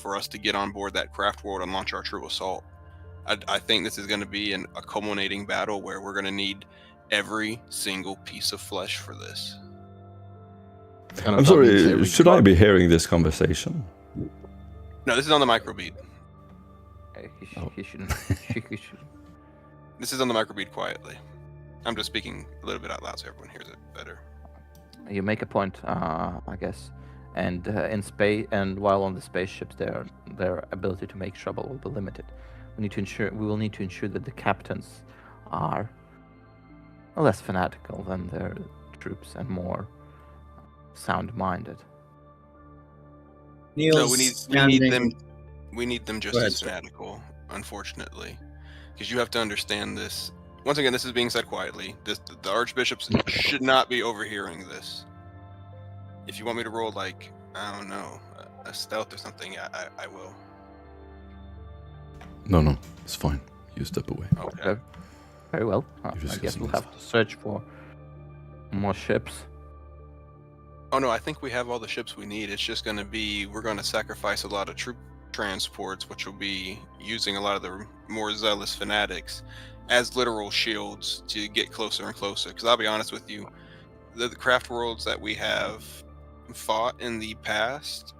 for us to get on board that craft world and launch our true assault. I think this is going to be a culminating battle where we're going to need every single piece of flesh for this. I'm sorry, should I be hearing this conversation? No, this is on the microbeat. He shouldn't. This is on the microbeat quietly. I'm just speaking a little bit out loud so everyone hears it better. You make a point, I guess. And in space, and while on the spaceships, their ability to make trouble will be limited. We will need to ensure that the captains are less fanatical than their troops and more sound-minded. No, we need them just as fanatical, unfortunately, because you have to understand this. Once again, this is being said quietly. The archbishops should not be overhearing this. If you want me to roll, like, I don't know, a stealth or something, I will. No, it's fine. You step away. Okay. Very well. I guess we'll have to search for more ships. Oh no, I think we have all the ships we need. It's just going to be, we're going to sacrifice a lot of troop transports, which will be using a lot of the more zealous fanatics as literal shields to get closer and closer. Because I'll be honest with you, the craft worlds that we have fought in the past,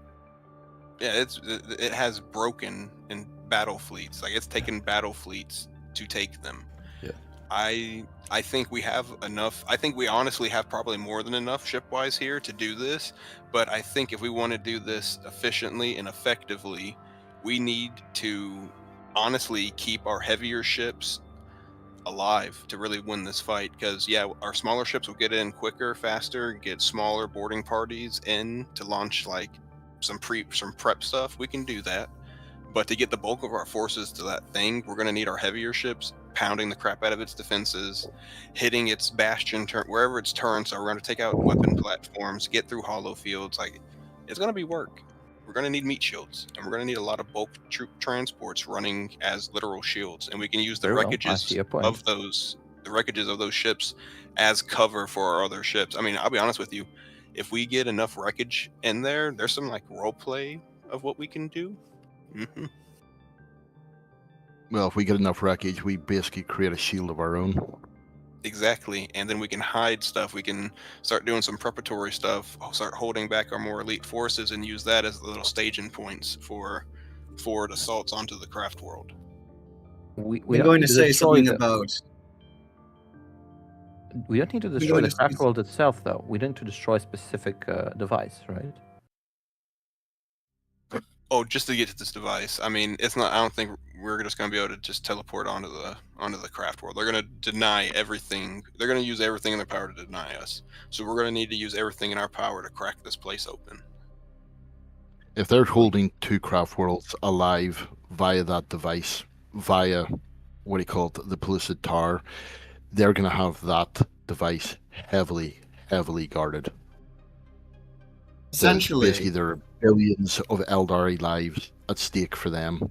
yeah, it has broken in battle fleets. Like, it's taken battle fleets to take them. Yeah. I think we have enough. I think we honestly have probably more than enough shipwise here to do this. But I think if we want to do this efficiently and effectively, we need to honestly keep our heavier ships alive to really win this fight. Because yeah, our smaller ships will get in quicker, faster, get smaller boarding parties in to launch like some prep stuff. We can do that. But to get the bulk of our forces to that thing, we're going to need our heavier ships pounding the crap out of its defenses, hitting its bastion wherever its turrets are. We're going to take out weapon platforms, get through hollow fields. Like, it's going to be work. We're going to need meat shields, and we're going to need a lot of bulk troop transports running as literal shields. And we can use the wreckages of those ships as cover for our other ships. I mean, I'll be honest with you, if we get enough wreckage in there, there's some like role play of what we can do. Mm-hmm. Well, if we get enough wreckage, we basically create a shield of our own. Exactly, and then we can hide stuff. We can start doing some preparatory stuff, start holding back our more elite forces, and use that as little staging points for forward assaults onto the craft world. We're going to say something about... We don't need to destroy the craft world itself, though. We need to destroy a specific device, right? Oh, just to get to this device. I mean, it's not. I don't think we're just going to be able to just teleport onto the craft world. They're going to deny everything. They're going to use everything in their power to deny us. So we're going to need to use everything in our power to crack this place open. If they're holding two craft worlds alive via that device, via what do you call it, the Pellucid Tower, they're going to have that device heavily guarded. Essentially, basically, there are billions of Eldari lives at stake for them.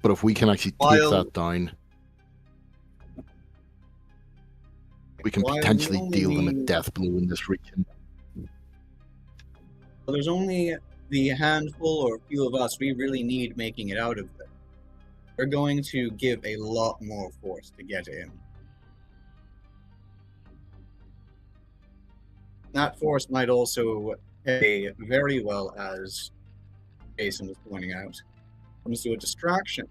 But if we can actually take that down, we can potentially deal them a death blow in this region. Well, there's only the handful or few of us we really need making it out of there. We're going to give a lot more force to get in. That force might also pay very well, as Jason was pointing out, comes to a distraction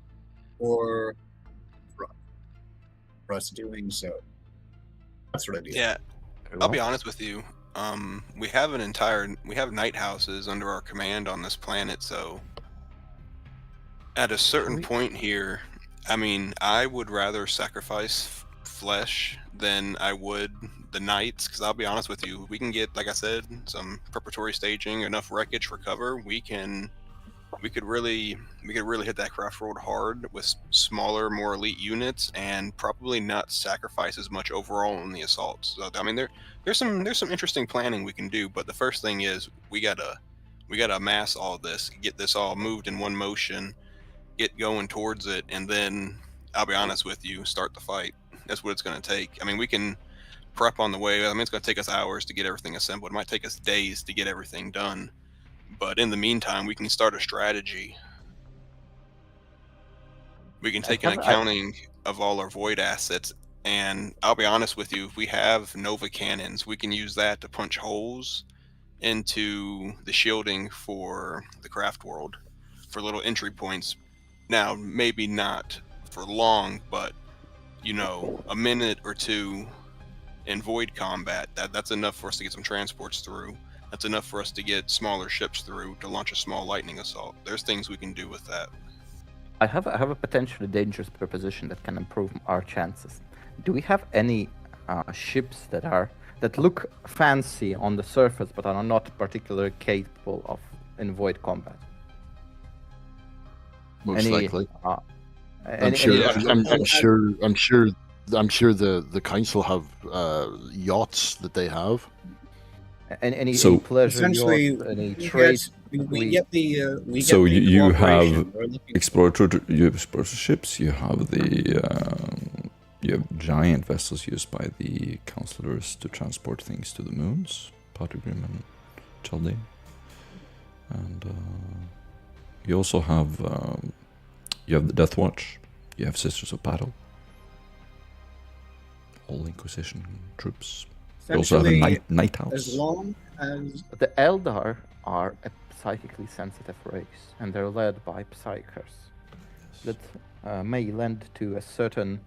for us doing so. That's what I do. Yeah, I'll be honest with you. We have night houses under our command on this planet, so at a certain point here, I mean, I would rather sacrifice flesh than I would the knights, because I'll be honest with you, we can get, like I said, some preparatory staging, enough wreckage for cover. We could really hit that craft world hard with smaller, more elite units, and probably not sacrifice as much overall in the assaults. So I mean, there's some interesting planning we can do, but the first thing is we gotta amass all this, get this all moved in one motion, get going towards it, and then I'll be honest with you, start the fight. That's what it's going to take. I mean, we can prep on the way. I mean, it's going to take us hours to get everything assembled. It might take us days to get everything done. But in the meantime, we can start a strategy. We can take an accounting of all our void assets, and I'll be honest with you, if we have Nova cannons, we can use that to punch holes into the shielding for the craft world for little entry points. Now, maybe not for long, but a minute or two in void combat, that's enough for us to get some transports through. That's enough for us to get smaller ships through to launch a small lightning assault. There's things we can do with that. I have a potentially dangerous proposition that can improve our chances. Do we have any ships that look fancy on the surface but are not particularly capable of in void combat? Most likely. I'm sure the council have yachts that they have. Any So- pleasure Essentially, yachts, any we trade? get the So you have cooperation we're looking explorer ships. You have you have giant vessels used by the counselors to transport things to the moons, Patrigrim and Chaldea, and you also have the Death Watch. You have Sisters of Battle, all Inquisition troops. You also have a night house. As long as The Eldar are a psychically sensitive race, and they're led by psychers that may lend to a certain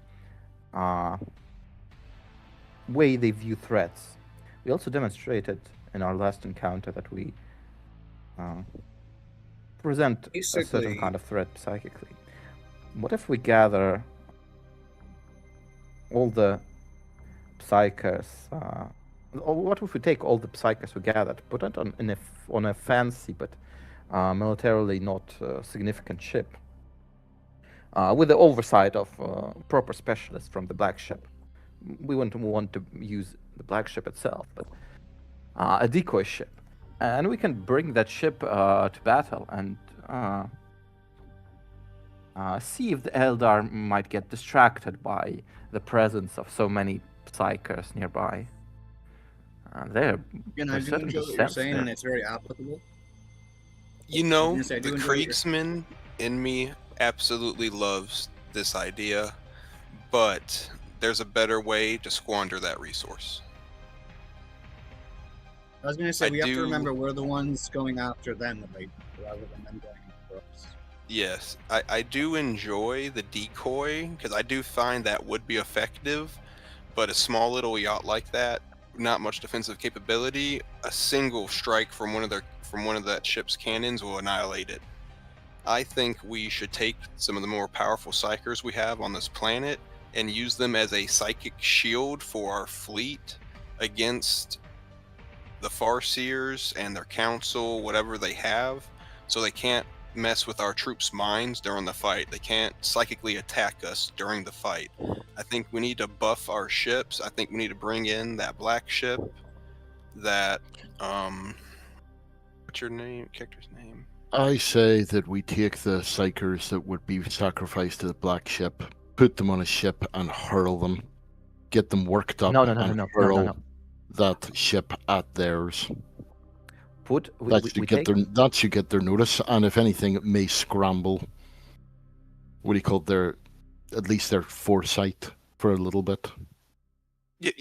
way they view threats. We also demonstrated in our last encounter that we present a certain Basically- kind of threat psychically. What if we gather all the psychers? Or what if we take all the psychers we gathered, put it on a fancy but militarily not significant ship, with the oversight of proper specialists from the Black Ship? We wouldn't want to use the Black Ship itself, but a decoy ship, and we can bring that ship to battle and see if the Eldar might get distracted by the presence of so many psychers nearby. They're Again, I do certain enjoy what you're sense saying, there. and it's very applicable. You know, Yes, I do the enjoy what you're- Kriegsman in me absolutely loves this idea, but there's a better way to squander that resource. I was going to say, I we have to do- remember we're the ones going after them, right? Rather than them going after us. Yes, I do enjoy the decoy, because I do find that would be effective, but a small little yacht like that, not much defensive capability, a single strike from one of that ship's cannons will annihilate it. I think we should take some of the more powerful psychers we have on this planet and use them as a psychic shield for our fleet against the Farseers and their council, whatever they have, so they can't mess with our troops' minds during the fight. They can't psychically attack us during the fight. I think we need to buff our ships. I think we need to bring in that Black Ship, that what's your character's name? I say that we take the psychers that would be sacrificed to the Black Ship, put them on a ship and hurl them, get them worked up No, and no. hurl that ship at theirs. That should get their notice, and if anything, it may scramble. What do you call at least their foresight for a little bit. Yeah.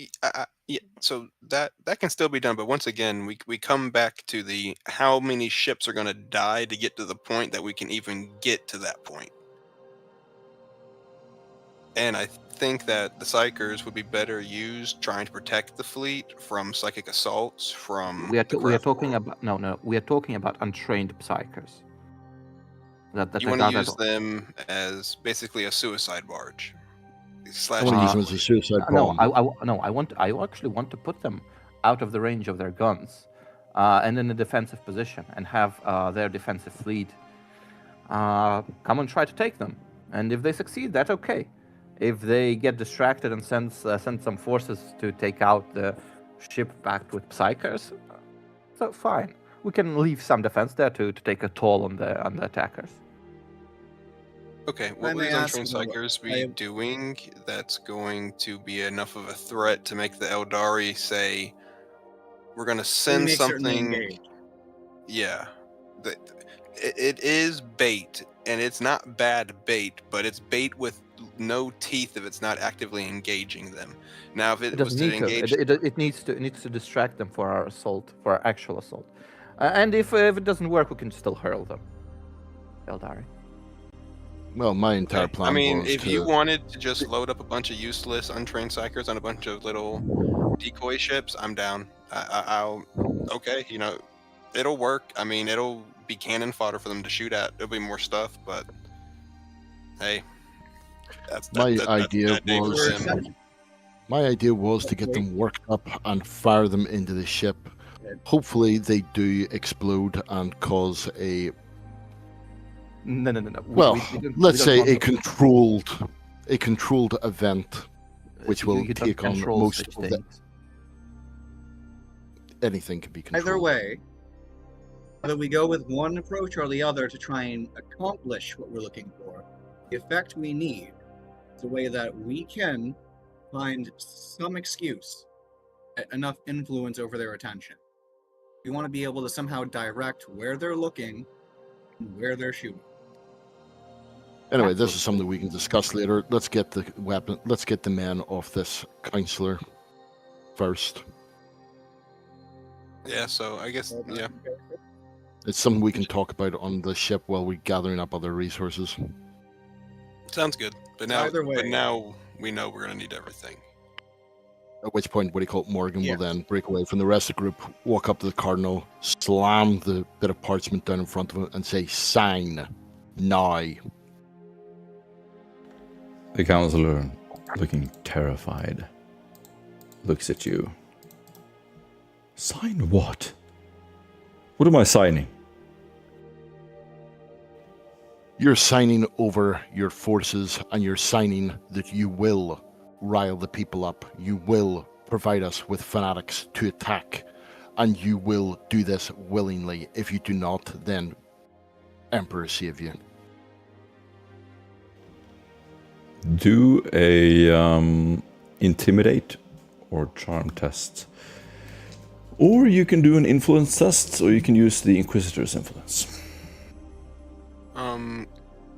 So that can still be done, but once again, we come back to the how many ships are going to die to get to the point that we can even get to that point. And I think that the psychers would be better used trying to protect the fleet from psychic assaults from. We are talking about we are talking about untrained psychers. You want to use them as basically a suicide barge. I want to use them as a suicide bomb. I actually want to put them out of the range of their guns, and in a defensive position, and have their defensive fleet come and try to take them. And if they succeed, that's okay. If they get distracted and send some forces to take out the ship packed with psychers, so fine. We can leave some defense there to take a toll on the attackers. Okay, what will these untrained psychers be doing that's going to be enough of a threat to make the Eldari say, we're going to send something... Yeah. it is bait, and it's not bad bait, but it's bait with no teeth if it's not actively engaging them. Now, if It it was doesn't to need to. engage, It needs to distract them for our assault, for our actual assault. And if it doesn't work, we can still hurl them. Eldari. Well, my entire okay. plan I mean, was if you to. wanted to just load up a bunch of useless, untrained psychers on a bunch of little decoy ships, I'm down. I'll okay, it'll work. I mean, it'll be cannon fodder for them to shoot at. There'll be more stuff, but hey, that's My that idea that day for was- them. My idea was to get them worked up and fire them into the ship. Hopefully, they do explode and cause a No. well. We don't- Let's we say don't a want them- controlled event, which will you don't take on control most such of the. things. Anything can be controlled. Either way, whether we go with one approach or the other to try and accomplish what we're looking for, the effect we need is a way that we can find some excuse, enough influence over their attention. We want to be able to somehow direct where they're looking and where they're shooting. Anyway, this is something we can discuss later. Let's get the weapon. Let's get the men off this counselor first. Yeah, so I guess yeah. It's something we can talk about on the ship while we're gathering up other resources. Sounds good. But Either way. now we know we're gonna need everything. At which point, what do you call it, Morgan Yes. will then break away from the rest of the group, walk up to the Cardinal, slam the bit of parchment down in front of him, and say, "Sign now." The counselor, looking terrified, looks at you. Sign what? What am I signing? You're signing over your forces, and you're signing that you will rile the people up. You will provide us with fanatics to attack, and you will do this willingly. If you do not, then Emperor save you. Do a intimidate or charm test. Or you can do an influence test, or you can use the Inquisitor's influence.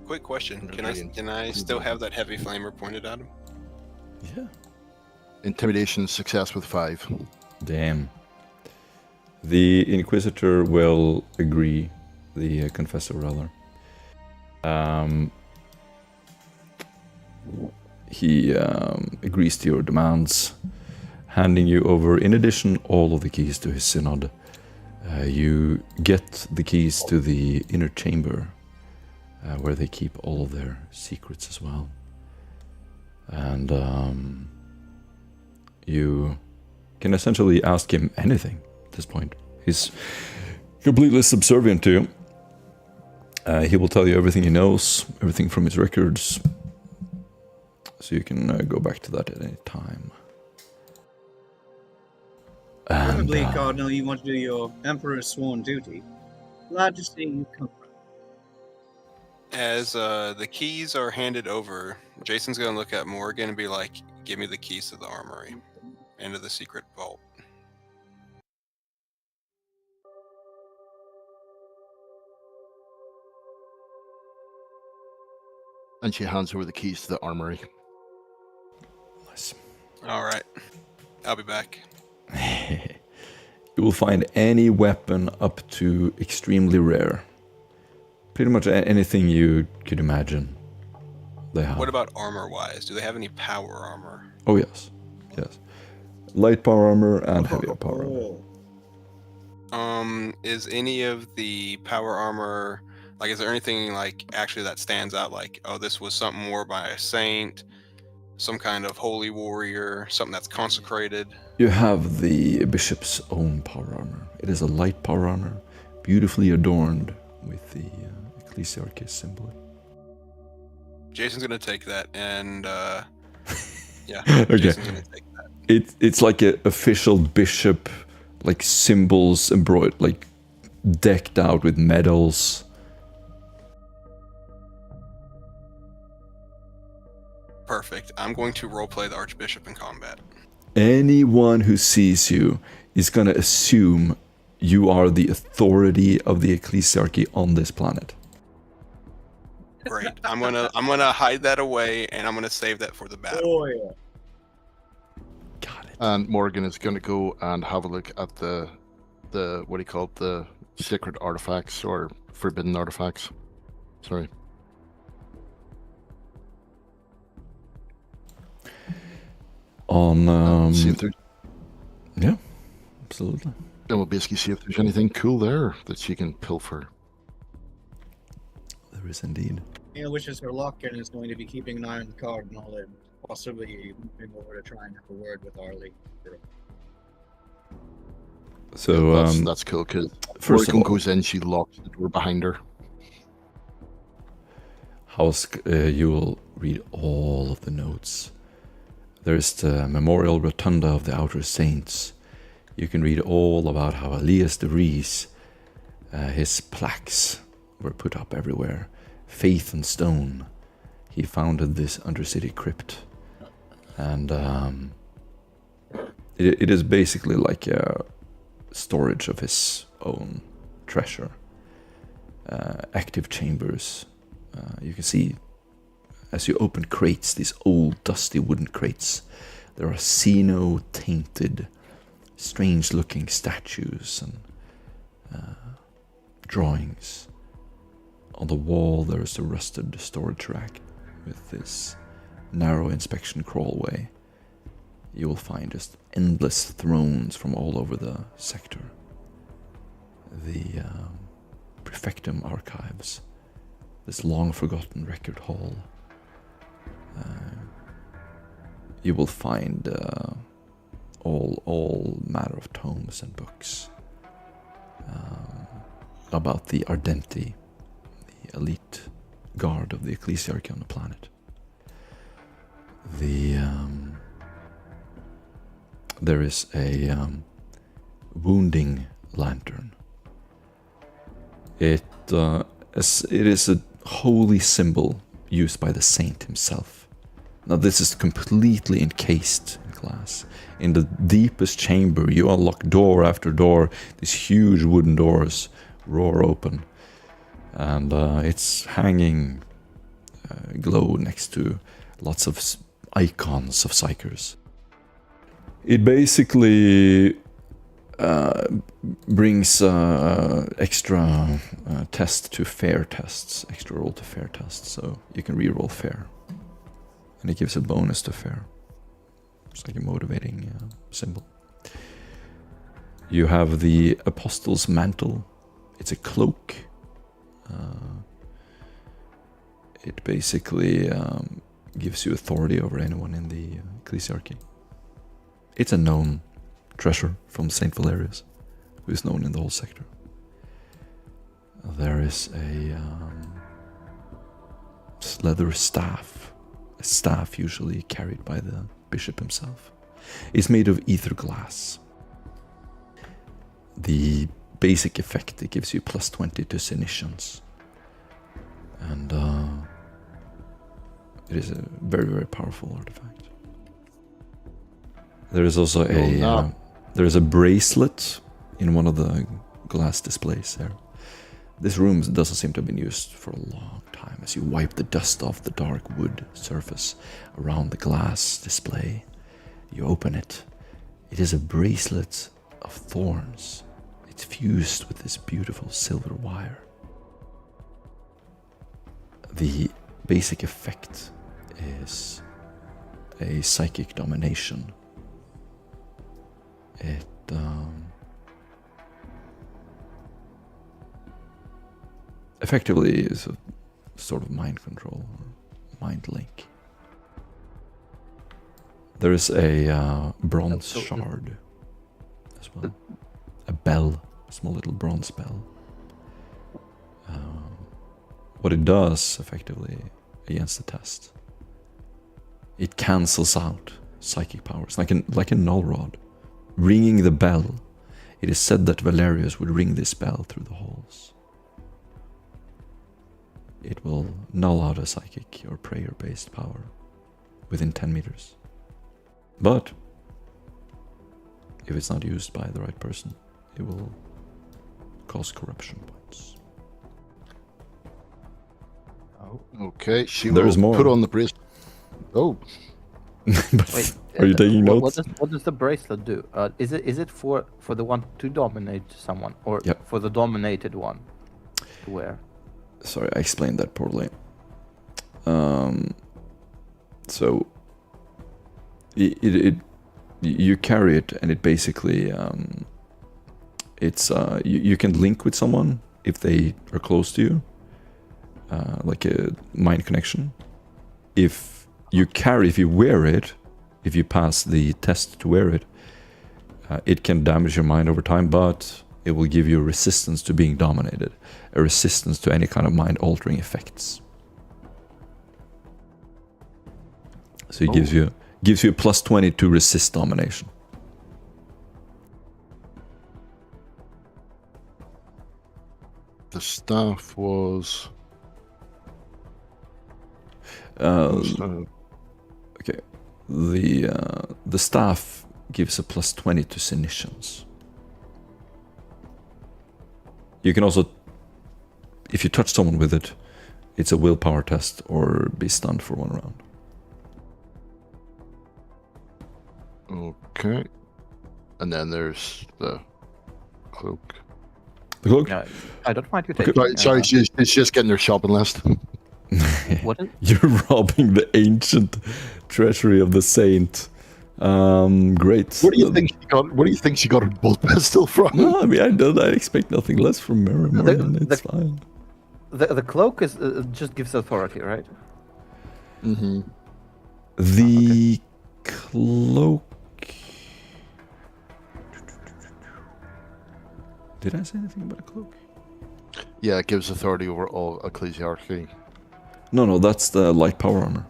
Quick question. Okay. Can I still have that heavy flamer pointed at him? Yeah. Intimidation success with 5. Damn. The Inquisitor will agree, the Confessor rather. He agrees to your demands, handing you over, in addition, all of the keys to his synod. You get the keys to the inner chamber, where they keep all of their secrets as well. And you can essentially ask him anything at this point. He's completely subservient to you. He will tell you everything he knows, everything from his records. So you can go back to that at any time. Presumably, And, Cardinal, you want to do your Emperor's sworn duty. Glad to see you come. As the keys are handed over, Jason's gonna look at Morgan and be like, "Give me the keys to the armory and to the secret vault." And she hands over the keys to the armory. nice. All right, I'll be back. You will find any weapon up to extremely rare. Pretty much anything you could imagine. They have. What about armor-wise? Do they have any power armor? Oh yes, yes. Light power armor and heavier power armor. Is any of the power armor, like, is there anything like actually that stands out? Like, oh, this was something worn by a saint, some kind of holy warrior, something that's consecrated. You have the bishop's own power armor. It is a light power armor, beautifully adorned with the ecclesiarchist symbol. Jason's gonna take that, and yeah, Okay. Jason's gonna take that. It's like an official bishop, like symbols embroidered, like decked out with medals. Perfect. I'm going to roleplay the Archbishop in combat. Anyone who sees you is gonna assume You are the authority of the ecclesiarchy on this planet. Great. I'm gonna hide that away, and I'm gonna save that for the battle. Oh yeah. Got it. And Morgan is going to go and have a look at the what do you call it, the sacred artifacts or forbidden artifacts. Sorry. On See if there's, yeah, absolutely. and we'll basically see if there's anything cool there that she can pilfer. There is indeed. Neil wishes her luck and is going to be keeping an eye on the cardinal and possibly moving over to try and have a word with Arlie. So That's cool because first of Morgan all, goes in, she locks the door behind her. you will read all of the notes. There's the Memorial Rotunda of the Outer Saints. You can read all about how Elias de Vries, his plaques were put up everywhere. Faith and Stone. He founded this undercity crypt. And it is basically like a storage of his own treasure. Active chambers. You can see as you open crates, these old dusty wooden crates, there are Xeno-tainted, strange-looking statues and drawings. On the wall there is a rusted storage rack with this narrow inspection crawlway. You will find just endless thrones from all over the sector. The Prefectum archives, this long-forgotten record hall. You will find all manner of tomes and books about the Ardenti, the elite guard of the ecclesiarchy on the planet. There is a wounding lantern. It is a holy symbol used by the saint himself. Now this is completely encased in glass. In the deepest chamber, you unlock door after door. These huge wooden doors roar open. And it's hanging glow next to lots of icons of psychers. It basically brings extra test to fair tests, extra roll to fair tests, so you can reroll fair. And it gives a bonus to fair. It's like a motivating symbol. You have the Apostle's Mantle. It's a cloak. It basically gives you authority over anyone in the ecclesiarchy. It's a known treasure from Saint Valerius, who is known in the whole sector. There is a leather staff, a staff usually carried by the bishop himself. It's made of ether glass. The basic effect, it gives you plus 20 to senescence. And it is a very, very powerful artifact. There is also there is a bracelet in one of the glass displays there. This room doesn't seem to have been used for a long time. As you wipe the dust off the dark wood surface around the glass display, you open it. It is a bracelet of thorns. It's fused with this beautiful silver wire. The basic effect is a psychic domination. It effectively is a sort of mind control or mind link. There is a bronze shard as well. A bell, a small little bronze bell. What it does effectively against the test, it cancels out psychic powers like a null rod. Ringing the bell, it is said that Valerius would ring this bell through the halls. It will null out a psychic or prayer-based power within 10 meters. But if it's not used by the right person, it will cost corruption points. Oh. Okay, she There's will more. put on the bracelet. Oh, But Wait, are you taking notes? What does the bracelet do? Is it for the one to dominate someone, or Yep. for the dominated one to wear? Sorry, I explained that poorly. So it you carry it, and it basically it's you can link with someone if they are close to you, like a mind connection. If you wear it, if you pass the test to wear it, it can damage your mind over time, but it will give you a resistance to being dominated, a resistance to any kind of mind-altering effects. So it gives you a plus 20 to resist domination. the staff was. Okay, the staff gives a plus 20 to senescence. You can also, if you touch someone with it, it's a willpower test or be stunned for 1 round. Okay. And then there's the cloak. The cloak? No, I don't mind you Okay. taking. Sorry, it's just getting their shopping list. What is? You're robbing the ancient treasury of the saint. Great. What do you think she got? What do you think she got her bolt pistol from? No, I mean, I expect nothing less from Mary Morgan. It's fine. The cloak is just gives authority, right? Mm-hmm. The cloak. Did I say anything about a cloak? Yeah, it gives authority over all ecclesiarchy. No, that's the light power armor.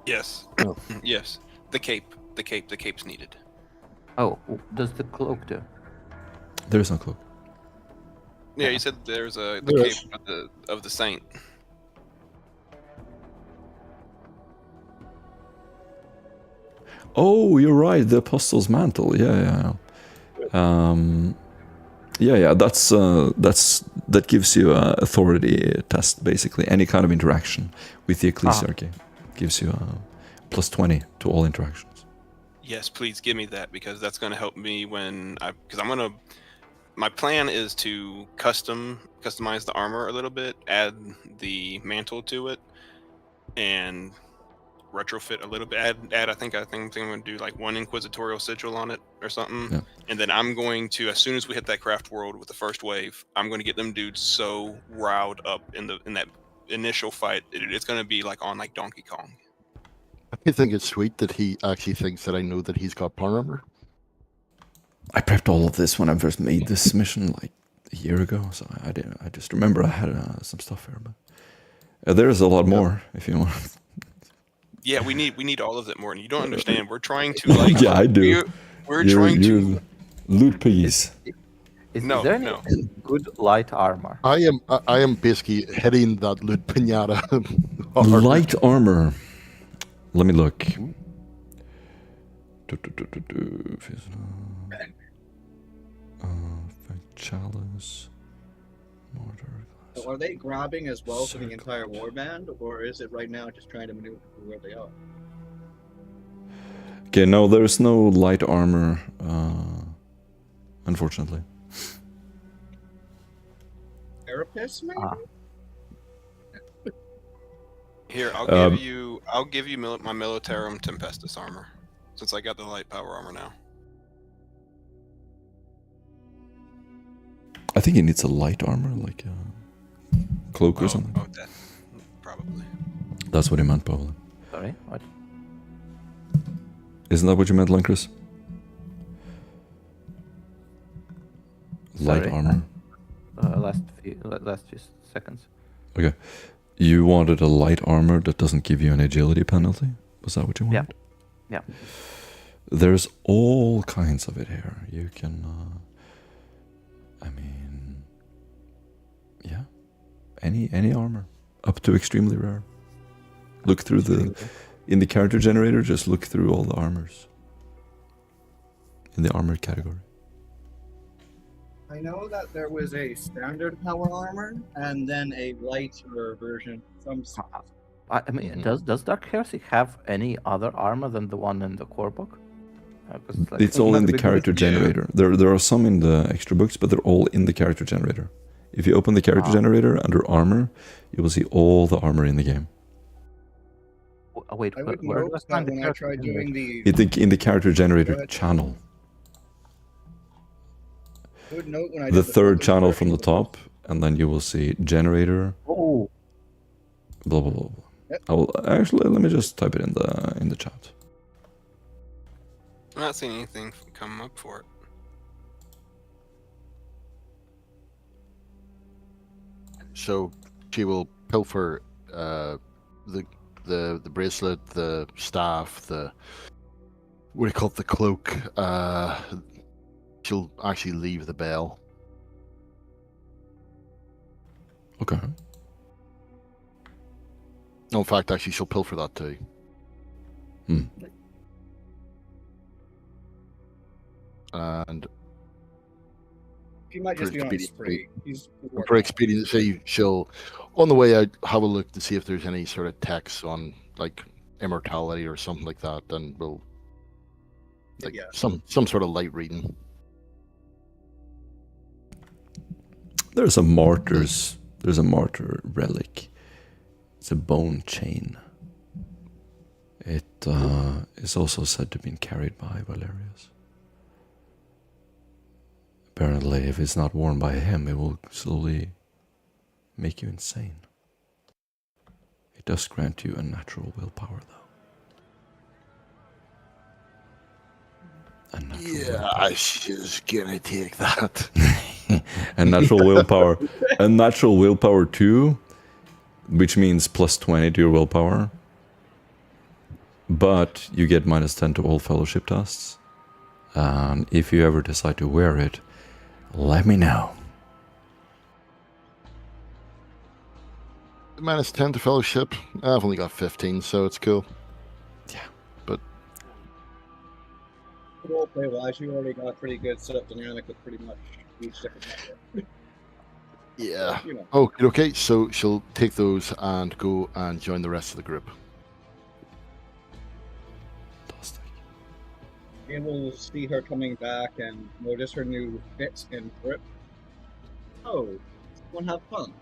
Yes. Oh. Yes. The cape's needed. Oh, does the cloak do? There is no cloak. Yeah, you said there's the Yes. cape of the saint. Oh, you're right. The apostle's mantle. Yeah. That gives you a authority test, basically. Any kind of interaction with the ecclesiarchy gives you a plus 20 to all interactions. Yes, please give me that, because that's going to help me my plan is to customize the armor a little bit, add the mantle to it, and retrofit a little bit. Add I think I'm going to do like 1 inquisitorial sigil on it or something. Yeah. And then I'm going to, as soon as we hit that craft world with the first wave, I'm going to get them dudes so riled up in that initial fight. It's going to be like on like Donkey Kong. I think it's sweet that he actually thinks that I know that he's got power armor. I prepped all of this when I first made this mission like a year ago, so I just remember I had some stuff here, but there's a lot more if you want. Yeah, we need all of that, Morton. You don't understand. We're trying to like. Yeah, I do. We're trying to loot piggies. Is No, there any no. good light armor? I am basically hitting that loot pinata. Light armor. Let me look. Chalice. Mortar. So are they grabbing as well for the entire warband, or is it right now just trying to maneuver where they are? Okay, no, there's no light armor, unfortunately. Carapace, maybe? Here, I'll give you my Militarum Tempestus armor, since I got the light power armor now. I think it needs a light armor, like a cloak or something. Oh, that probably. That's what he meant, probably. Sorry, what? Isn't that what you meant, Lankris? Light Sorry. armor. Last few seconds. Okay. You wanted a light armor that doesn't give you an agility penalty? Was that what you wanted? Yeah. There's all kinds of it here. You can, yeah. Any armor. Up to extremely rare. Look through in the character generator, just look through all the armors. In the armor category. I know that there was a standard power armor and then a lighter version. I mean, does Dark Heresy have any other armor than the one in the core book? 'Cause It's all in not a the big character list. generator. There are some in the extra books, but they're all in the character generator. If you open the character generator under armor, you will see all the armor in the game. Wait, I would where do I note find that the when I character tried doing generator? the In the character generator ahead. channel. I would note when I The did third focus channel from the version, top, and then you will see generator, Oh, blah blah blah. Blah. Yep. I will actually let me just type it in the chat. I'm not seeing anything come up for it. So she will pilfer the bracelet, the staff, the what do you call it, the cloak. She'll actually leave the bell. Okay. No, in fact, actually, she'll pilfer that too. And he might just For be on a expediency. spree. He's for working on it. expediency, she'll on the way out have a look to see if there's any sort of text on like immortality or something like that, and we'll like Yeah. some sort of light reading. There's a martyr relic. It's a bone chain. It is also said to have been carried by Valerius. Apparently, if it's not worn by him, it will slowly make you insane. It does grant you a natural willpower, though. A natural willpower. She's gonna take that. A natural willpower. A natural willpower 2, which means plus 20 to your willpower. But you get minus 10 to all fellowship tests. And if you ever decide to wear it, let me know. Minus 10 to fellowship. I've only got 15, so it's cool. Roleplay wise, you already got a pretty good setup dynamic with pretty much each different member. Yeah. You know, Okay, so she'll take those and go and join the rest of the group. Fantastic. and we'll see her coming back and notice her new fit and grip. Oh, someone have fun.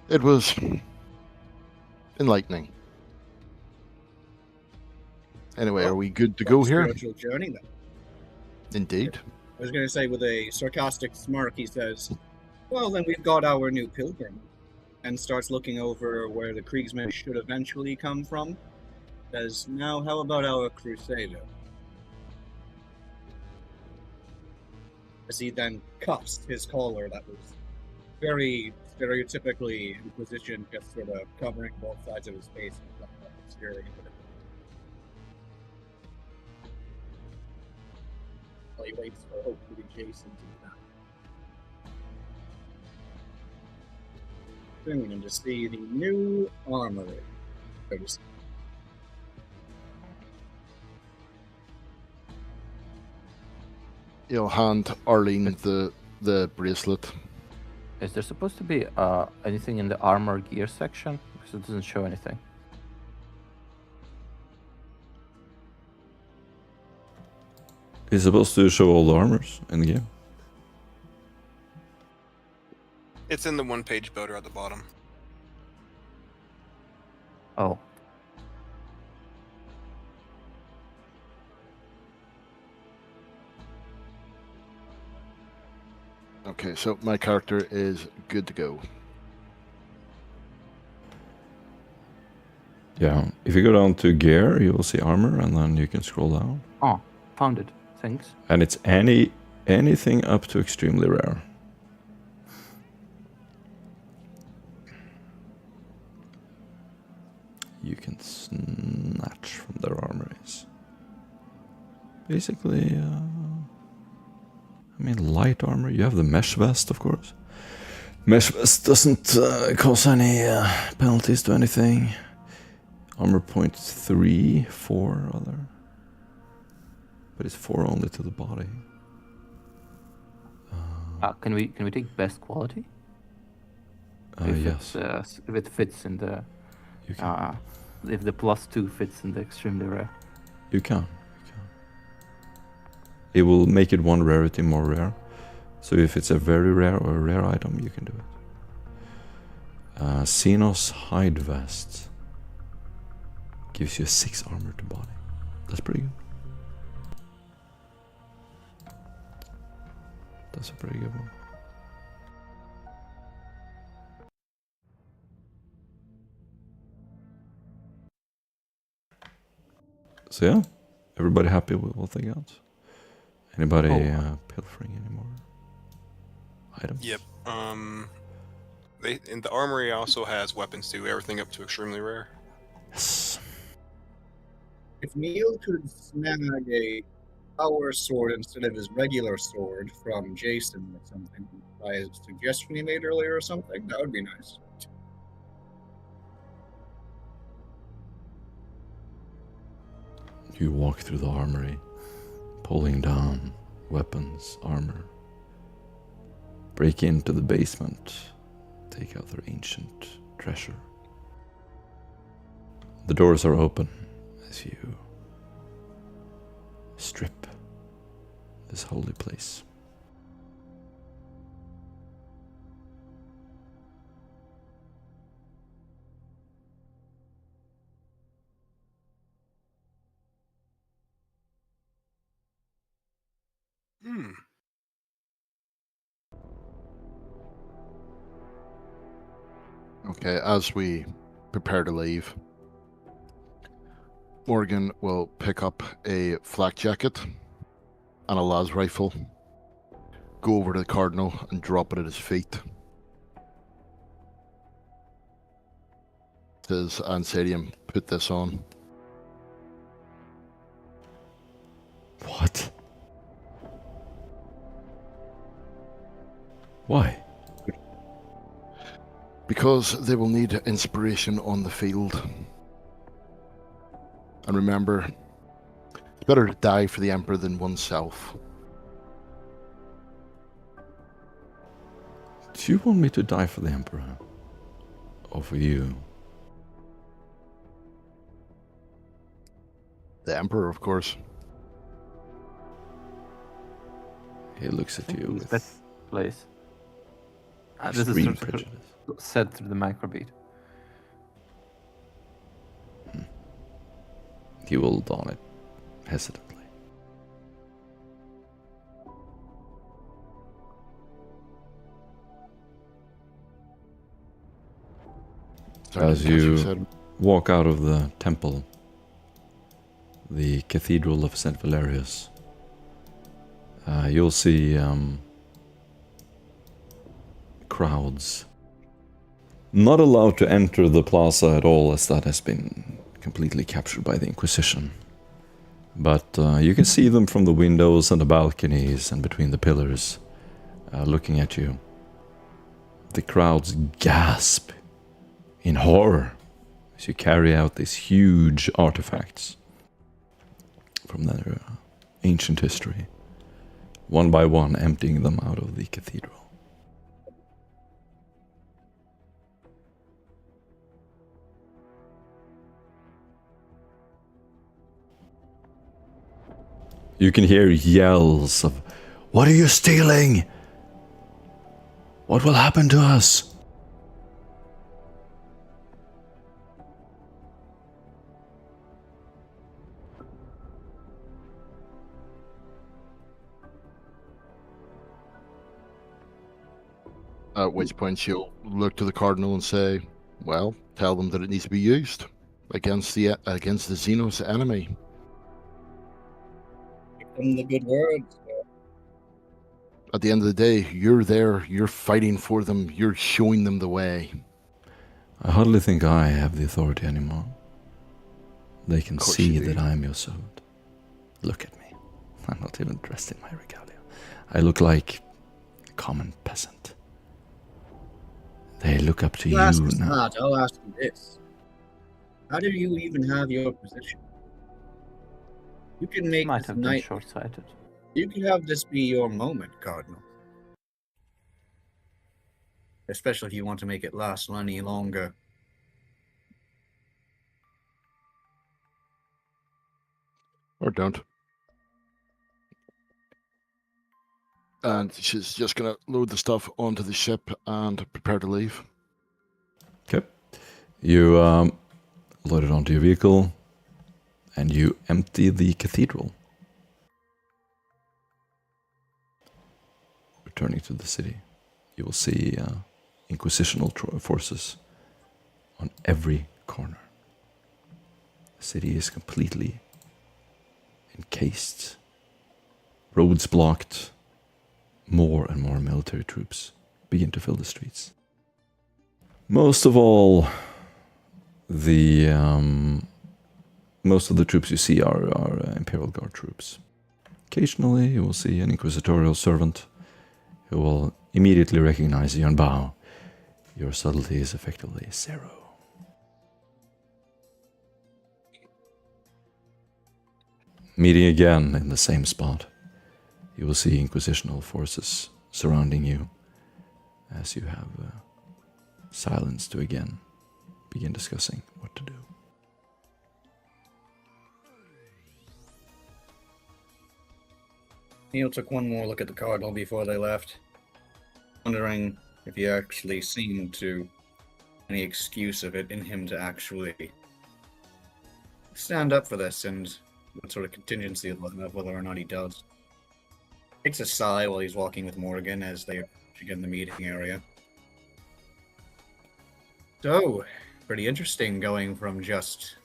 It was enlightening. Anyway, are we good to go here? Spiritual journey, then. Indeed. I was going to say, with a sarcastic smirk, he says, well, then we've got our new pilgrim. And starts looking over where the Kriegsmen should eventually come from. Says, now how about our crusader? As he then cuffs his collar that was very stereotypically Inquisition, just sort of covering both sides of his face and staring at it. While he waits for hopefully Jason to be back. Soon, and to see the new armory. You'll hand Arlene the bracelet. Is there supposed to be anything in the armor gear section? Because it doesn't show anything. It's supposed to show all the armors in the game. It's in the one-page builder at the bottom. Oh. Okay, so my character is good to go. Yeah, if you go down to gear, you will see armor, and then you can scroll down. Oh, found it. Thanks. And it's anything up to extremely rare. You can snatch from their armories. Basically, I mean, light armor. You have the mesh vest, of course. Mesh vest doesn't cause any penalties to anything. Armor point 3, 4 rather. But it's 4 only to the body. Can we take best quality? If Yes, if it fits in the you can. if the +2 fits in the extremely rare. You can. It will make it 1 rarity more rare. So if it's a very rare or a rare item, you can do it. Xenos hide vest gives you a 6 armor to body. That's pretty good. That's a pretty good one. So yeah, everybody happy with what they got? Anybody pilfering any more items? Yep. And the armory also has weapons too. Everything up to extremely rare. Yes. If Neil could snag a power sword instead of his regular sword from Jason or something, by a suggestion he made earlier or something, that would be nice. You walk through the armory, pulling down weapons, armor. Break into the basement, take out their ancient treasure. The doors are open as you strip this holy place. Okay, as we prepare to leave, Morgan will pick up a flak jacket and a las rifle, go over to the Cardinal and drop it at his feet. Says, and say to him, put this on. What? Why? Because they will need inspiration on the field. And remember, it's better to die for the Emperor than oneself. Do you want me to die for the Emperor? Or for you? The Emperor, of course. He looks at you with Best place. This is extreme sort of prejudice. said through the microbeat. He will don it hesitantly. As you walk out of the temple, the Cathedral of St. Valerius, you'll see crowds. Not allowed to enter the plaza at all, as that has been completely captured by the Inquisition. But you can see them from the windows and the balconies and between the pillars, looking at you. The crowds gasp in horror as you carry out these huge artifacts from their ancient history, one by one emptying them out of the cathedral. You can hear yells of, "What are you stealing? What will happen to us?" At which point she'll look to the Cardinal and say, well, tell them that it needs to be used against the Xenos enemy. Give them the good words. At the end of the day, you're there, you're fighting for them, you're showing them the way. I hardly think I have the authority anymore. They can Of course see you do. that I'm your servant. Look at me. I'm not even dressed in my regalia. I look like a common peasant. They look up to you Ask us now. that, I'll ask you this. How did you even have your position? You can make Might this have been night. short-sighted. You can have this be your moment, Cardinal. Especially if you want to make it last any longer. Or don't. And she's just going to load the stuff onto the ship and prepare to leave. Okay. You load it onto your vehicle and you empty the cathedral. Returning to the city, you will see inquisitional forces on every corner. The city is completely encased, roads blocked. More and more military troops begin to fill the streets. Most of all, most of the troops you see are Imperial Guard troops. Occasionally, you will see an inquisitorial servant who will immediately recognize you and bow. Your subtlety is effectively zero. Meeting again in the same spot, you will see inquisitional forces surrounding you as you have silence to again begin discussing what to do. Neil took one more look at the Cardinal before they left, wondering if he actually seemed to any excuse of it in him to actually stand up for this and what sort of contingency of whether or not he does. Takes a sigh while he's walking with Morgan as they begin the meeting area. So, pretty interesting going from just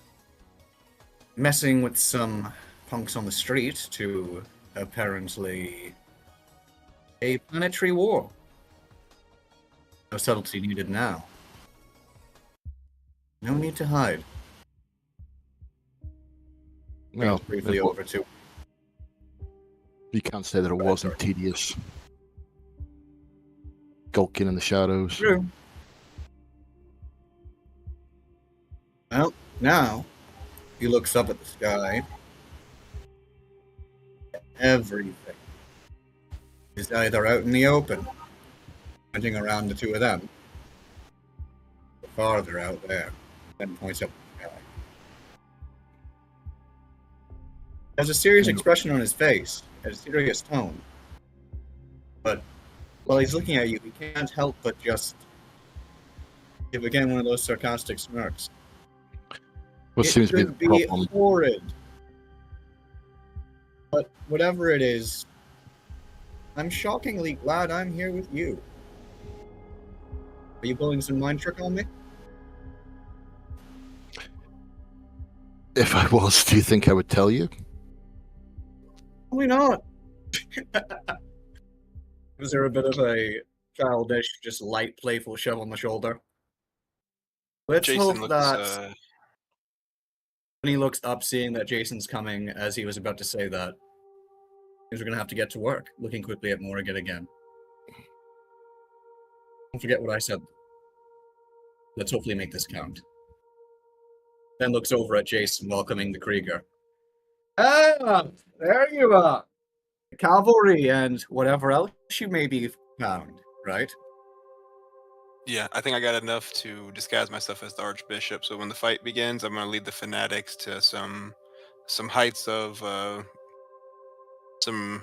messing with some punks on the street to apparently a planetary war. No subtlety needed now. No need to hide. Well, Briefly over to you can't say that it wasn't tedious. Skulking in the shadows. True. Well, now he looks up at the sky. Everything is either out in the open, pointing around the two of them, or farther out there, then points up at the sky. Has a serious expression on his face, has a serious tone. But while he's looking at you, he can't help but just give again one of those sarcastic smirks. What seems to be the could be problem? horrid. But whatever it is, I'm shockingly glad I'm here with you. Are you pulling some mind trick on me? If I was, do you think I would tell you? Probably not. Was there a bit of a childish, just light, playful shove on the shoulder? Let's Jason hope looks. that when he looks up, seeing that Jason's coming, as he was about to say that, means we're going to have to get to work. Looking quickly at Morrigan again. Don't forget what I said. Let's hopefully make this count. Then looks over at Jason, welcoming the Krieger. Ah, there you are. Cavalry and whatever else you may be found, right? Yeah, I think I got enough to disguise myself as the Archbishop. So when the fight begins, I'm going to lead the fanatics to some heights of some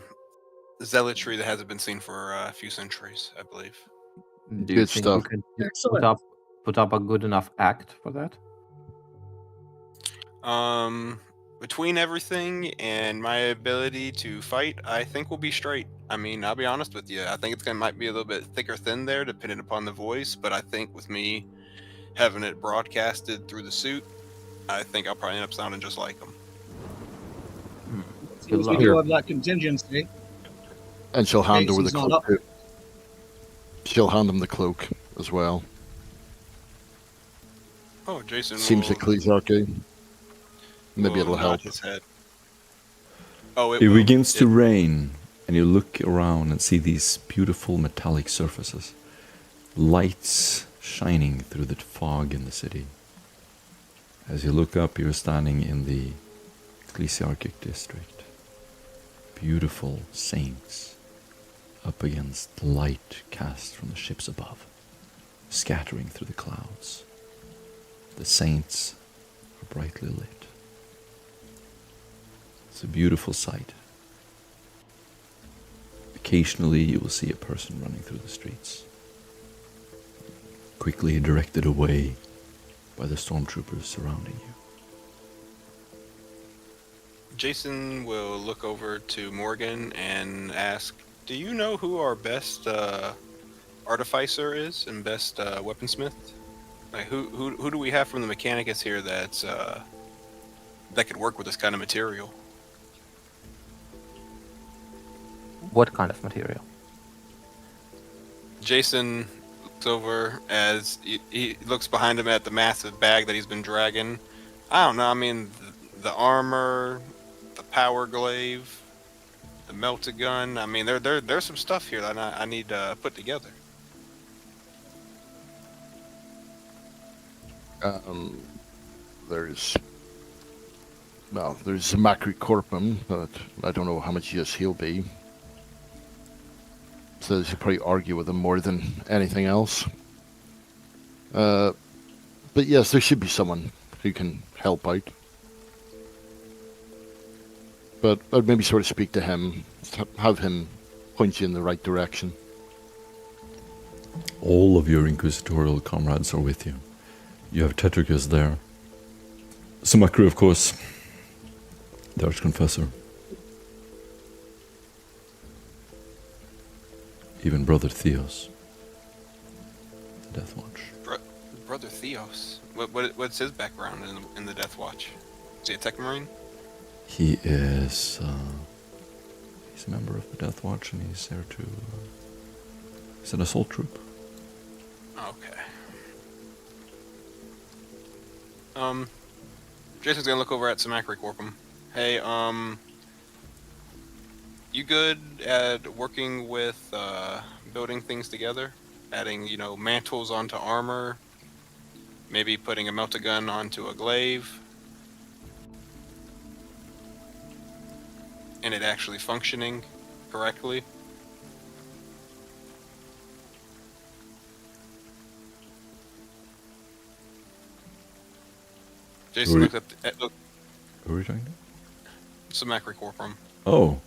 zealotry that hasn't been seen for a few centuries, I believe. Do you Good think stuff. you can Excellent. put up a good enough act for that? Between everything and my ability to fight, I think we'll be straight. I mean, I'll be honest with you. I think might be a little bit thick or thin there, depending upon the voice. But I think with me having it broadcasted through the suit, I think I'll probably end up sounding just like him. Good luck. We do have that contingency. And she'll hand over the Jason's not cloak. too. She'll hand him the cloak as well. Oh, Jason Seems will, ecclesiarchy. Maybe will it'll nod help. his head. Oh, It begins to rain, and you look around and see these beautiful metallic surfaces, lights shining through the fog in the city. As you look up, you're standing in the Ecclesiarchic district. Beautiful saints up against the light cast from the ships above, scattering through the clouds. The saints are brightly lit. It's a beautiful sight. Occasionally you will see a person running through the streets, quickly directed away by the stormtroopers surrounding you. Jason will look over to Morgan and ask, do you know who our best artificer is and best weaponsmith? Like, who do we have from the Mechanicus here that's that could work with this kind of material? What kind of material? Jason looks over as he looks behind him at the massive bag that he's been dragging. I don't know. I mean, the armor, the power glaive, the melted gun. I mean, there's some stuff here that I need to put together. There's Macri Corpum, but I don't know how much use he'll be. So you should probably argue with him more than anything else. But yes, there should be someone who can help out. But I'd maybe sort of speak to him, have him point you in the right direction. All of your inquisitorial comrades are with you. You have Tetricus there. Sumakru, of course. The Archconfessor. Even Brother Theos. Death Watch. Brother Theos. What's his background in the Death Watch? Is he a Tech Marine? He is... he's a member of the Death Watch, and he's there to... he's an assault troop. Okay. Jason's gonna look over at Samacri Corpum. Hey, you good at working with building things together? Adding, mantles onto armor? Maybe putting a melta gun onto a glaive? And it actually functioning correctly? Jason looks at Who are you talking to? Samacri Corpum. Oh,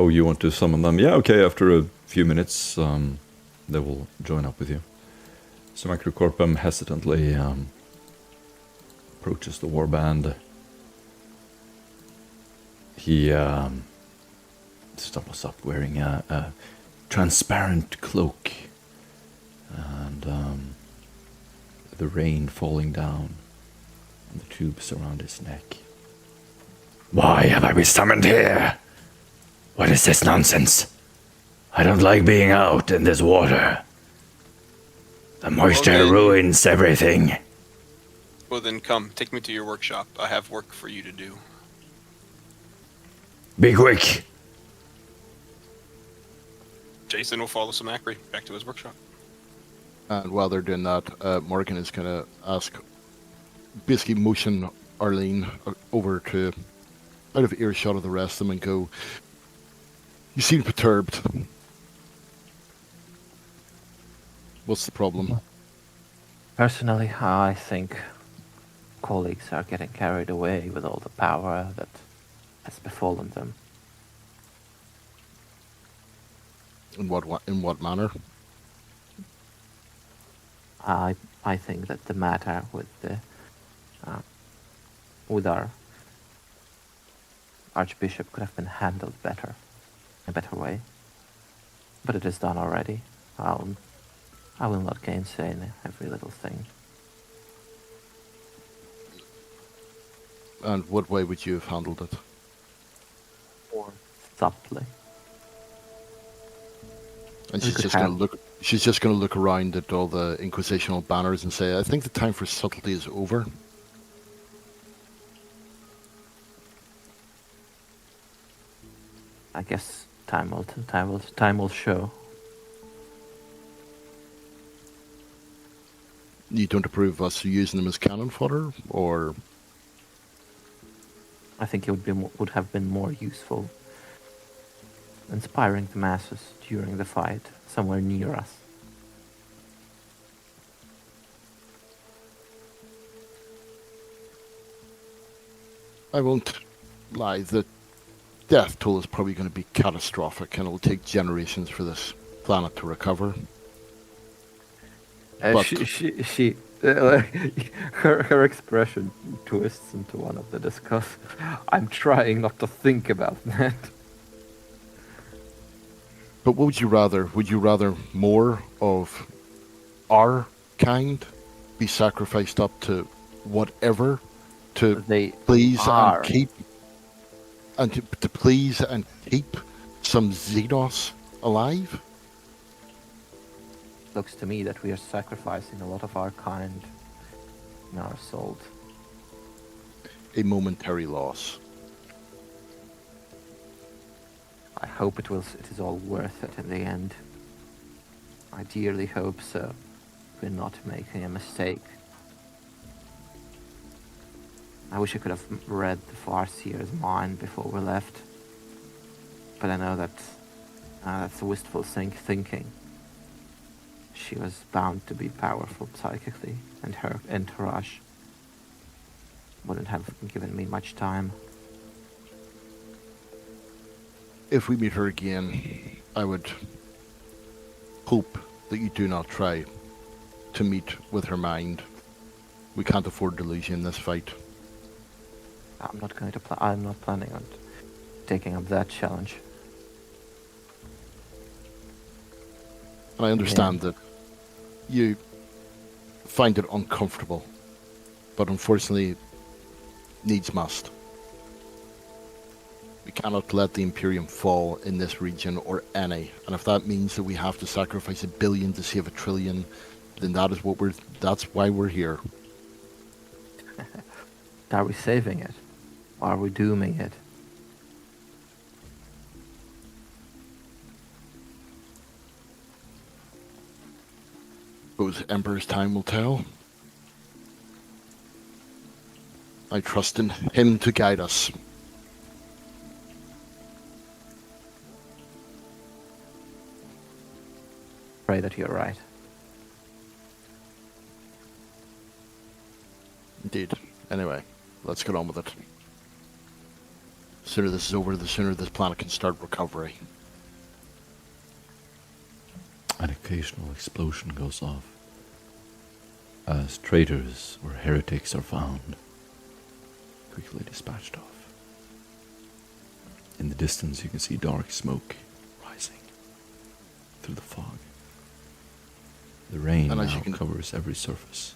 you want to summon them? Yeah, okay, after a few minutes, they will join up with you. Samacri Corpum hesitantly approaches the warband. He stumbles up wearing a transparent cloak and the rain falling down on the tubes around his neck. Why have I been summoned here? What is this nonsense? I don't like being out in this water. The moisture ruins everything. Well then come, take me to your workshop. I have work for you to do. Be quick. Jason will follow Samacri back to his workshop. And while they're doing that, Morgan is going to basically motion Arlene over to out of earshot of the rest of them and go, you seem perturbed. What's the problem? Personally, I think colleagues are getting carried away with all the power that has befallen them. In what manner? I think that the matter with our Archbishop could have been handled better, in a better way. But it is done already. I will not gainsay every little thing. And what way would you have handled it? Or subtly. And she's just going to look. She's just going to look around at all the inquisitional banners and say, "I think the time for subtlety is over." I guess time will show. You don't approve of us using them as cannon fodder, or I think it would have been more useful inspiring the masses during the fight somewhere near us. I won't lie, the death toll is probably going to be catastrophic, and it will take generations for this planet to recover. But- She her expression twists into one of the disgust. I'm trying not to think about that. But what would you rather? Would you rather more of our kind be sacrificed up to whatever to They please are. and keep and to please and keep some Xenos alive? Looks to me that we are sacrificing a lot of our kind in our assault. A momentary loss. I hope it is all worth it in the end. I dearly hope so. We're not making a mistake. I wish I could have read the Farseer's mind before we left. But I know that that's wistful thinking. She was bound to be powerful psychically, and her entourage wouldn't have given me much time. If we meet her again, I would hope that you do not try to meet with her mind. We can't afford to lose you in this fight. I'm not going to. I'm not planning on taking up that challenge. And I understand that you find it uncomfortable, but unfortunately, needs must. We cannot let the Imperium fall in this region or any, and if that means that we have to sacrifice 1 billion to save 1 trillion, then that's why we're here. Are we saving it? Or are we dooming it? Suppose Emperor's time will tell. I trust in him to guide us. Pray that you're right. Indeed. Anyway, let's get on with it. The sooner this is over, the sooner this planet can start recovery. An occasional explosion goes off as traitors or heretics are found, quickly dispatched off. In the distance, you can see dark smoke rising through the fog. The rain And as now you can- covers every surface.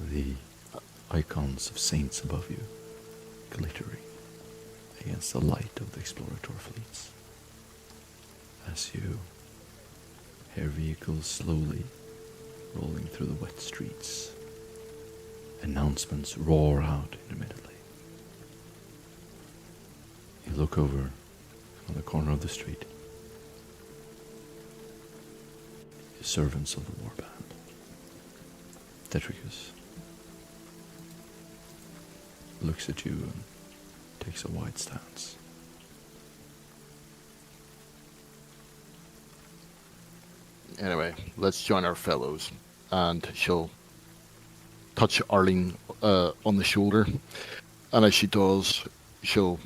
The icons of saints above you glittering against the light of the explorator fleets. As you hear vehicles slowly rolling through the wet streets, announcements roar out intermittently. You look over on the corner of the street. The servants of the warband. Tetricus looks at you and takes a wide stance. Anyway, let's join our fellows. And she'll touch Arlene on the shoulder. And as she does, she'll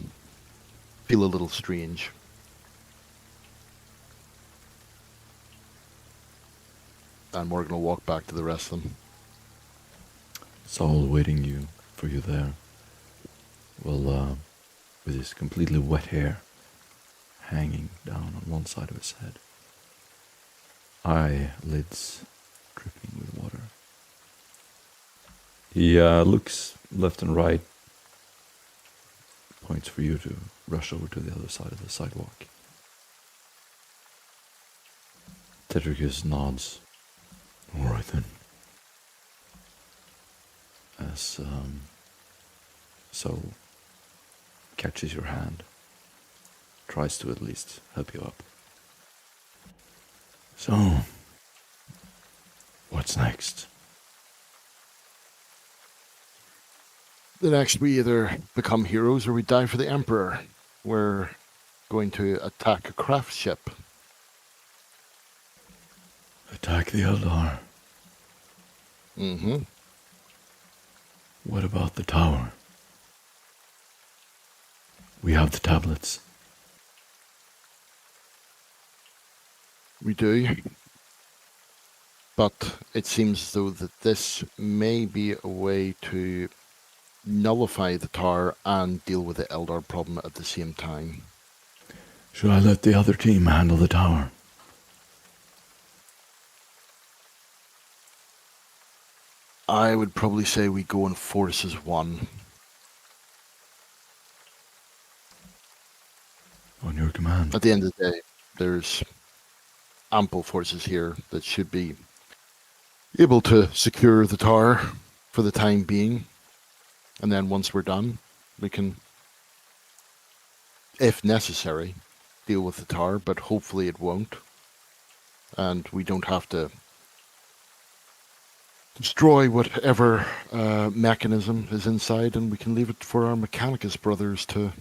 feel a little strange. And we're going to walk back to the rest of them. Saul waiting for you there. Well, with his completely wet hair hanging down on one side of his head. Eyelids dripping with water. He looks left and right, points for you to rush over to the other side of the sidewalk. Tetricus nods. All right then. As Sol catches your hand, tries to at least help you up. So, what's next? The next, we either become heroes or we die for the Emperor. We're going to attack a craft ship. Attack the Eldar. Mm-hmm. What about the tower? We have the tablets. We do. But it seems as though that this may be a way to nullify the tower and deal with the Eldar problem at the same time. Should I let the other team handle the tower? I would probably say we go in forces one. On your command. At the end of the day, there's ample forces here that should be able to secure the tower for the time being. And then once we're done, we can, if necessary, deal with the tower, but hopefully it won't. And we don't have to destroy whatever mechanism is inside, and we can leave it for our Mechanicus brothers to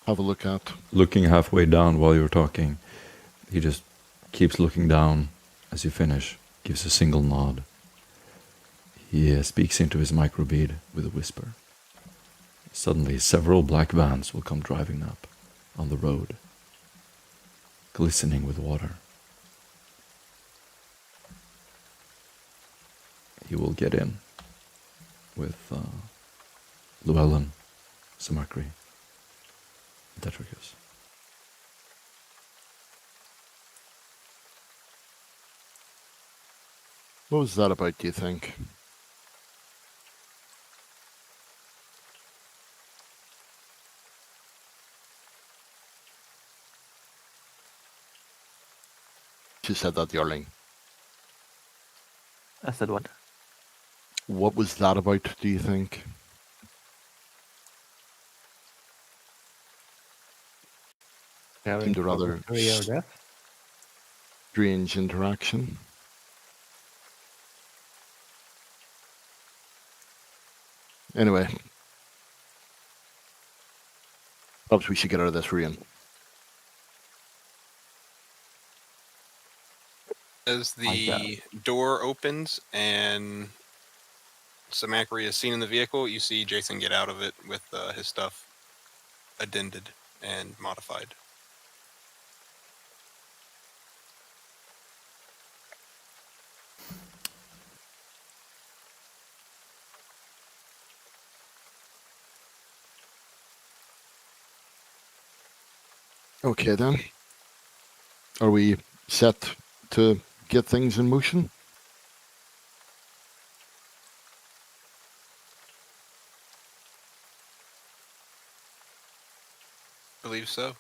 have a look at. Looking halfway down while you're talking, he just keeps looking down as you finish, gives a single nod. He speaks into his microbead with a whisper. Suddenly, several black vans will come driving up on the road, glistening with water. He will get in with Llewellyn, Samacri, and Tetricus. What was that about, do you think? She said that, Yarling. I said what? What was that about, do you think? Seemed a rather strange interaction. Anyway. Perhaps we should get out of this ruin. As the door opens and Samacri is seen in the vehicle, you see Jason get out of it with his stuff addended and modified. Okay then. Are we set to get things in motion? Believe so.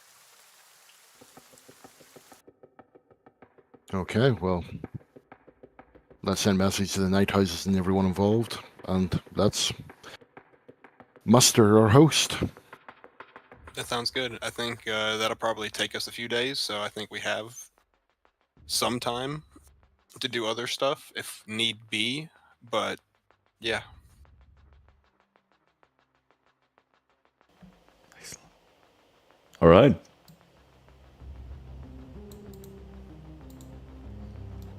Okay, well, let's send a message to the night houses and everyone involved, and let's muster our host. That sounds good. I think that'll probably take us a few days, so I think we have some time to do other stuff if need be, but yeah. Excellent. All right.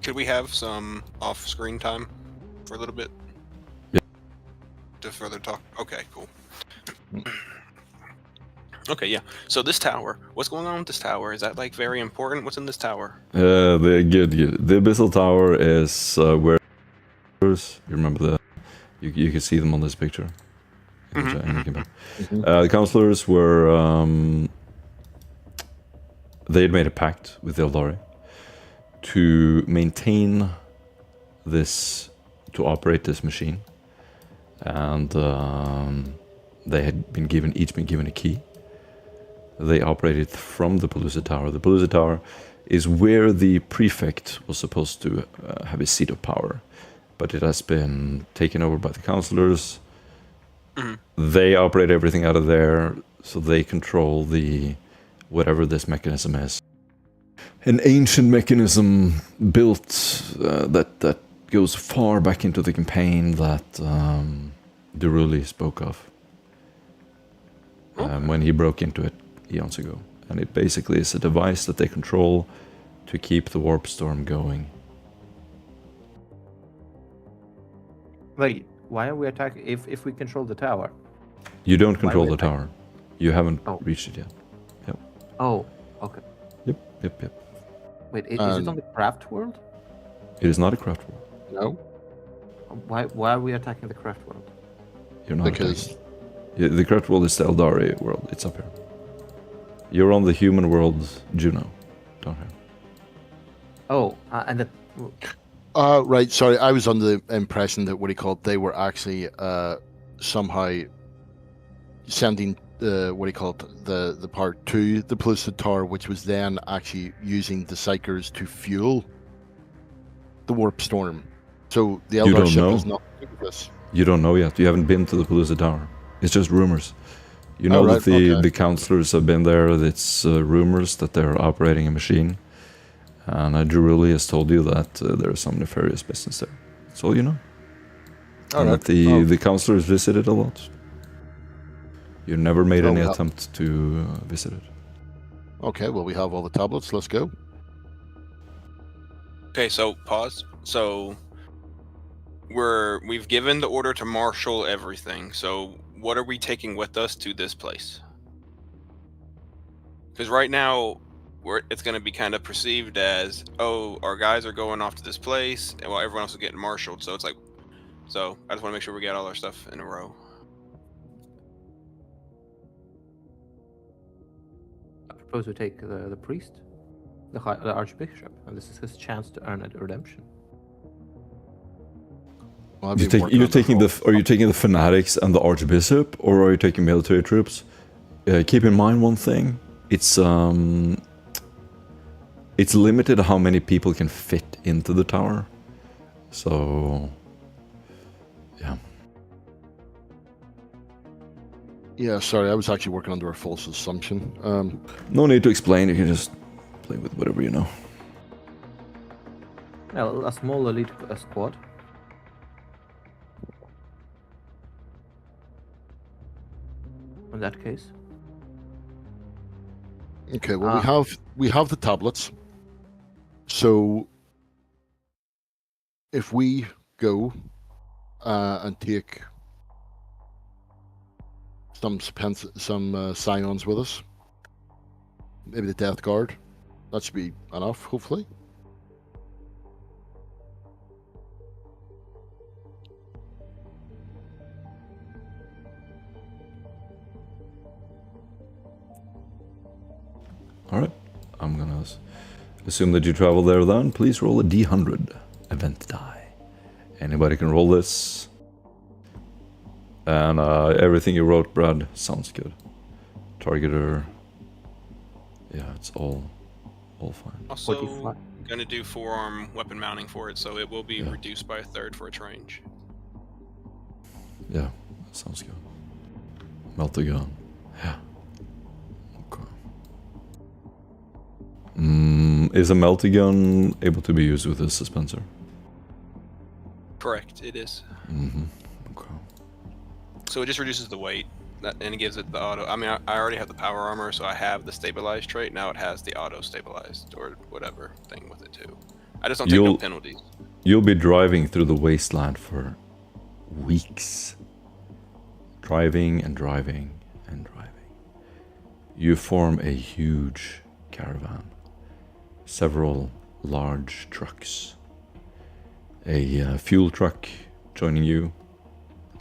Could we have some off-screen time for a little bit? Yeah. To further talk? Okay, cool. Okay, yeah. So this tower, what's going on with this tower? Is that like very important? What's in this tower? The Abyssal Tower is where you remember you can see them on this picture. The counselors were they had made a pact with the Eldari to maintain this, to operate this machine, and they had each been given a key. They operated from the Pellucid Tower. The Pellucid Tower is where the prefect was supposed to have his seat of power, but it has been taken over by the counselors. They operate everything out of there, so they control whatever this mechanism is. An ancient mechanism built that goes far back into the campaign that Duruli spoke of when he broke into it eons ago. And it basically is a device that they control to keep the warp storm going. Wait, why are we attacking if we control the tower? You don't Why control we the attack- tower. You haven't Oh. reached it yet. Oh, okay. Yep. Wait, is it on the craft world? It is not a craft world. No, Why are we attacking the craft world? You're not because attacking. Yeah, the craft world is the Eldari world. It's up here. You're on the human world, Juno, down here. Oh, and that. right. Sorry, I was under the impression that they were actually somehow sending the part to the Pellucid Tower, which was then actually using the Psychers to fuel the warp storm. So the You Eldar don't ship know? is not doing this. You don't know yet. You haven't been to the Pellucid Tower. It's just rumors. You know Oh, that right, okay. the counselors have been there. It's rumors that they're operating a machine. And Duruli has told you that there is some nefarious business there. That's all you know. And Alright. that the counselors visited a lot. You never made Oh, any well. attempt to visit it. Okay, well, we have all the tablets. Let's go. Okay, so pause. So we've given the order to marshal everything. So what are we taking with us to this place? Because right now it's going to be kind of perceived as, oh, our guys are going off to this place, and while everyone else is getting marshaled. So it's like, so I just want to make sure we get all our stuff in a row. I propose we take the priest, the archbishop, and this is his chance to earn a redemption. Well, I've You been working on are you taking the fanatics and the archbishop, or are you taking military troops? Keep in mind one thing: it's limited how many people can fit into the tower. So, yeah. Yeah, sorry, I was actually working under a false assumption. No need to explain. You can just play with whatever you know. Well, a small elite squad. In that case, Okay, well, we have the tablets. So if we go and take some scions with us, maybe the Death Guard, that should be enough, hopefully. All right. I'm gonna assume that you travel there. Then please roll a D100 event die. Anybody can roll this. And everything you wrote, Brad, sounds good. Targeter. Yeah, it's all fine. Also, 45. going to do forearm weapon mounting for it, so it will be Yeah. reduced by a third for its range. Yeah, sounds good. Melt the gun. Yeah. Okay. Is a melty gun able to be used with a dispenser? Correct, it is. Mm-hmm. Okay. So it just reduces the weight, and it gives it the auto. I mean, I already have the power armor, so I have the stabilized trait. Now it has the auto stabilized or whatever thing with it too. I just don't take no penalties. You'll be driving through the wasteland for weeks. Driving and driving and driving. You form a huge caravan. Several large trucks. A fuel truck joining you.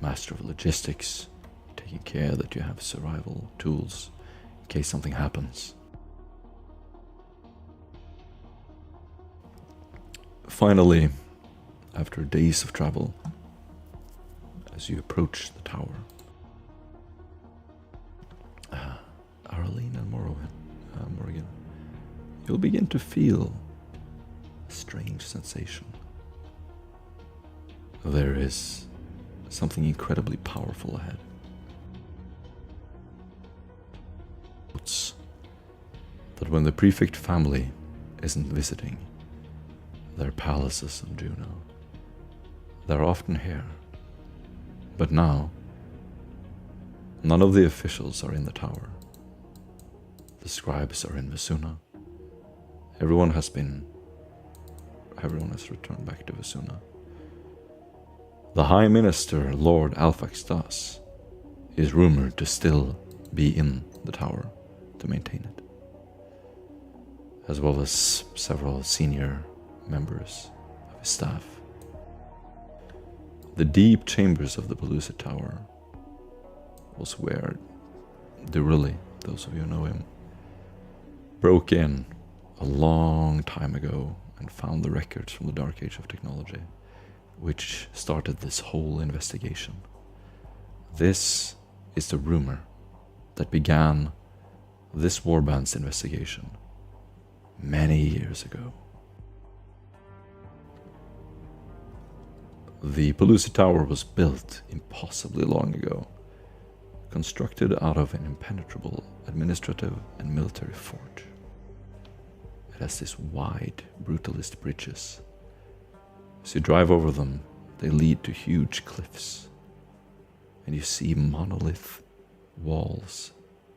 Master of logistics, taking care that you have survival tools in case something happens. Finally, after days of travel, as you approach the tower, Arlene and Morrigan, you'll begin to feel a strange sensation. There is something incredibly powerful ahead. That when the prefect family isn't visiting their palaces of Juno, they're often here. But now, None of the officials are in the tower. The scribes are in Vesuna. Everyone has returned back to Vesuna. The High Minister, Lord Alfaxtas, is rumored to still be in the tower to maintain it, as well as several senior members of his staff. The deep chambers of the Pellucid Tower was where Durilli, those of you who know him, broke in a long time ago and found the records from the Dark Age of technology, which started this whole investigation. This is the rumor that began this warband's investigation many years ago. The Pellucid Tower was built impossibly long ago, constructed out of an impenetrable administrative and military fort. It has these wide, brutalist bridges. As you drive over them, they lead to huge cliffs, and you see monolith walls,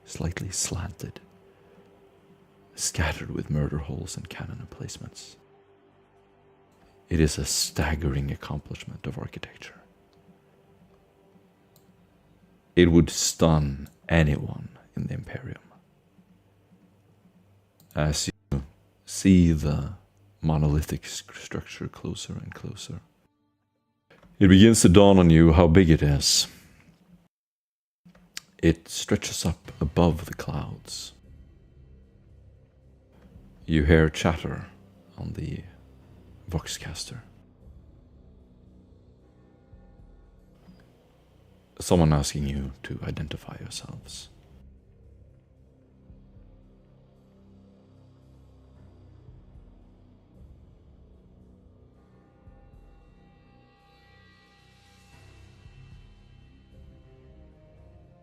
slightly slanted, scattered with murder holes and cannon emplacements. It is a staggering accomplishment of architecture. It would stun anyone in the Imperium. As you see the monolithic structure closer and closer, it begins to dawn on you how big it is. It stretches up above the clouds. You hear chatter on the Voxcaster. Someone asking you to identify yourselves.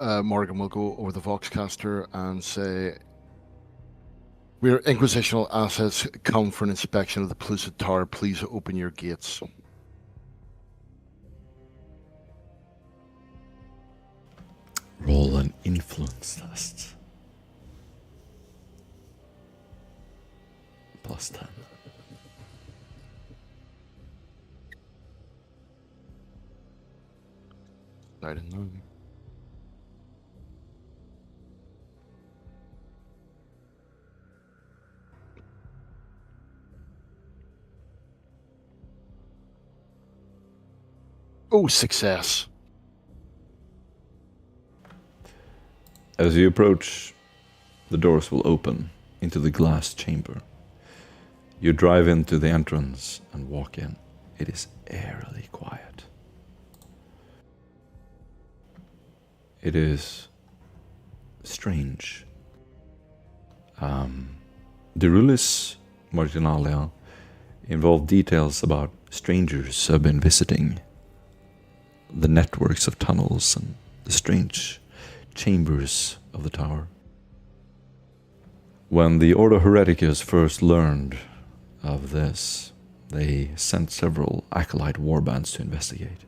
Morgan will go over the Voxcaster and say, "We're Inquisitional assets come for an inspection of the Pellucid Tower. Please open your gates." Roll an influence test. +10. I didn't know. Oh, success. As you approach, the doors will open into the glass chamber. You drive into the entrance and walk in. It is eerily quiet. It is strange. Durillis Marginalia involved details about strangers who have been visiting the networks of tunnels and the strange chambers of the tower. When the Ordo Hereticus first learned of this, they sent several acolyte warbands to investigate.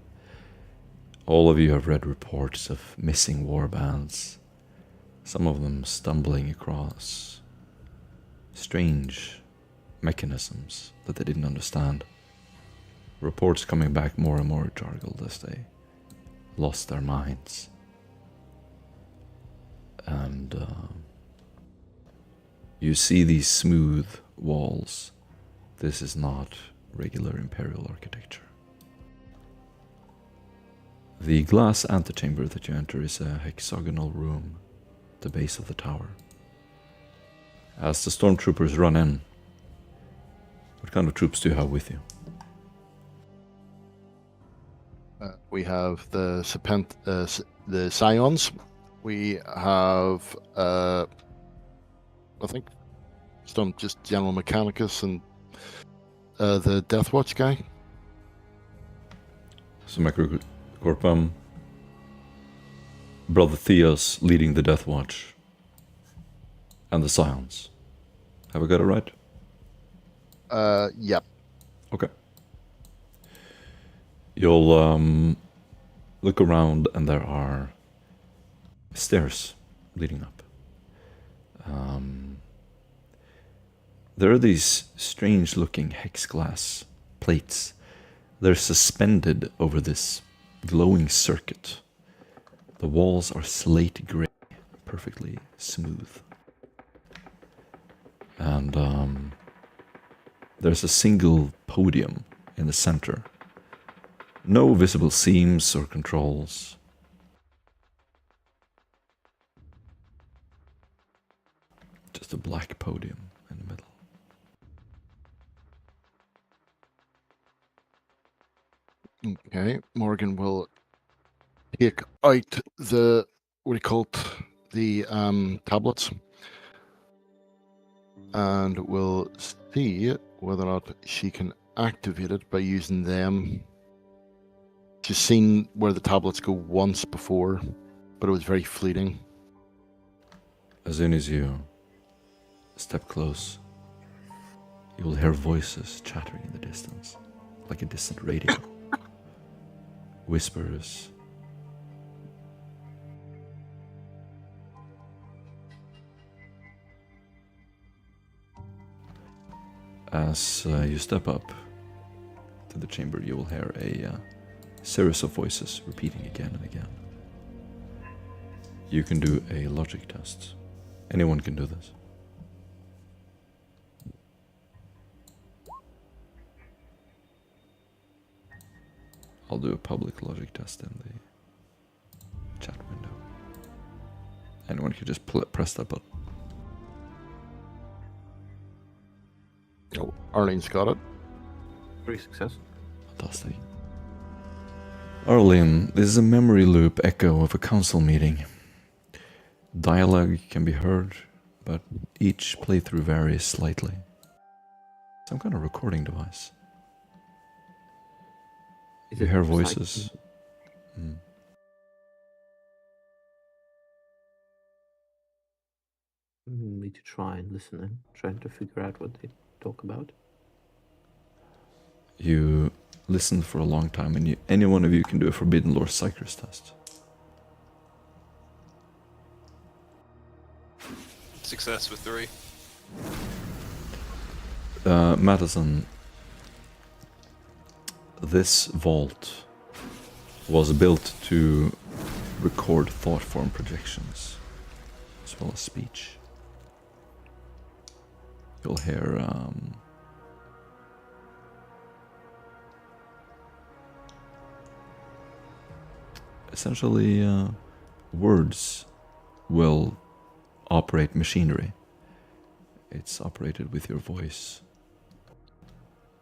All of you have read reports of missing warbands, some of them stumbling across strange mechanisms that they didn't understand. Reports coming back more and more jargled as they lost their minds. And you see these smooth walls. This is not regular Imperial architecture. The glass antechamber that you enter is a hexagonal room at the base of the tower. As the stormtroopers run in, what kind of troops do you have with you? We have the the Scions. We have, I think, some just General Mechanicus and the Death Watch guy. So Macrocorpum, Brother Theos leading the Death Watch, and the Scions. Have I got it right? Yep. Okay. You'll look around and there are stairs leading up. There are these strange-looking hex glass plates. They're suspended over this glowing circuit. The walls are slate gray, perfectly smooth. And there's a single podium in the center. No visible seams or controls. Just a black podium in the middle. Okay, Morgan will take out the, what do you call it, the tablets, and will see whether or not she can activate it by using them. She's seen where the tablets go once before, but it was very fleeting. As soon as you step close, you will hear voices chattering in the distance, like a distant radio. Whispers. As you step up to the chamber, you will hear a series of voices repeating again and again. You can do a logic test. Anyone can do this. I'll do a public logic test in the chat window. Anyone can just press that button. Oh, Arlene's got it. 3 success. Fantastic. Arlene, this is a memory loop echo of a council meeting. Dialogue can be heard, but each playthrough varies slightly. Some kind of recording device. You hear voices. Need to try and listen and trying to figure out what they talk about. You listen for a long time, and any one of you can do a Forbidden Lore Psychers test. Success with 3. Madison, this vault was built to record thought form projections as well as speech. You'll hear essentially words will operate machinery. It's operated with your voice.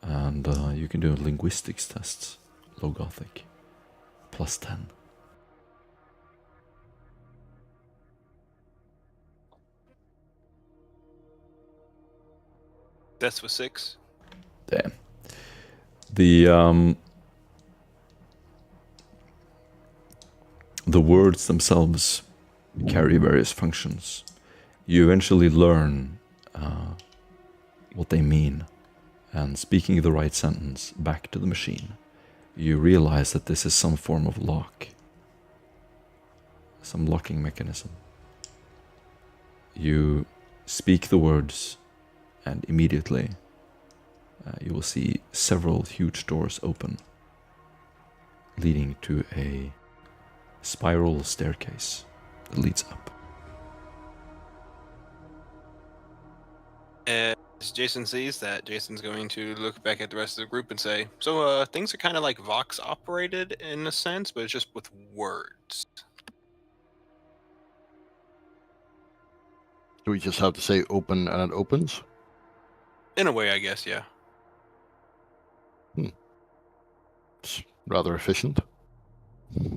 And you can do linguistics tests, low Gothic, +10. That's with 6. Damn. The words themselves carry various functions. You eventually learn what they mean, and speaking the right sentence back to the machine, you realize that this is some form of lock, some locking mechanism. You speak the words, and immediately you will see several huge doors open, leading to a spiral staircase that leads up. As Jason sees that, Jason's going to look back at the rest of the group and say, so things are kind of like Vox operated in a sense, but it's just with words. Do we just have to say open and it opens? In a way, I guess, yeah. It's rather efficient.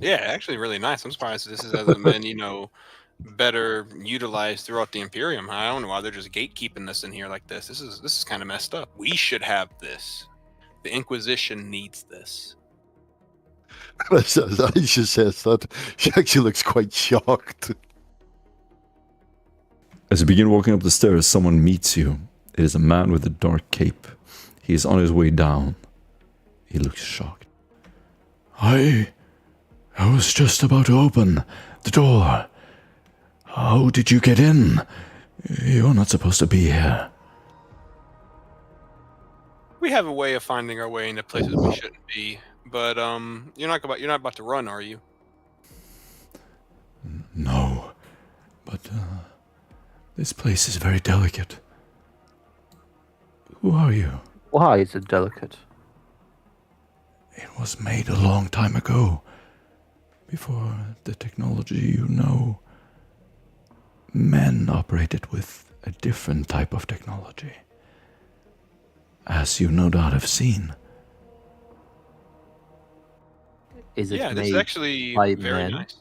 Yeah, actually really nice. I'm surprised this hasn't been, better utilized throughout the Imperium. I don't know why they're just gatekeeping this in here like this. This is kind of messed up. We should have this. The Inquisition needs this. As Aisha says that, she actually looks quite shocked. As you begin walking up the stairs, someone meets you. It is a man with a dark cape. He is on his way down. He looks shocked. I was just about to open the door. How did you get in? You're not supposed to be here. We have a way of finding our way into places we shouldn't be, but you're not about to run, are you? No, but this place is very delicate. Who are you? Why is it delicate? It was made a long time ago, before the technology you know. Men operated with a different type of technology, as you no doubt have seen. Is it Yeah, this made is actually by very men? nice.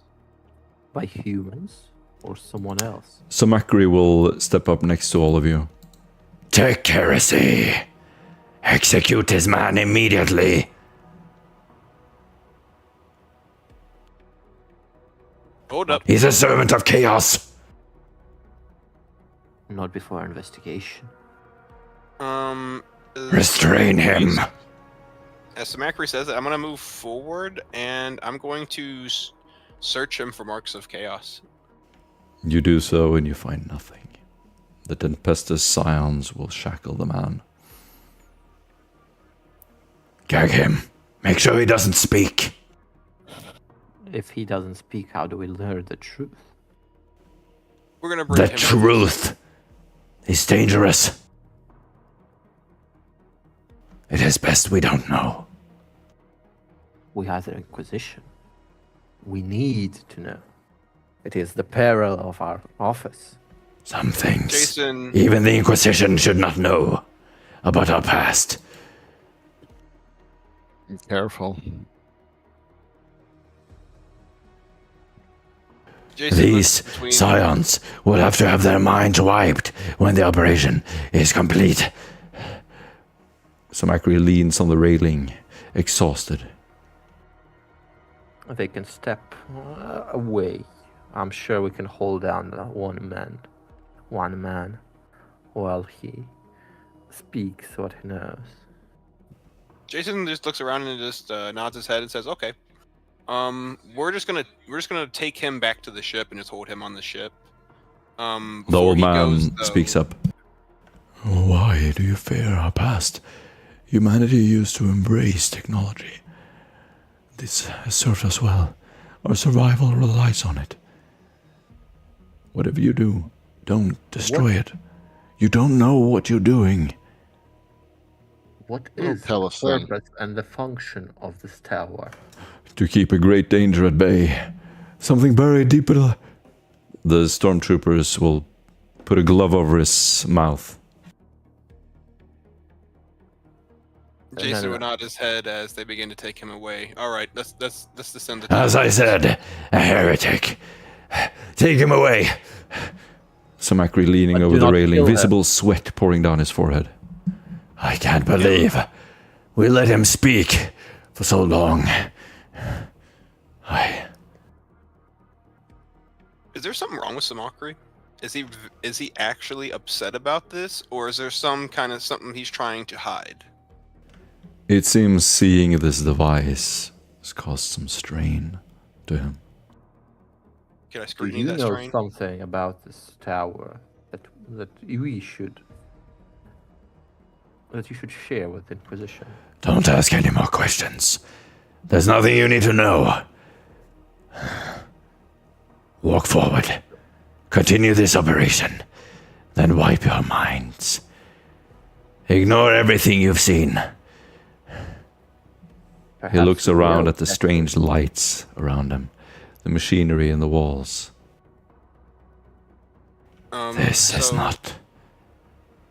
By humans or someone else? So Macri will step up next to all of you. Take Heresy! Execute his man immediately! Hold up. He's a servant of chaos! Not before investigation. Restrain him! As Samacri says it, I'm going to move forward, and I'm going to search him for marks of chaos. You do so and you find nothing. The Tempestus Scions will shackle the man. Gag him. Make sure he doesn't speak. If he doesn't speak, how do we learn the truth? We're going to bring The him truth is dangerous. It is best we don't know. We are the Inquisition. We need to know. It is the peril of our office. Some things, Jason, even the Inquisition should not know about our past. Be careful. Jason These looks between- scions will have to have their minds wiped when the operation is complete. Samacri leans on the railing, exhausted. They can step away. I'm sure we can hold down one man, while he speaks what he knows. Jason just looks around and just nods his head and says, "Okay, we're just gonna take him back to the ship and just hold him on the ship." The Before old he man goes, though- speaks up. Why do you fear our past? Humanity used to embrace technology. This has served us well. Our survival relies on it. Whatever you do, don't destroy it. You don't know what you're doing. What Don't is tell the us then. purpose and the function of this tower? To keep a great danger at bay. Something buried deep in the stormtroopers will put a glove over his mouth. Jason No. would nod his head as they begin to take him away. All right, let's descend the. As I said, a heretic. Take him away. Samacri leaning But do over the not railing, kill him. visible sweat pouring down his forehead. I can't believe we let him speak for so long. Is there something wrong with Samacri? Is he actually upset about this, or is there some kind of something he's trying to hide? It seems seeing this device has caused some strain to him. Can I Do scrutiny you that know strain? something about this tower that you should share with the Inquisition? Don't ask any more questions. There's nothing you need to know. Walk forward. Continue this operation. Then wipe your minds. Ignore everything you've seen. He Perhaps looks we around will at the test strange lights around him, the machinery in the walls. This is so not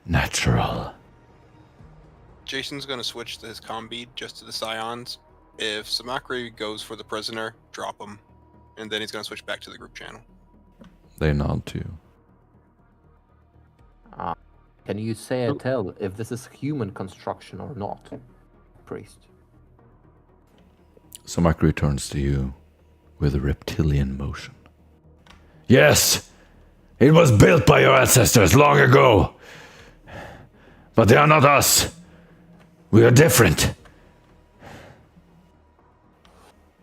natural. Jason's gonna switch to his comm bead just to the Scions. If Samacri goes for the prisoner, drop him, and then he's gonna switch back to the group channel. They nod to you. Can you say or tell if this is human construction or not, priest? Samacri turns to you with a reptilian motion. Yes, it was built by your ancestors long ago. But they are not us. We are different.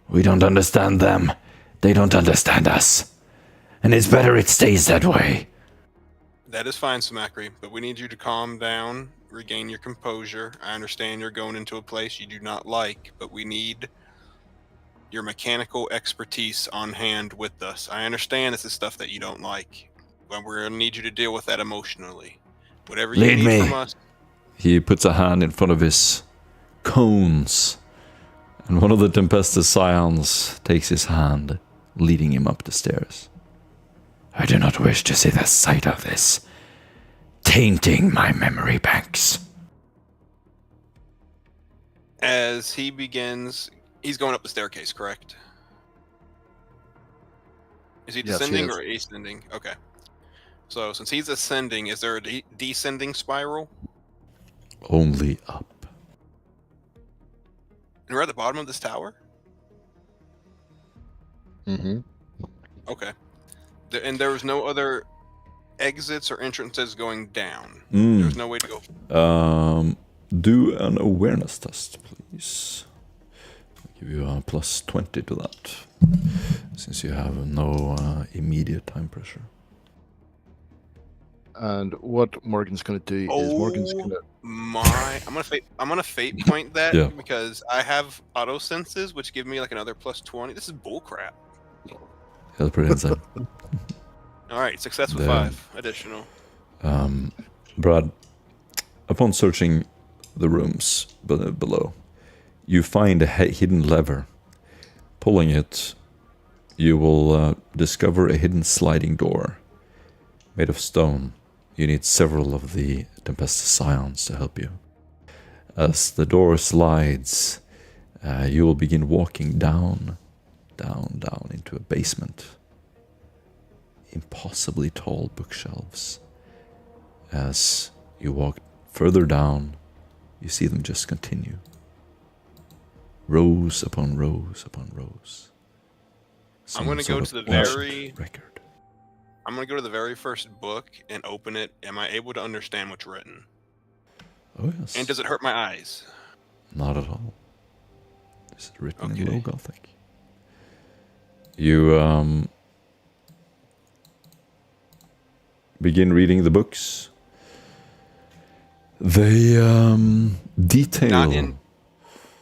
We don't understand them. They don't understand us. and it's better it stays that way. That is fine, Samacri, but we need you to calm down, regain your composure. I understand you're going into a place you do not like, but we need your mechanical expertise on hand with us. I understand this is stuff that you don't like, but we're going to need you to deal with that emotionally. Whatever you Lead need me. from us. He puts a hand in front of his cones, and one of the Tempestus Scions takes his hand, leading him up the stairs. I do not wish to see the sight of this, tainting my memory banks. As he begins, he's going up the staircase, correct? Is he Yes, he descending is. or ascending? Okay. So since he's ascending, is there a descending spiral? Only up. And we're at the bottom of this tower? Mm-hmm. Okay. And there was no other exits or entrances going down. Mm. There's no way to go. Do an awareness test, please. I'll give you a plus 20 to that, since you have no immediate time pressure. And what Morgan's going to do is Morgan's going to... I'm gonna fate point that Yeah. because I have auto senses which give me like another plus 20. This is bullcrap. Yeah, that's pretty insane. All right, success with Damn. 5 additional. Brad, upon searching the rooms below, you find a hidden lever. Pulling it, you will discover a hidden sliding door made of stone. You need several of the Tempestus Scions to help you. As the door slides, you will begin walking down into a basement. Impossibly tall bookshelves. As you walk further down, you see them just continue. Rows upon rows upon rows. I'm gonna Some go sort to of the ancient record. I'm gonna go to the very first book and open it. Am I able to understand what's written? Oh yes. And does it hurt my eyes? Not at all. This is written in Okay. Low Gothic. You begin reading the books. They detail.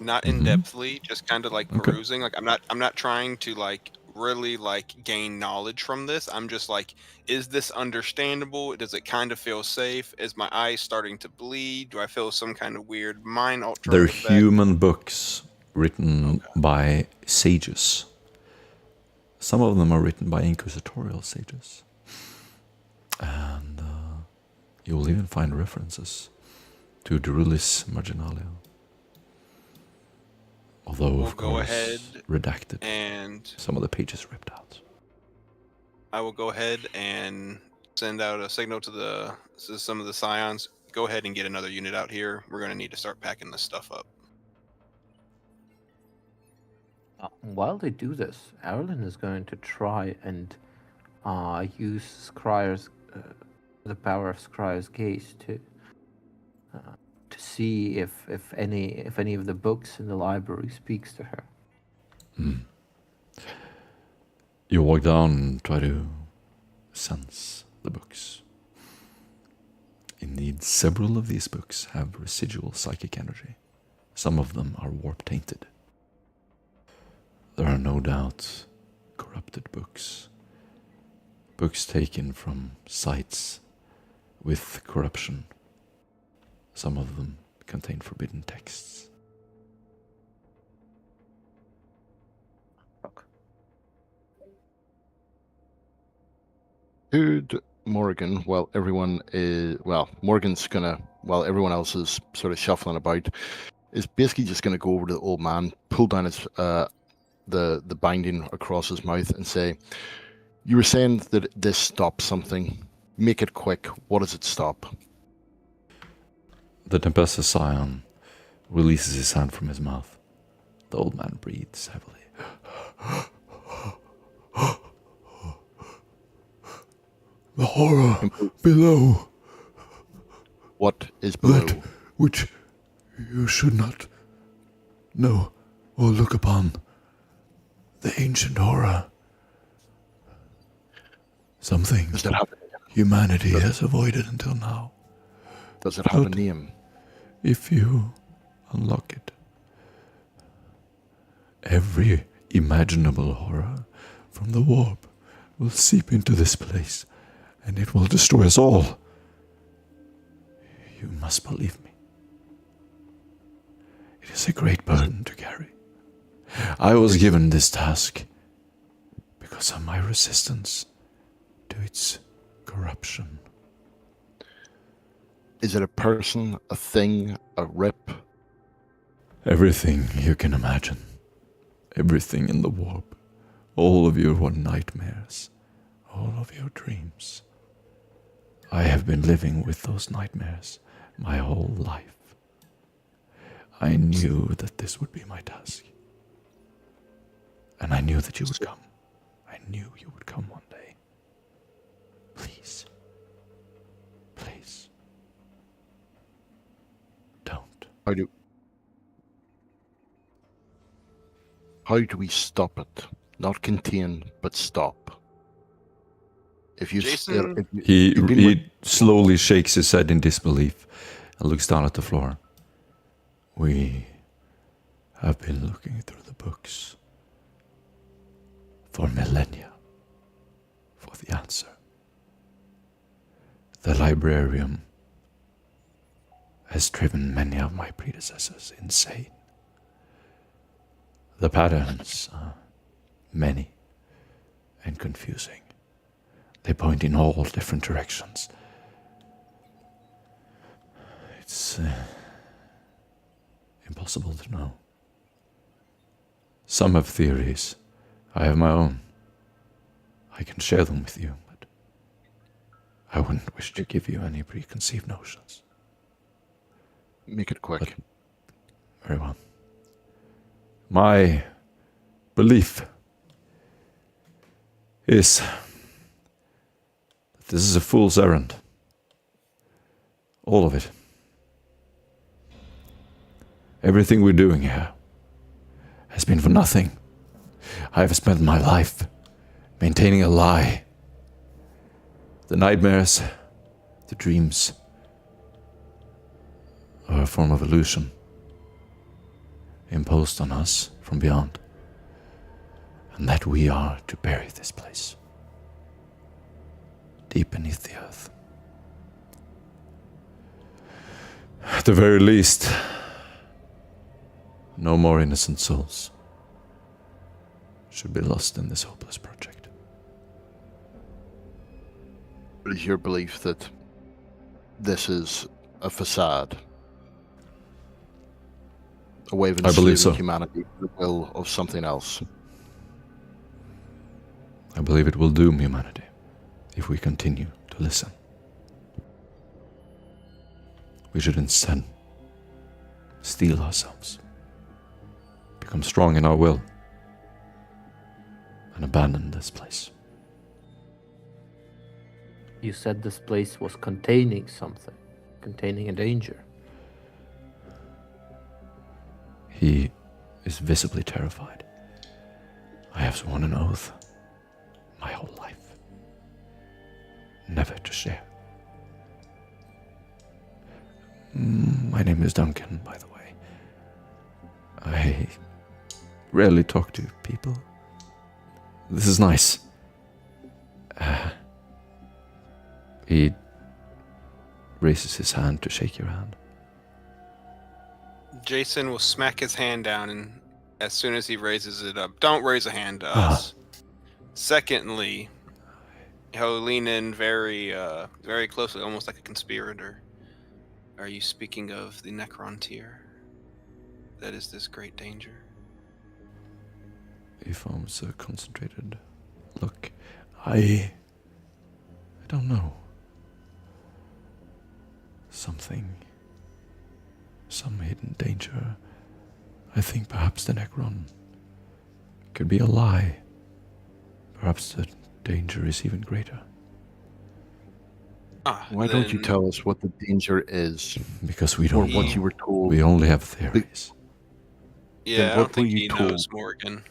Not in depthly, just kind of like Okay. perusing. Like I'm not trying to like really like gain knowledge from this. I'm just like, is this understandable? Does it kind of feel safe? Is my eyes starting to bleed? Do I feel some kind of weird mind altering They're effect? human books written by sages. Some of them are written by inquisitorial sages. And you will even find references to Drulis Marginalia. Although, We'll of go course, ahead redacted. And Some of the pages ripped out. I will go ahead and send out a signal to some of the scions. Go ahead and get another unit out here. We're going to need to start packing this stuff up. While they do this, Erlen is going to try and use Scryer's the power of Scryer's gaze to see if any of the books in the library speaks to her. You walk down and try to sense the books. Indeed, several of these books have residual psychic energy. Some of them are warp-tainted. There are no doubt corrupted books. Books taken from sites with corruption. Some of them contain forbidden texts. Could Morgan, while everyone Morgan's gonna, while everyone else is sort of shuffling about, is basically just gonna go over to the old man, pull down his the binding across his mouth, and say, "You were saying that this stops something. Make it quick. What does it stop?" The Tempestus Scion releases his hand from his mouth. The old man breathes heavily. The horror below, What is below? that which you should not know or look upon. The ancient horror. Something Does it have humanity has avoided until now. Does it have a But name? if you unlock it, every imaginable horror from the warp will seep into this place, and it will destroy us all. You must believe me. It is a great burden to carry. I was given this task because of my resistance to its corruption. Is it a person, a thing, a rip? Everything you can imagine. Everything in the warp. All of your nightmares. All of your dreams. I have been living with those nightmares my whole life. I knew that this would be my task. And I knew that you would come. I knew you would come one day. Please. Please. Don't. How do we stop it? Not contain, but stop. If you Jason? He slowly shakes his head in disbelief and looks down at the floor. We have been looking through the books for millennia for the answer. The librarian has driven many of my predecessors insane. The patterns are many and confusing. They point in all different directions. It's impossible to know. Some have theories. I have my own. I can share them with you, but I wouldn't wish to give you any preconceived notions. Make it quick. Very well. My belief is that this is a fool's errand. All of it. Everything we're doing here has been for nothing. I have spent my life maintaining a lie. The nightmares, the dreams, are a form of illusion imposed on us from beyond, and that we are to bury this place deep beneath the earth. At the very least, no more innocent souls should be lost in this hopeless project. What is your belief that this is a facade? A way of I believe enslaving so. humanity to the will of something else? I believe it will doom humanity if we continue to listen. We should instead steel ourselves, become strong in our will, and abandon this place. You said this place was containing something, containing a danger. He is visibly terrified. I have sworn an oath my whole life never to share. My name is Duncan, by the way. I rarely talk to people. This is nice. He raises his hand to shake your hand. Jason will smack his hand down, and as soon as he raises it up, don't raise a hand to us. Secondly, he'll lean in very closely, almost like a conspirator. Are you speaking of the Necrontyr? That is this great danger. He forms a concentrated look. I don't know. Some hidden danger. I think perhaps the Necron could be a lie. Perhaps the danger is even greater. Why don't you tell us what the danger is? Because we Or don't what know. you were told? We only have theories. Yeah, Then I what don't think were you he told? knows, Morgan.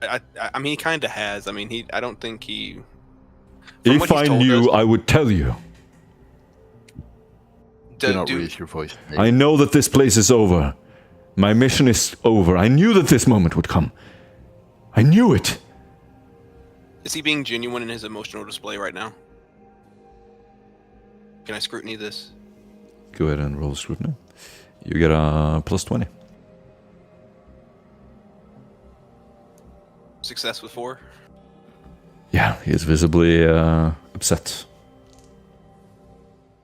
I mean, he kind of has. I mean, I don't think he. From what If he's I told knew, us, I would tell you. Do not raise your voice. I know that this place is over. My mission is over. I knew that this moment would come. I knew it. Is he being genuine in his emotional display right now? Can I scrutiny this? Go ahead and roll scrutiny. You get a plus 20. Success with 4. Yeah, he is visibly upset.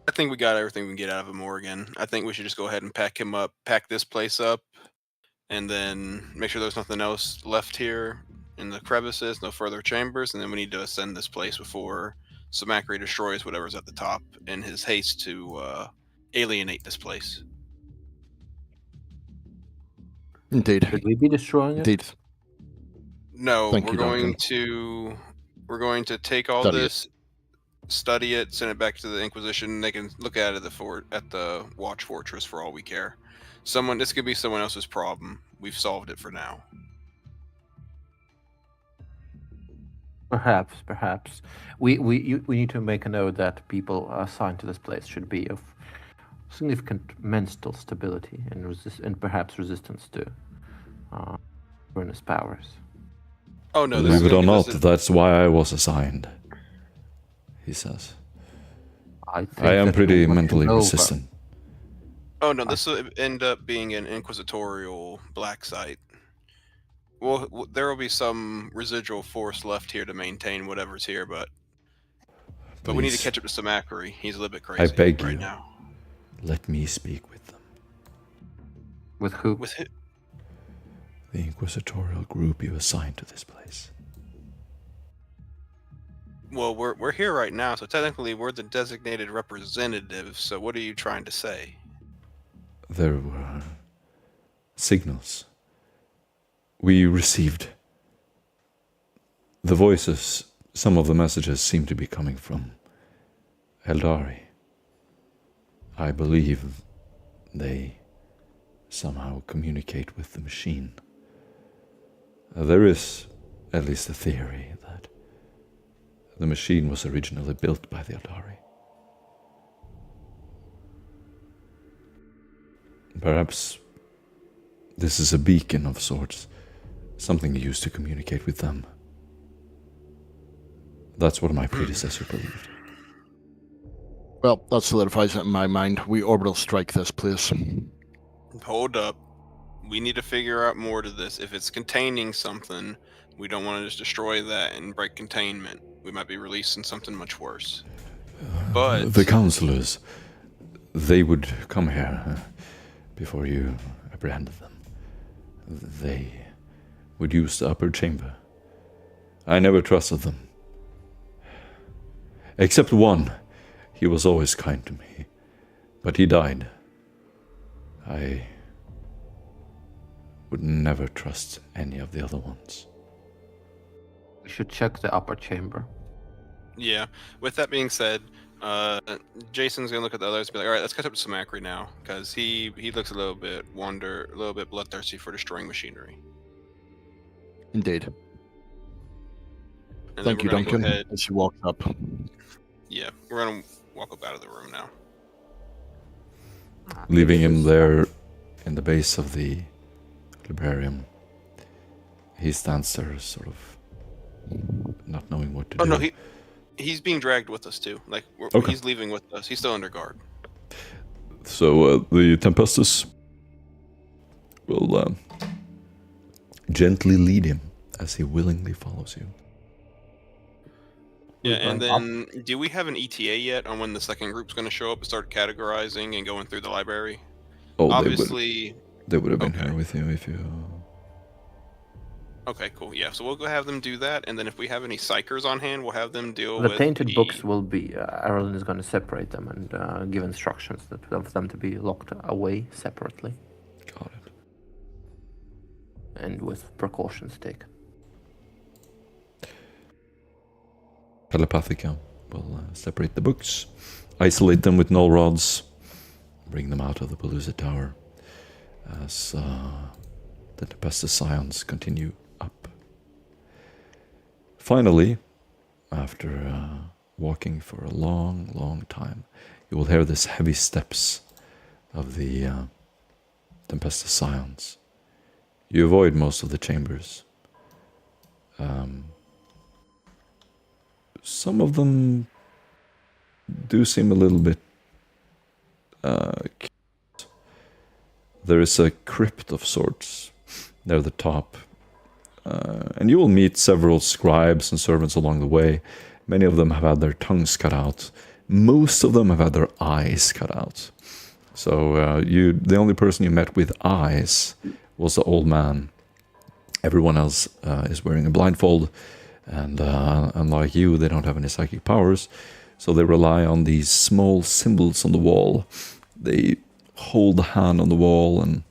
I think we got everything we can get out of him, Morgan. I think we should just go ahead and pack him up, pack this place up, and then make sure there's nothing else left here in the crevices, no further chambers, and then we need to ascend this place before Samacri destroys whatever's at the top in his haste to alienate this place. Indeed. Should we be destroying it? Indeed. No, Thank we're you, going Duncan. to take all Study it. this, study it, send it back to the Inquisition. They can look at it at the Watch Fortress for all we care. This could be someone else's problem. We've solved it for now. Perhaps. We need to make a note that people assigned to this place should be of significant mental stability and perhaps resistance to Ruinous powers. Oh no, this is Believe it gonna or give not, us a- that's why I was assigned. He says. I I am that pretty we want to mentally know, resistant. Oh no, this will end up being an inquisitorial black site. Well, there will be some residual force left here to maintain whatever's here, but we need to Please, catch up to Samacri. He's a little bit crazy beg right you. now. let me speak with them. With who? With who? The inquisitorial group you assigned to this place. Well, we're here right now, so technically we're the designated representatives. So what are you trying to say? There were signals. We received the voices. Some of the messages seem to be coming from Eldari. I believe they somehow communicate with the machine. There is at least a theory that the machine was originally built by the Eldari. Perhaps this is a beacon of sorts, something used to communicate with them. That's what my predecessor believed. Well, that solidifies it in my mind. We orbital strike this place. Hold up. We need to figure out more to this. If it's containing something, we don't want to just destroy that and break containment. We might be releasing something much worse. But The counselors, they would come here before you apprehended them. They would use the upper chamber. I never trusted them. Except one. He was always kind to me. But he died. I would never trust any of the other ones. We should check the upper chamber. yeah, with that being said, Jason's gonna look at the others and be like, all right, let's catch up to Samacri now, because he looks a little bit bloodthirsty for destroying machinery. Indeed. And Thank then you, we're gonna Duncan. Go ahead. As you walk up. Yeah, we're gonna walk up out of the room now. Leaving him there in the base of the librarium. He stands there sort of not knowing what to Oh do. no, he's being dragged with us too. Like Okay. he's leaving with us. He's still under guard. So the Tempestus will gently lead him as he willingly follows you. Yeah, We're and going then do we have an ETA yet on when the second group's going to show up and start categorizing and going through the library? Oh, Obviously. they would have been Okay. here with you if you... Okay, cool. Yeah, so we'll go have them do that, and then if we have any psychers on hand, we'll have them deal The with tainted books will be. Arlen is going to separate them and give instructions of them to be locked away separately Got it. and with precautions taken. Telepathica will separate the books, isolate them with null rods, bring them out of the Palooza Tower as the Tempestus scions continue up. Finally, after walking for a long, long time, you will hear this heavy steps of the Tempestus Scions. You avoid most of the chambers. Some of them do seem a little bit there is a crypt of sorts near the top. And you will meet several scribes and servants along the way. Many of them have had their tongues cut out. Most of them have had their eyes cut out. So the only person you met with eyes was the old man. Everyone else is wearing a blindfold. And unlike you, they don't have any psychic powers. So they rely on these small symbols on the wall. They hold the hand on the wall, and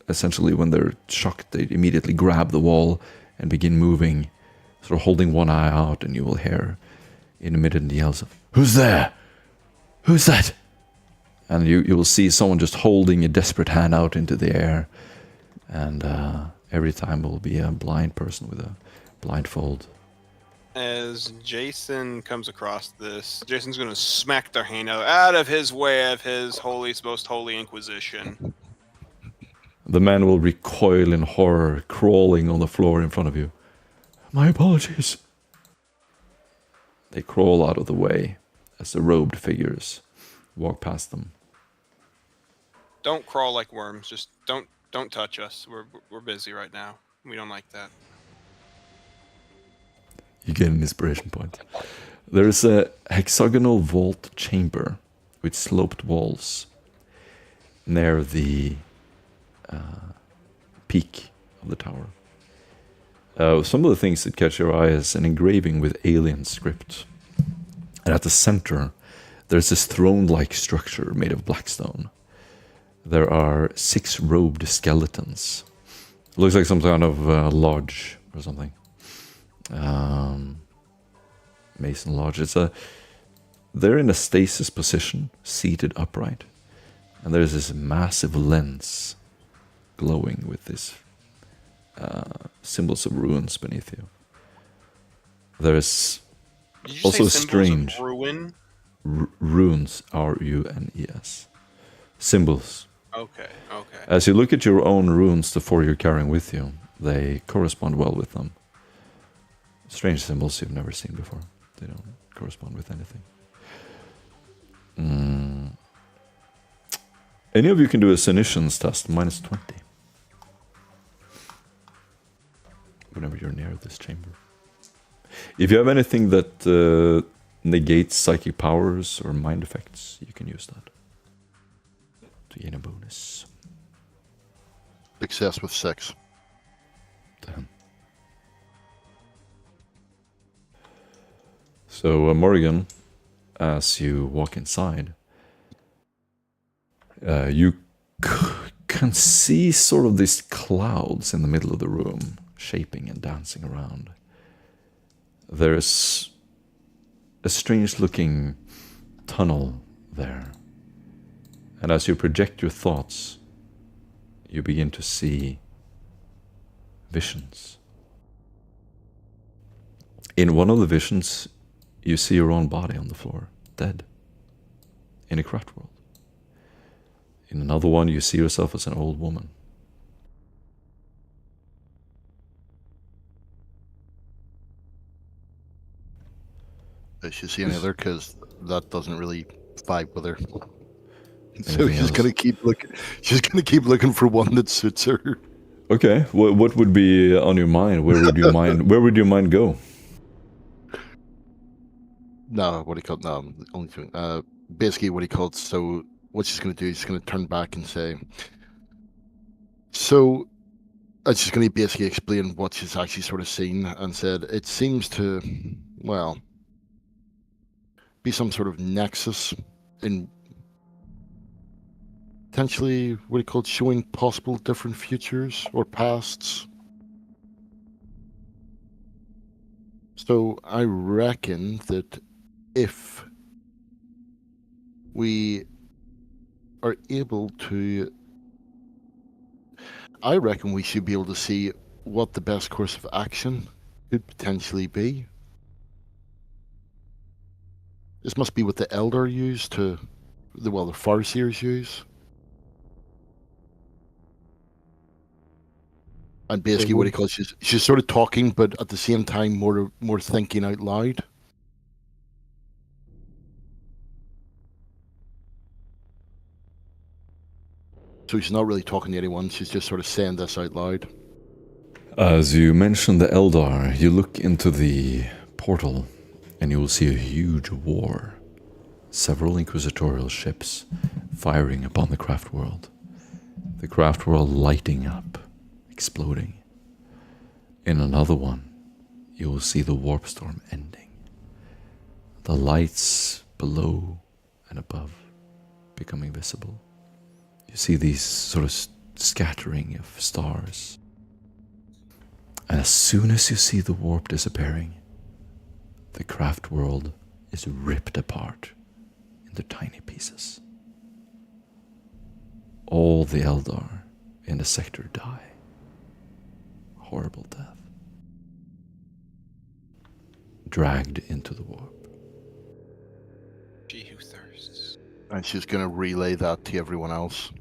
essentially when they're shocked, they immediately grab the wall and begin moving, sort of holding one eye out, and you will hear intermittent yells of, "Who's there? Who's that?" And you will see someone just holding a desperate hand out into the air, and every time it will be a blind person with a blindfold. As Jason comes across this, Jason's going to smack their hand out of his way of his most holy Inquisition. The man will recoil in horror, crawling on the floor in front of you. "My apologies." They crawl out of the way as the robed figures walk past them. Don't crawl like worms. Just don't touch us. We're busy right now. We don't like that. You get an inspiration point. There's a hexagonal vault chamber with sloped walls near the peak of the tower. Some of the things that catch your eye is an engraving with alien script. And at the center, there's this throne-like structure made of blackstone. There are 6 robed skeletons. It looks like some kind of lodge or something. Mason Lodge. They're in a stasis position, seated upright, and there's this massive lens glowing with this symbols of runes beneath you. There's also strange ruin. Runes, R-U-N-E-S, symbols. Okay. As you look at your own runes, the 4 you're carrying with you, they correspond well with them. Strange symbols you've never seen before. They don't correspond with anything. Any of you can do a Senescence test, -20. Whenever you're near this chamber. If you have anything that negates psychic powers or mind effects, you can use that to gain a bonus. Success with 6. Damn. So, Morrigan, as you walk inside, you can see sort of these clouds in the middle of the room, shaping and dancing around. There's a strange-looking tunnel there. And as you project your thoughts, you begin to see visions. In one of the visions, you see your own body on the floor, dead, in a craft world. In another one, you see yourself as an old woman. Does she see any other? Because that doesn't really vibe with her. So Anything she's else? gonna keep looking. She's gonna keep looking for one that suits her. Okay, what would be on your mind? Where would your mind? Where would your mind go? No, what he called? No, only thing. Basically, what he called. So what she's gonna do? She's gonna turn back and say. So, she's gonna basically explain what she's actually sort of seen and said it seems to, well, be some sort of nexus in potentially what he called showing possible different futures or pasts. So I reckon that if we are able to, I reckon we should be able to see what the best course of action Could potentially be. This must be what the Elder use to, the Farseers use. And basically, what he calls she's sort of talking, but at the same time, more thinking out loud. So she's not really talking to anyone. She's just sort of saying this out loud. As you mentioned the Eldar, you look into the portal and you will see a huge war. Several inquisitorial ships firing upon the craft world. The craft world lighting up, exploding. In another one, you will see the warp storm ending. The lights below and above becoming visible. You see these sort of scattering of stars. And as soon as you see the warp disappearing, the craft world is ripped apart into tiny pieces. All the Eldar in the sector die. Horrible death. Dragged into the warp. She who thirsts. And she's going to relay that to everyone else.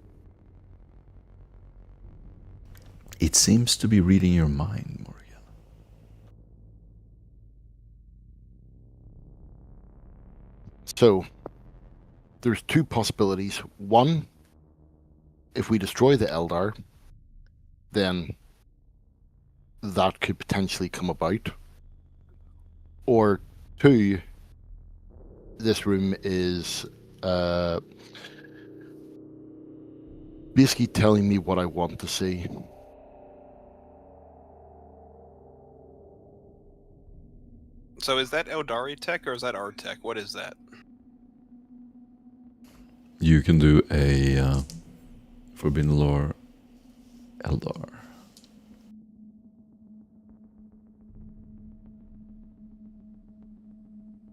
It seems to be reading your mind, Morgan. So, there's two possibilities. One, if we destroy the Eldar, then that could potentially come about. Or two, this room is basically telling me what I want to see. So is that Eldari tech or is that our tech? What is that? You can do a Forbidden Lore Eldar.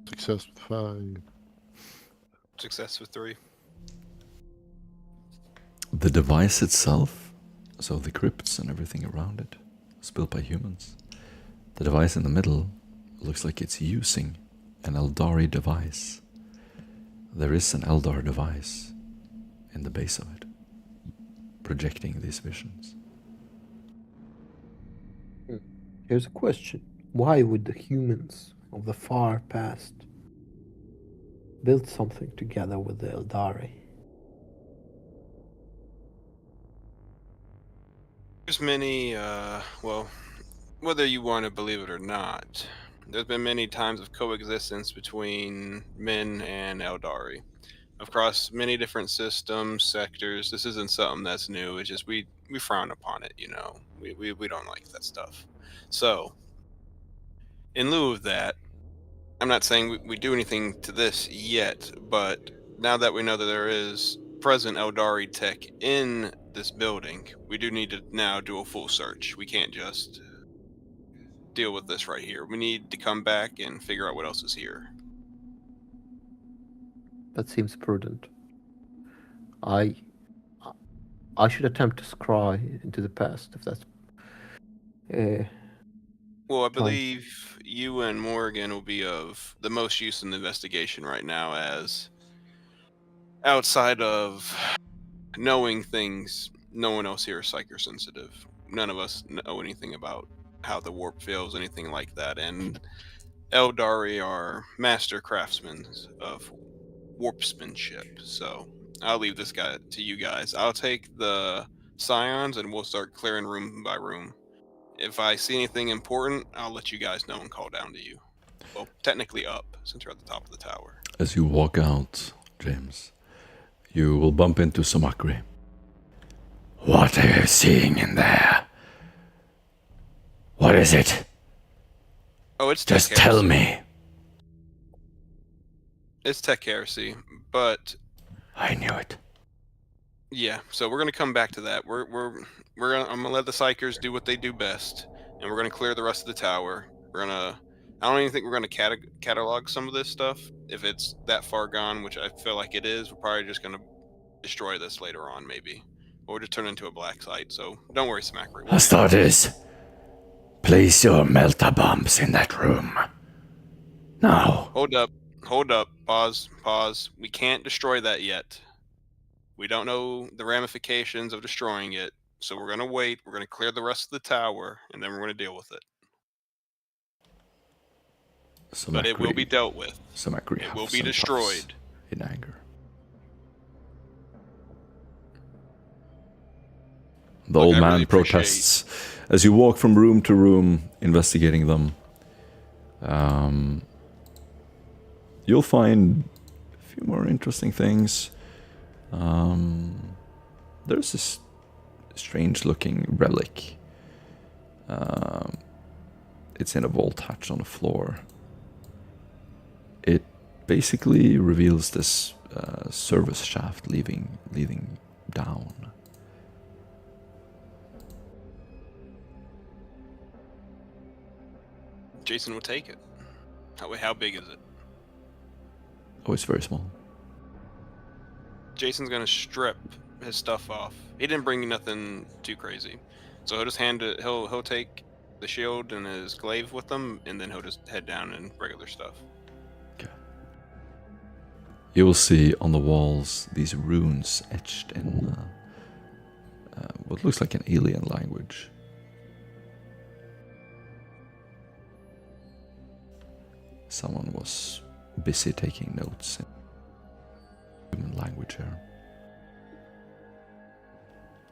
Success with 5. Success with 3. The device itself, so the crypts and everything around it, is built by humans. The device in the middle looks like it's using an Eldari device. There is an Eldar device in the base of it, projecting these visions. Here's a question. Why would the humans of the far past build something together with the Eldari? There's many, well, whether you want to believe it or not, there's been many times of coexistence between men and Eldari. Across many different systems, sectors. This isn't something that's new. It's just we frown upon it, you know. We don't like that stuff. So, in lieu of that, I'm not saying we do anything to this yet, but now that we know that there is present Eldari tech in this building, we do need to now do a full search. We can't just deal with this right here. We need to come back and figure out what else is here. That seems prudent. I should attempt to scry into the past, if that's... Well, I believe you and Morgan will be of the most use in the investigation right now, as outside of knowing things, no one else here is psychosensitive. None of us know anything about how the warp feels, anything like that, and Eldari are master craftsmen of warpsmanship, so I'll leave this guy to you guys. I'll take the scions and we'll start clearing room by room. If I see anything important, I'll let you guys know and call down to you. Well, technically up, since you're at the top of the tower. As you walk out, James, you will bump into Samakri. What are you seeing in there? What is it? Oh, it's Just Tech tell Heresy. me. It's Tech Heresy, but I knew it. yeah. So we're gonna come back to that. I'm gonna let the Psychers do what they do best, and we're gonna clear the rest of the tower. I don't even think we're gonna catalog some of this stuff. If it's that far gone, which I feel like it is, we're probably just gonna destroy this later on, maybe, or just turn it into a black site. So don't worry, Smackery. Astartes, Place your melter bombs in that room. Now. Hold up, pause. We can't destroy that yet. We don't know the ramifications of destroying it, so we're gonna wait. We're gonna clear the rest of the tower, and then we're gonna deal with it. But it will be dealt with. It will be destroyed. In anger. The old man really protests as you walk from room to room, investigating them. You'll find a few more interesting things. There's this strange-looking relic. It's in a vault hatch on the floor. It basically reveals this service shaft leading down. Jason will take it. How big is it? Oh, it's very small. Jason's gonna strip his stuff off. He didn't bring nothing too crazy, so he'll just hand it. He'll take the shield and his glaive with him, and then he'll just head down in regular stuff. Okay. You will see on the walls these runes etched in what looks like an alien language. Someone was busy taking notes in human language here.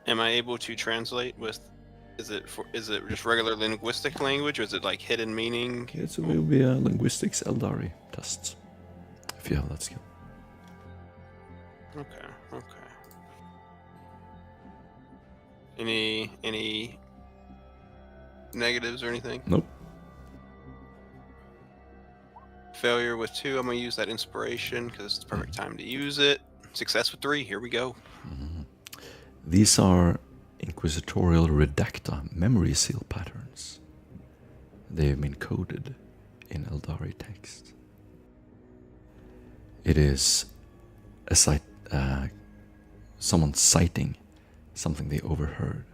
Am I able to translate with? Is it just regular linguistic language, or is it like hidden meaning? It will be a linguistics Eldari test, if you have that skill. Okay. Any negatives or anything? Nope. Failure with 2. I'm gonna use that inspiration because it's the perfect time to use it. Success with 3. Here we go. Mm-hmm. These are inquisitorial redacta memory seal patterns. They have been coded in Eldari text. It is someone citing something they overheard.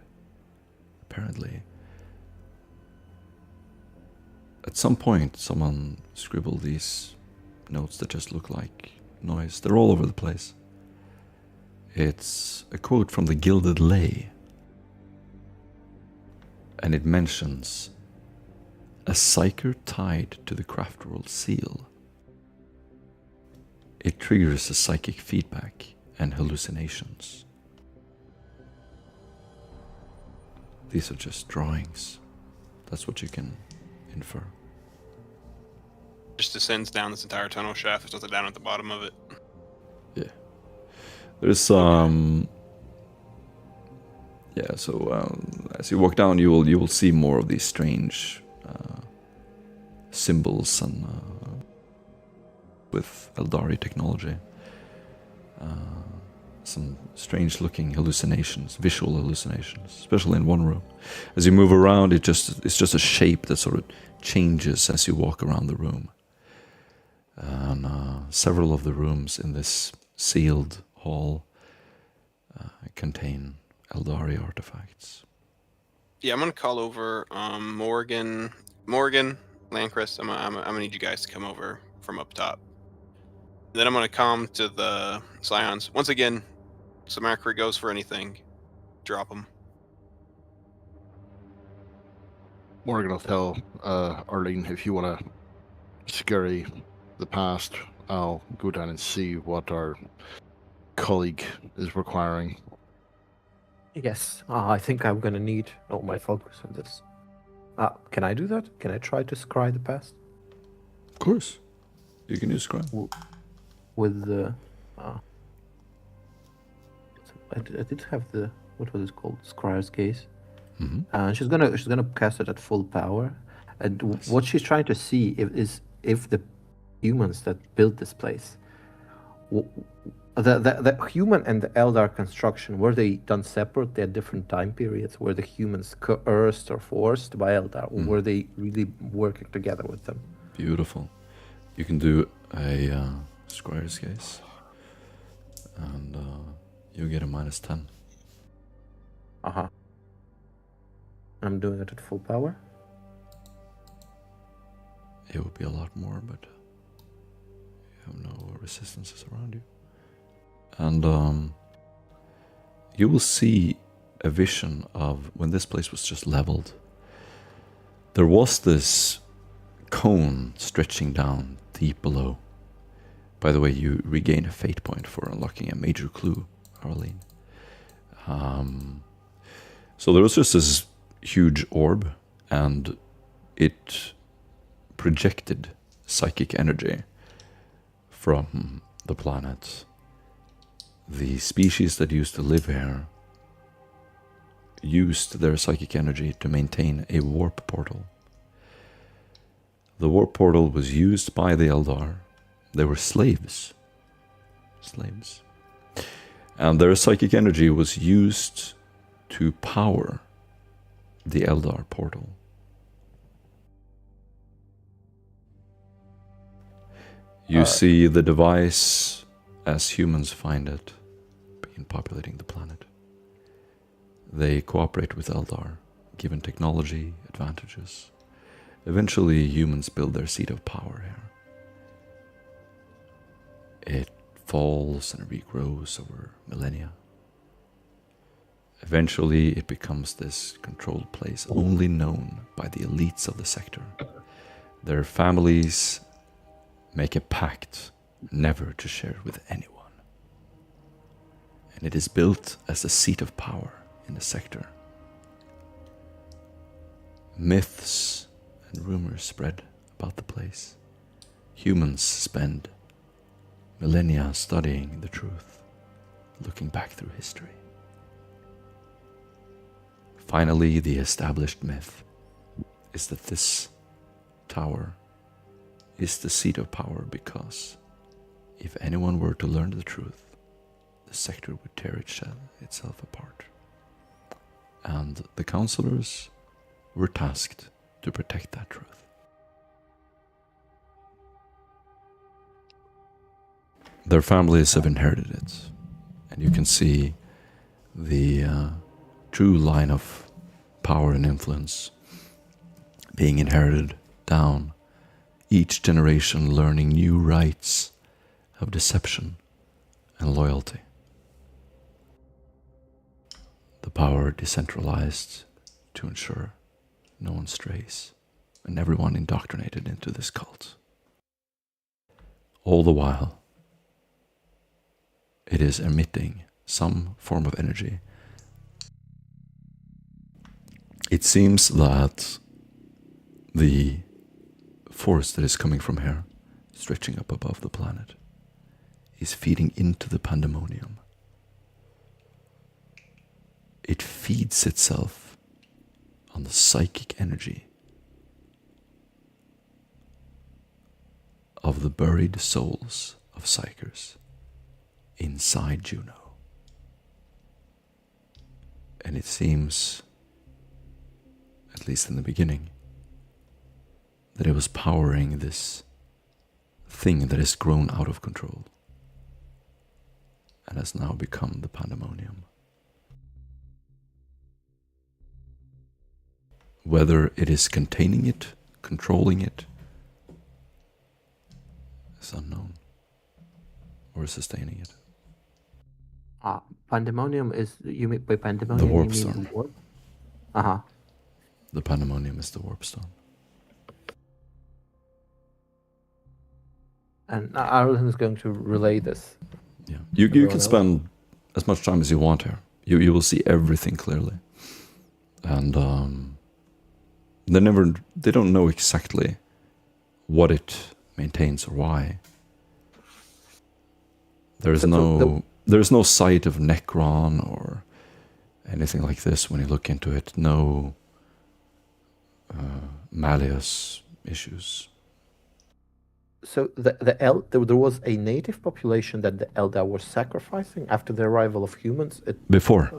Apparently, at some point, someone scribbled these notes that just look like noise. They're all over the place. It's a quote from the Gilded Lay, and it mentions a psyker tied to the Craftworld seal. It triggers a psychic feedback and hallucinations. These are just drawings. That's what you can infer. Just descends down this entire tunnel shaft. There's nothing down at the bottom of it. Yeah. There's as you walk down, you will see more of these strange symbols and with Eldari technology. Some strange-looking hallucinations, visual hallucinations, especially in one room. As you move around, it's just a shape that sort of changes as you walk around the room. And several of the rooms in this sealed hall contain Eldari artifacts. Yeah, I'm gonna call over Morgan, Landcris. I'm gonna need you guys to come over from up top. Then I'm gonna come to the Scions once again. Samacri goes for anything. Drop him. Morgan will tell Arlene, if you want to scurry the past, I'll go down and see what our colleague is requiring. Yes, I think I'm gonna need all my focus on this. Can I do that? Can I try to scry the past? Of course. You can use scry. With the... I did have the... What was it called? Scryer's Gaze. Mm-hmm. She's gonna cast it at full power. And Nice. what she's trying to see is if the humans that built this place... The human and the Eldar construction, were they done separate? They had different time periods. Were the humans coerced or forced by Eldar, or were they really working together with them? Beautiful. You can do a Scryer's Gaze, and you get a -10. I'm doing it at full power. it would be a lot more, but you have no resistances around you. And you will see a vision of when this place was just leveled. There was this cone stretching down deep below. By the way, you regain a fate point for unlocking a major clue, Arlene. So there was just this huge orb, and it projected psychic energy from the planet. The species that used to live here used their psychic energy to maintain a warp portal. The warp portal was used by the Eldar. They were slaves. And their psychic energy was used to power the Eldar portal. You see the device, as humans find it, begin populating the planet. They cooperate with Eldar, given technology advantages. Eventually, humans build their seat of power here. It falls and regrows over millennia. Eventually, it becomes this controlled place only known by the elites of the sector. Their families make a pact never to share it with anyone. And it is built as a seat of power in the sector. Myths and rumors spread about the place. Humans spend millennia studying the truth, looking back through history. Finally, the established myth is that this tower is the seat of power because if anyone were to learn the truth, the sector would tear itself apart. And the counselors were tasked to protect that truth. Their families have inherited it, and you can see the true line of power and influence being inherited down, each generation learning new rites of deception and loyalty. The power decentralized to ensure no one strays, and everyone indoctrinated into this cult. All the while, it is emitting some form of energy. It seems that the force that is coming from here, stretching up above the planet, is feeding into the pandemonium. It feeds itself on the psychic energy of the buried souls of psychers inside Juno. And it seems, at least in the beginning, that it was powering this thing that has grown out of control and has now become the pandemonium. Whether it is containing it, controlling it, is unknown, or sustaining it. Pandemonium is, you mean by pandemonium? The warp you mean stone. the warp? The pandemonium is the warp stone. And Ireland is going to relay this. Yeah, you Everyone can else? spend as much time as you want here. You will see everything clearly, and they don't know exactly what it maintains or why. There's no sight of Necron or anything like this when you look into it. No Malleus issues. So there was a native population that the Eldar were sacrificing after the arrival of humans. Before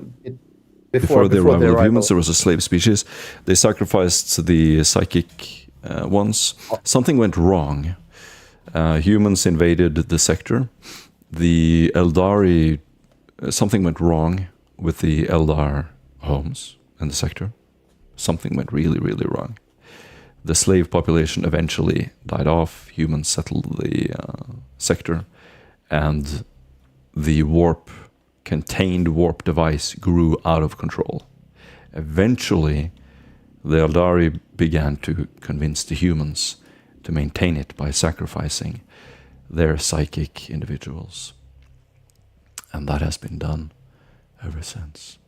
the Before arrival of humans, there was a slave species. They sacrificed the psychic ones. Something went wrong. Humans invaded the sector. The Eldari, something went wrong with the Eldar homes in the sector. Something went really, really wrong. The slave population eventually died off. Humans settled the sector, and the contained warp device grew out of control. Eventually, the Eldari began to convince the humans to maintain it by sacrificing their psychic individuals. And that has been done ever since.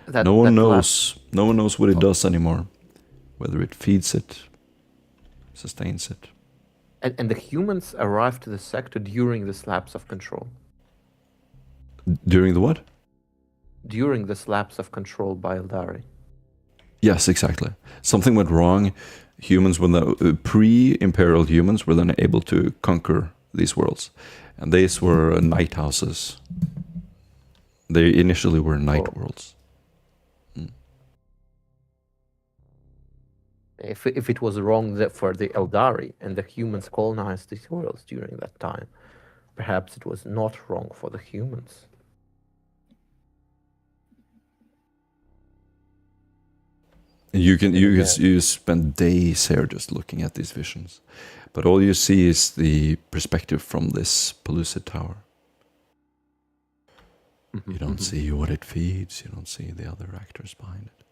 No one knows what it does anymore. Whether it feeds it, sustains it. And the humans arrived to the sector during this lapse of control. During the what? During this lapse of control by Eldari. Yes, exactly. Something went wrong. Humans, pre-imperial humans, were then able to conquer these worlds, and these were night houses. They initially were night worlds. If it was wrong for the Eldari and the humans colonized these worlds during that time, perhaps it was not wrong for the humans. You spend days here just looking at these visions, but all you see is the perspective from this pellucid tower. You don't see what it feeds. You don't see the other actors behind it.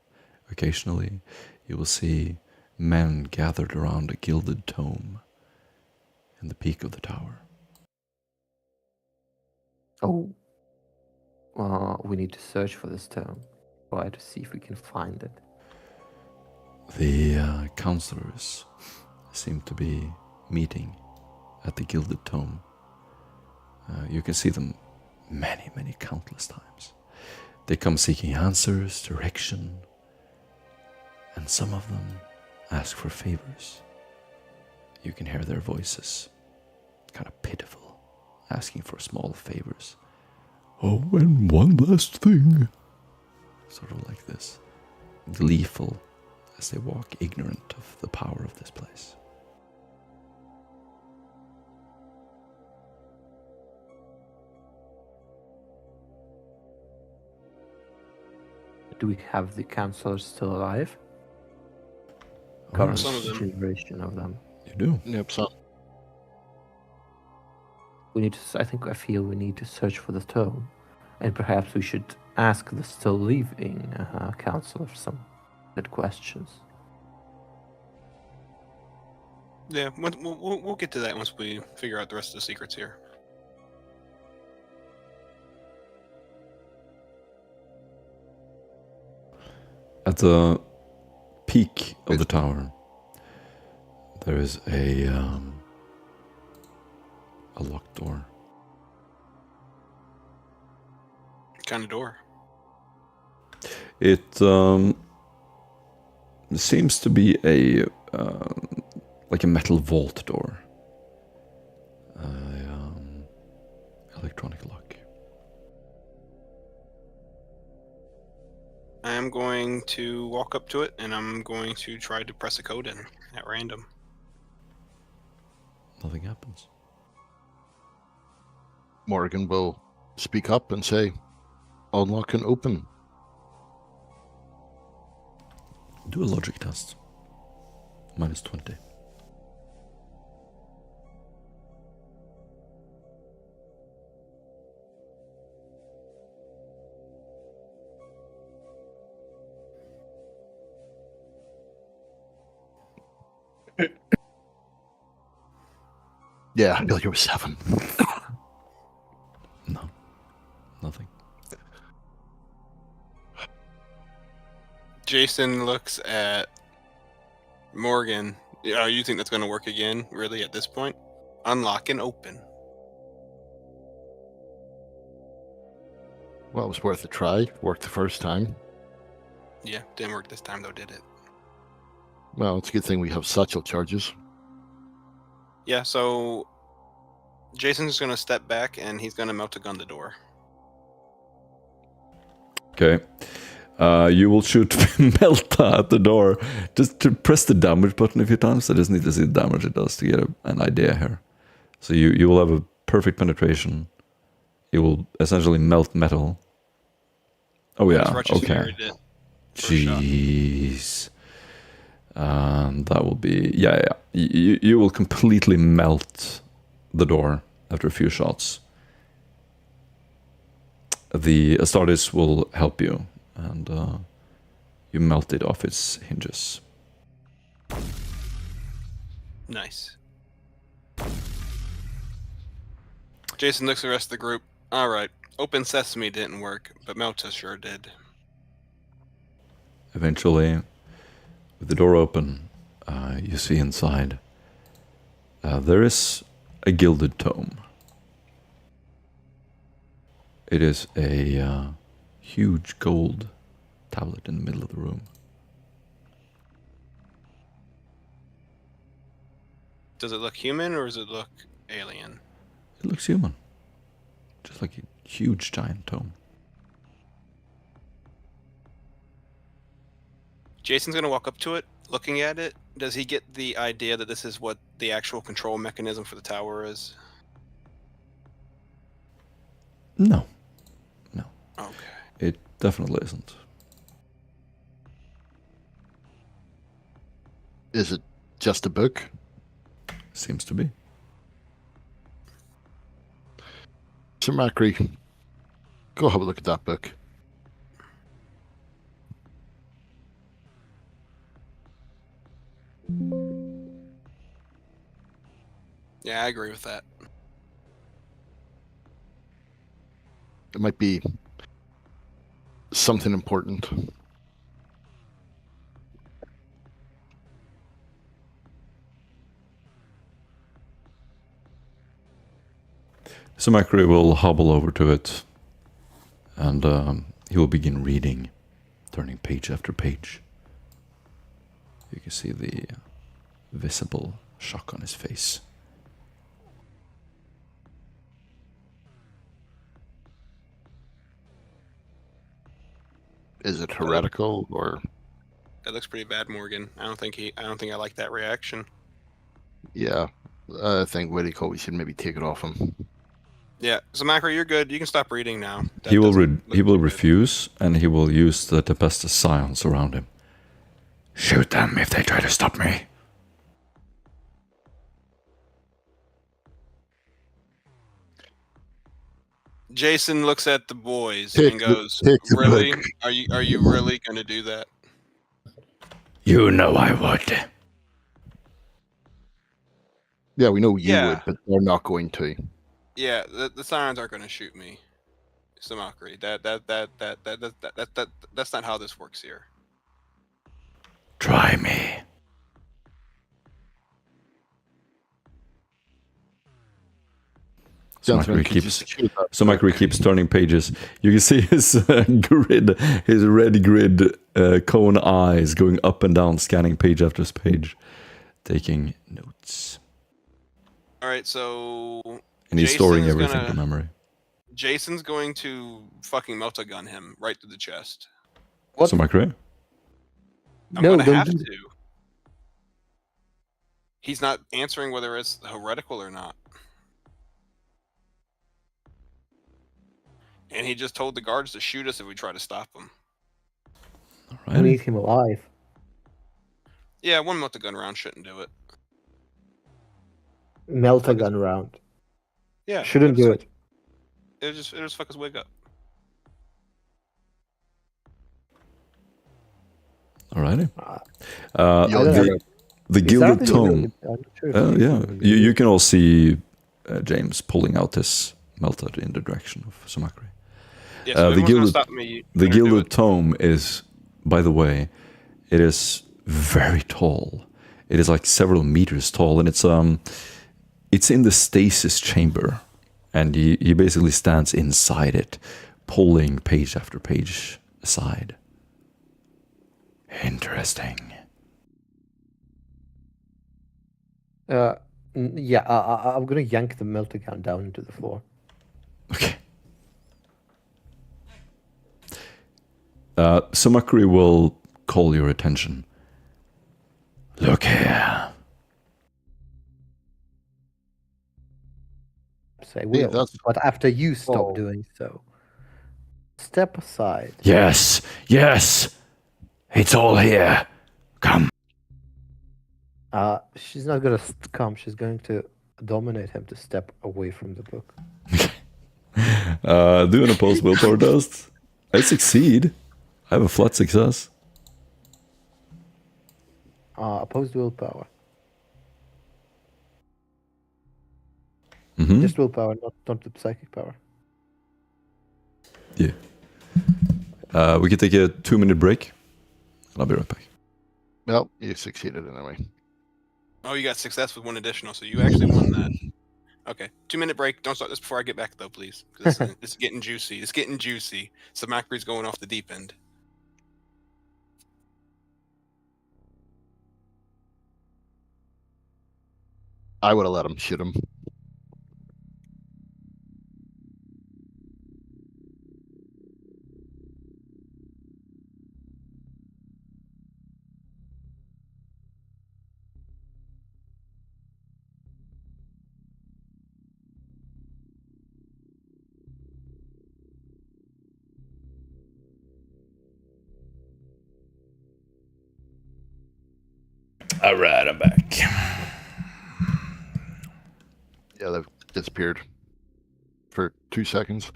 Occasionally, you will see men gathered around a gilded tome in the peak of the tower. Oh, we need to search for this tome. Try to see if we can find it. The counselors seem to be meeting at the gilded tome. You can see them many, many countless times. They come seeking answers, direction, and some of them ask for favors. You can hear their voices, kind of pitiful, asking for small favors. Oh, and one last thing. Sort of like this, gleeful, as they walk ignorant of the power of this place. Do we have the counselors still alive? Oh, Current Some of them. generation of them. You do? Yep, so We need to. I feel we need to search for the tome, and perhaps we should ask the still living counselor some good questions. Yeah, we'll get to that once we figure out the rest of the secrets here. At the peak of the tower, there is a locked door. What kind of door? It seems to be like a metal vault door. Electronic lock. I am going to walk up to it, and I'm going to try to press a code in at random. Nothing happens. Morgan will speak up and say, unlock and open. Do a logic test. -20. Yeah, I feel you were 7. No. Nothing. Jason looks at Morgan. You think that's going to work again, really, at this point? Unlock and open. Well, it was worth a try. Worked the first time. Yeah, didn't work this time, though, did it? Well, it's a good thing we have satchel charges. Yeah, so Jason's going to step back, and he's going to melt a gun the door. Okay. You will shoot Melta at the door. Just to press the damage button a few times. I just need to see the damage it does to get an idea here. So you will have a perfect penetration. You will essentially melt metal. Oh yeah, As much as you okay. already did. First shot. Jeez. That will be yeah. You will completely melt the door after a few shots. The Astartes will help you, and you melt it off its hinges. Nice. Jason looks at the rest of the group. All right, open sesame didn't work, but Melta sure did. Eventually, with the door open, you see inside. There is a gilded tome. It is a huge gold tablet in the middle of the room. Does it look human or does it look alien? It looks human. Just like a huge giant tome. Jason's gonna walk up to it, looking at it. Does he get the idea that this is what the actual control mechanism for the tower is? No. Okay. It definitely isn't. Is it just a book? Seems to be. Sir Macri, go have a look at that book. Yeah, I agree with that. It might be something important. So Macri will hobble over to it, and he will begin reading, turning page after page. You can see the visible shock on his face. Is it heretical or? That looks pretty bad, Morgan. I don't think I like that reaction. Yeah, I think we should maybe take it off him. Yeah, so Macro, you're good. You can stop reading now. That He will doesn't look he will too good. refuse, and he will use the Tempestus silence around him. Shoot them if they try to stop me. Jason looks at the boys Take and the- goes, take the "Really? book." Are you really going to do that?" You know I would. Yeah, we know you Yeah. would, but they're not going to. Yeah, the sirens aren't going to shoot me. Samakri, that's not how this works here. Try me. So Gentlemen, Macri could you keeps secure that So book? Macri keeps turning pages. You can see his grid, his red grid cone eyes going up and down, scanning page after page, taking notes. All right, so And he's storing Jason's everything gonna- to memory. Jason's going to fucking melta-gun him right through the chest. What? So Macri? I'm No, gonna don't have do to. He's not answering whether it's heretical or not. And he just told the guards to shoot us if we try to stop him. We Alright. need him alive. Yeah, one melta-gun round shouldn't do it. Melt a gun round. Yeah, Shouldn't do it. It'll just fuck his wig up. Alrighty. I don't know. The Is Gilded that Tome. I'm not sure if Oh, it is yeah. really You can all see James pulling out his melted in the direction of Samakri. Yeah, The so everyone's gonna Gilded- stop me. The I'm gonna do Gilded it. Tome is, by the way, it is very tall. It is like several meters tall, and it's in the stasis chamber, and he basically stands inside it, pulling page after page aside. Interesting. Yeah, I'm gonna yank the melter gun down into the floor. Okay. Samakri will call your attention. Look here. Say will, that's- but after you stop Oh. doing so, step aside. Yes, yes. It's all here. Come. She's not gonna come. She's going to dominate him to step away from the book. Do an opposed willpower test. I succeed. I have a flat success. Opposed willpower. Mm-hmm. Just willpower, not the psychic power. Yeah. We can take a 2-minute break. I'll be right back. Well, you succeeded anyway. Oh, you got success with 1 additional, so you actually won that. Okay, 2-minute break. Don't start this before I get back, though, please. It's getting juicy. It's getting juicy. Samacry's going off the deep end. I would have let him shoot him. All right, I'm back. Yeah, they've disappeared for 2 seconds.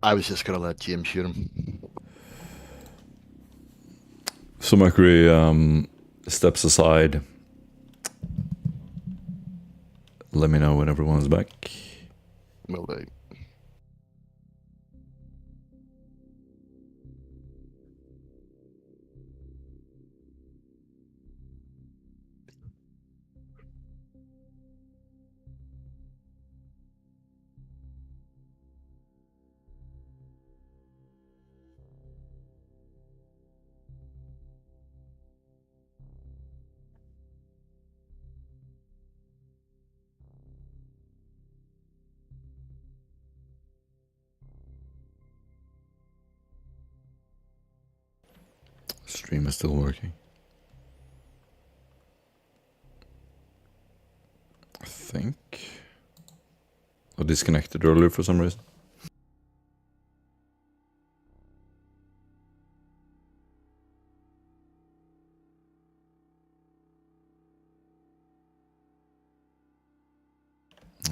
I was just gonna let James shoot him. So Macri steps aside. Let me know when everyone's back. Will they? Stream is still working. I think. I disconnected earlier for some reason.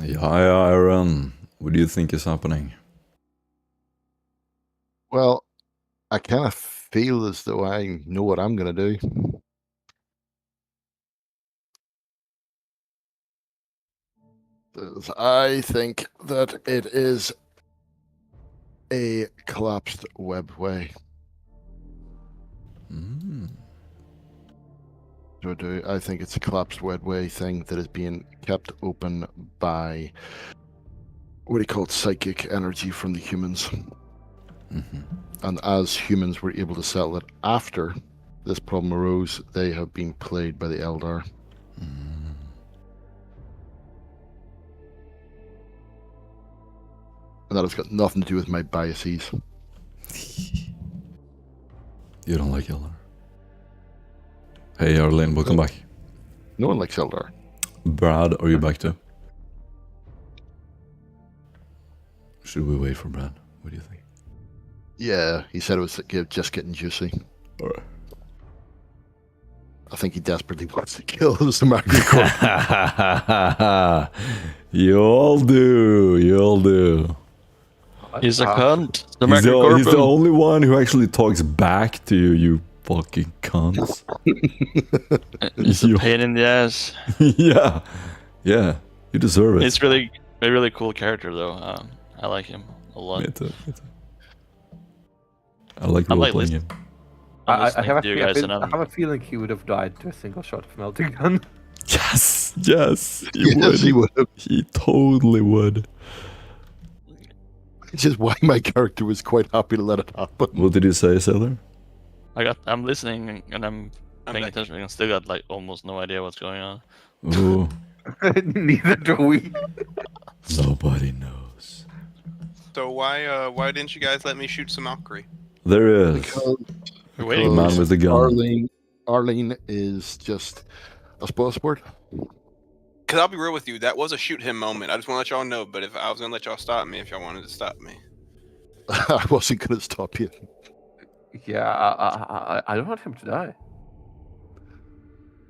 Yeah, Aaron. What do you think is happening? Well, I kind of feel as though I know what I'm gonna do. I think that it is a collapsed webway. So I think it's a collapsed webway thing that is being kept open by what do you call it, psychic energy from the humans. And as humans were able to settle it after this problem arose, they have been played by the Eldar. And that has got nothing to do with my biases. You don't like Eldar. Hey, Arlene, welcome back. No one likes Eldar. Brad, are you back too? Should we wait for Brad? What do you think? Yeah, he said it was just getting juicy. All right. I think he desperately wants to kill Samacry. You all do. You all do. He's a cunt. He's the only one who actually talks back to you, you fucking cunts. He's a pain in the ass. Yeah. Yeah. You deserve it. He's really a really cool character, though. I like him a lot. Me too. I like role-playing him. I have to you guys and I have a feeling he would have died to a single shot of melting gun. Yes. He would. Yes, he would have. He totally would. Which is why my character was quite happy to let it happen. What did you say, Sailor? I'm listening and I'm paying back. attention. I still got like almost no idea what's going on. Ooh. Neither do we. Nobody knows. So why didn't you guys let me shoot Samacry? There is. Because We're The waiting. man with the gun. Arlene is just a spoil sport. Because I'll be real with you, that was a shoot him moment. I just want to let y'all know, but if I was going to let y'all stop me if y'all wanted to stop me. I wasn't going to stop you. Yeah, I don't want him to die.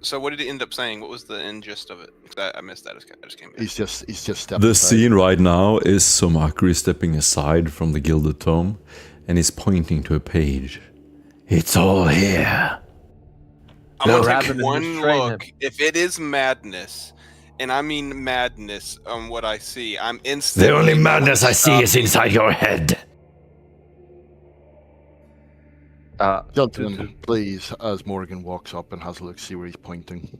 So what did he end up saying? What was the end gist of it? 'Cause I missed that. I just came back. He's just stepped The aside. scene right now is Somakri stepping aside from the Gilded Tome, and he's pointing to a page. It's all here. I'm gonna Grab take him and one restrain look. him. If it is madness, and I mean madness on what I see, I'm instantly. The only madness I see is stopping. inside your head. Gentlemen, please, as Morgan walks up and has a look, see where he's pointing.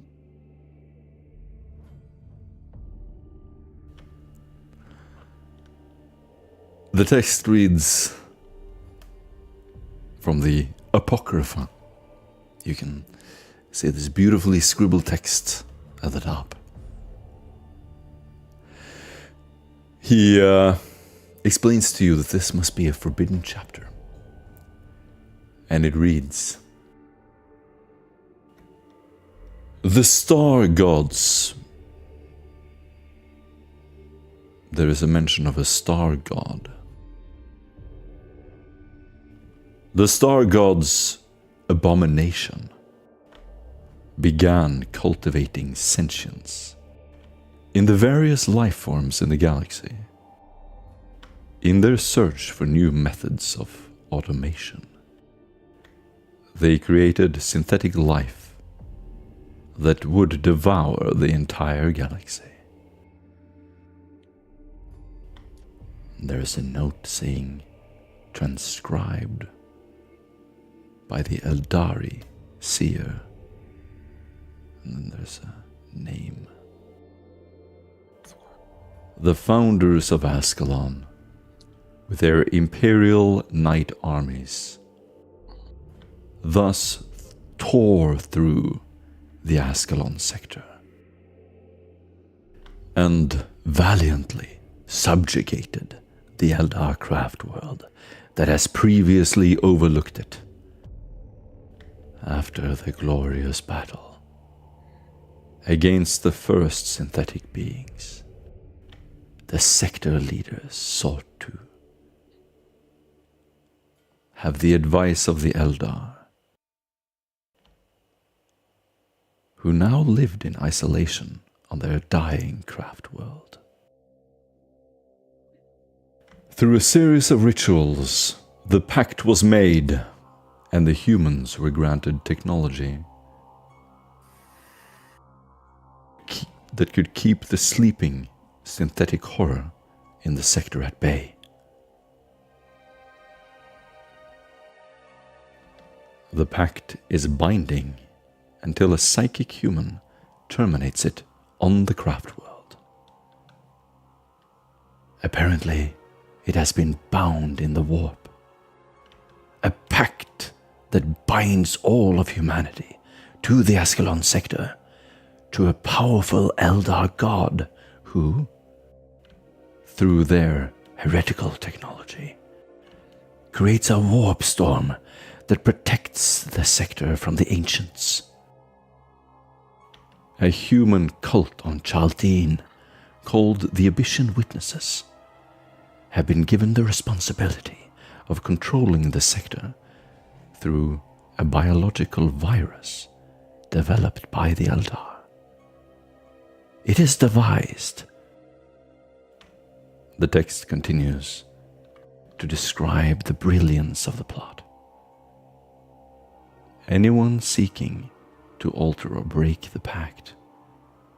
The text reads from the Apocrypha. You can see this beautifully scribbled text at the top. He explains to you that this must be a forbidden chapter. And it reads, the star gods. There is a mention of a star god. The star god's abomination began cultivating sentience in the various life forms in the galaxy, in their search for new methods of automation. They created synthetic life that would devour the entire galaxy. There is a note saying, transcribed by the Eldari seer. And then there's a name. The founders of Askellon, with their imperial knight armies, thus tore through the Askellon sector and valiantly subjugated the Eldar craft world that has previously overlooked it. After the glorious battle against the first synthetic beings, the sector leaders sought to have the advice of the Eldar, who now lived in isolation on their dying craft world. Through a series of rituals, the pact was made, and the humans were granted technology that could keep the sleeping synthetic horror in the sector at bay. The pact is binding until a psychic human terminates it on the craft world. Apparently, it has been bound in the warp. A pact that binds all of humanity to the Askellon sector, to a powerful Eldar god who, through their heretical technology, creates a warp storm that protects the sector from the ancients. A human cult on Chaldeen, called the Abyssian Witnesses, have been given the responsibility of controlling the sector through a biological virus developed by the Eldar. It is devised. The text continues to describe the brilliance of the plot. Anyone seeking to alter or break the pact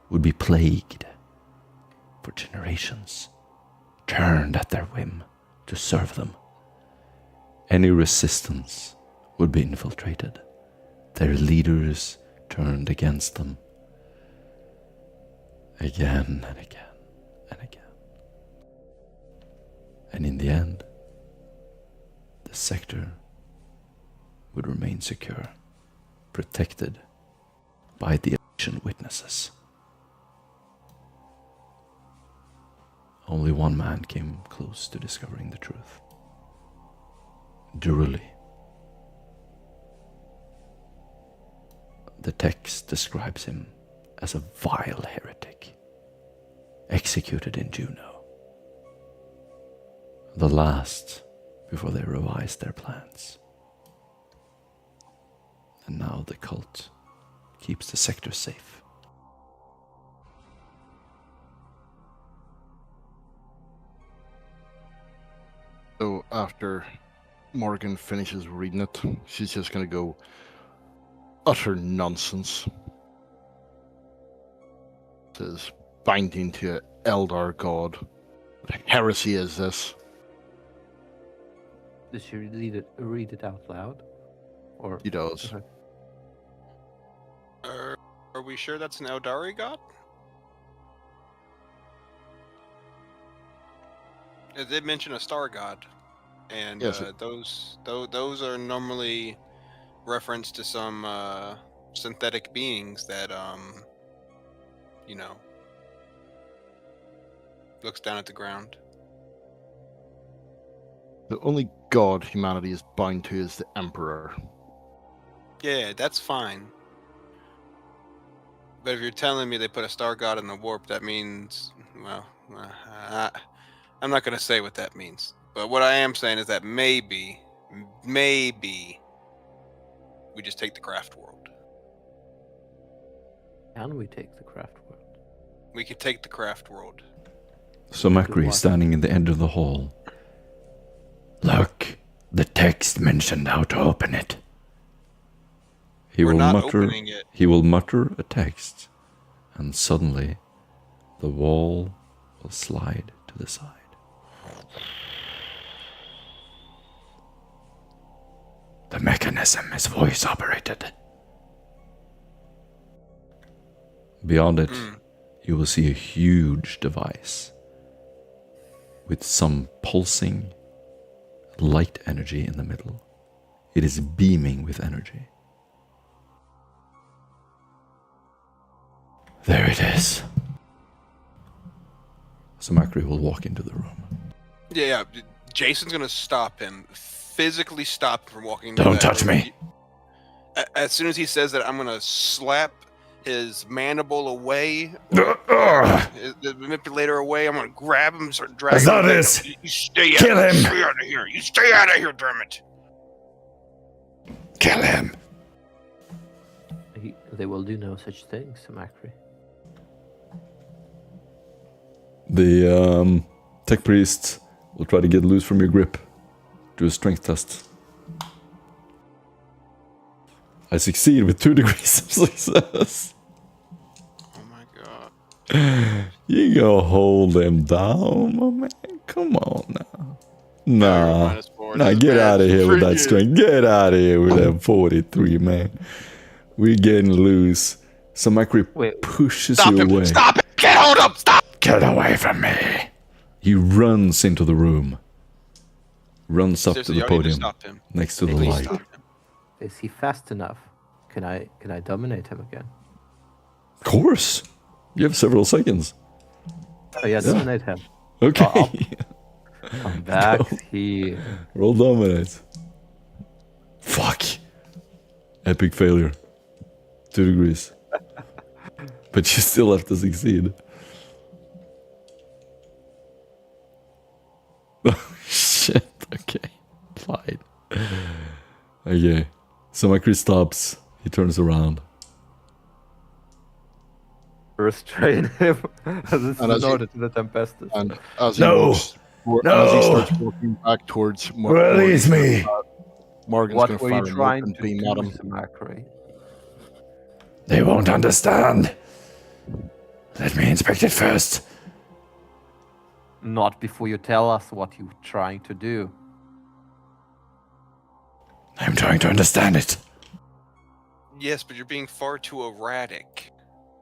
would be plagued for generations, turned at their whim to serve them. Any resistance would be infiltrated, their leaders turned against them, again and again and again. And in the end, the sector would remain secure, protected by the Abyssian Witnesses. Only one man came close to discovering the truth. Duruli. The text describes him as a vile heretic, executed in Juno, the last before they revised their plans. And now the cult keeps the sector safe. So after Morgan finishes reading it, she's just going to go, utter nonsense. Says, binding to an Eldar god. What heresy is this? Does she read it out loud? Or He does. Okay. Are we sure that's an Eldari god? It did mention a star god, and Yes, those are normally reference to some synthetic beings that you know, looks down at the ground. The only god humanity is bound to is the Emperor. Yeah, that's fine. But if you're telling me they put a star god in the warp, that means, well, I'm not going to say what that means. But what I am saying is that maybe we just take the craft world. Can we take the craft world? We could take the craft world. So Macri is standing in the end of the hall. Look, the text mentioned how to open it. We're not opening it. He will mutter a text, and suddenly the wall will slide to the side. The mechanism is voice operated. Beyond it, you will see a huge device with some pulsing light energy in the middle. It is beaming with energy. There it is. So Macri will walk into the room. Yeah, Jason's going to stop him. Physically stop him from walking. Don't touch me. As soon as he says that, I'm going to slap his mandible away. The manipulator away. I'm going to grab him and start dragging him. Azaris! You stay Kill out. him! Stay out of here. You stay out of here, Dermot. Kill him. They will do no such thing, Samacri. The tech priest will try to get loose from your grip. Do a strength test. I succeed with 2 degrees of success. Oh my god. You gonna hold him down, my man? Come on now. Nah, get out of here with that strength. Get out of here with that 43, man. We're getting loose. So Macri pushes you away. Stop it! Get hold up! Stop! Get away from me. He runs into the room. Runs up Seriously, to the y'all need to podium stop him. next to the Please light. stop him. Is he fast enough? Can I dominate him again? Of course. You have several seconds. Oh yeah, dominate him. Okay. Come back here. Roll dominate. Fuck. Epic failure. 2 degrees. But you still have to succeed. Oh, shit. Okay. Fine. Okay. So Macri stops. He turns around. First train him. This And is as an order to the Tempestus. And as he No! walks, No! as he starts walking back towards Release me. Morgan's What going to were fire you an trying open to beam do, at him. Samacri? They won't understand. Let me inspect it first. Not before you tell us what you're trying to do. I'm trying to understand it. Yes, but you're being far too erratic.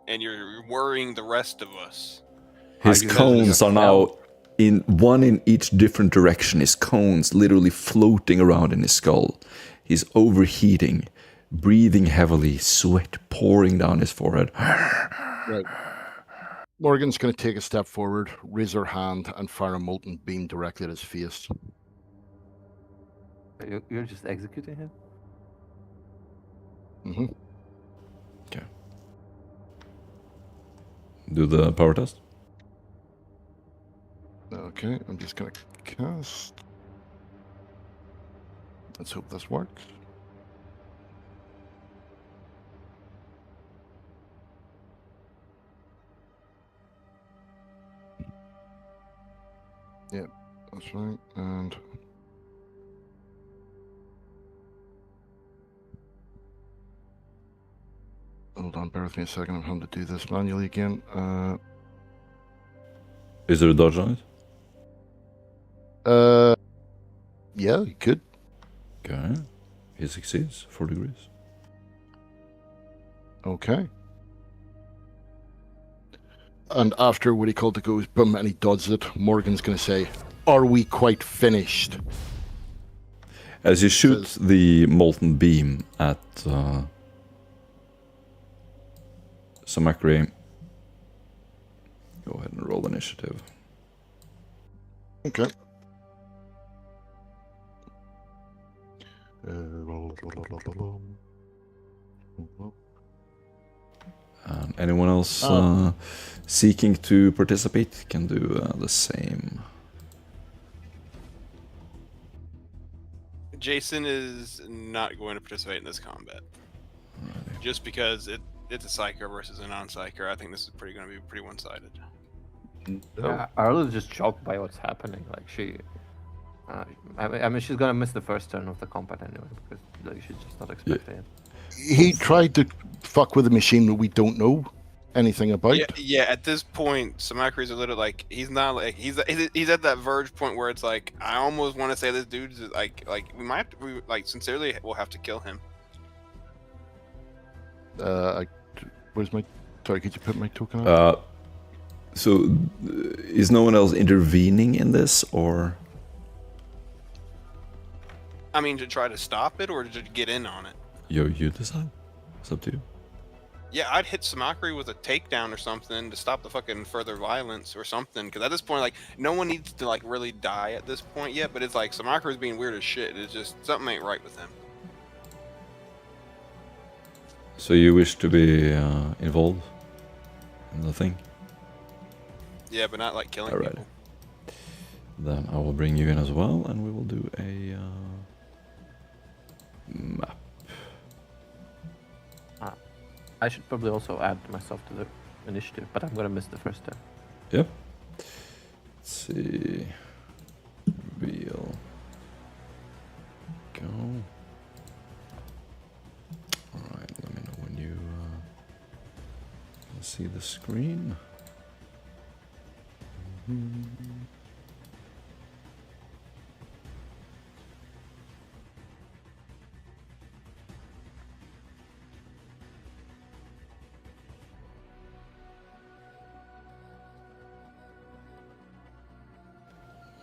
And you're worrying the rest of us. His cones are now in one in each different direction. His cones literally floating around in his skull. He's overheating, breathing heavily, sweat pouring down his forehead. Right. Morgan's going to take a step forward, raise her hand, and fire a molten beam directly at his face. You're just executing him? Mm-hmm. Okay. Do the power test. Okay, I'm just going to cast. Let's hope this works. That's right. And hold on, bear with me a second. I'm having to do this manually again. Is there a dodge on it? Yeah, you could. Okay. He succeeds. 4 degrees. Okay. And after what he called to goes boom, and he dodges it, Morgan's going to say, "Are we quite finished?" As you shoot the molten beam at Samakri, go ahead and roll initiative. Okay. Anyone else seeking to participate can do the same. Jason is not going to participate in this combat. Just because it's a psyker versus a non-psyker. I think this is going to be pretty one-sided. Arlo's just shocked by what's happening. Like she, I mean, she's gonna miss the first turn of the combat anyway because like, she's just not expecting it. He tried to fuck with a machine that we don't know anything about. Yeah. At this point, Samakri's a little like he's not like he's at that verge point where it's like I almost want to say this dude's like we might have to, sincerely we'll have to kill him. Where's my? Sorry, could you put my token on? So, is no one else intervening in this, or? I mean, to try to stop it or to get in on it. You decide. It's up to you. Yeah, I'd hit Samakri with a takedown or something to stop the fucking further violence or something. Because at this point, like, no one needs to like really die at this point yet. But it's like Samakri's being weird as shit. It's just something ain't right with him. So you wish to be involved in the thing? Yeah, but not like killing people. Then I will bring you in as well, and we will do a map. I should probably also add myself to the initiative, but I'm gonna miss the first turn. Yep. Let's see. Reveal. Go. Alright, let me know when you can see the screen.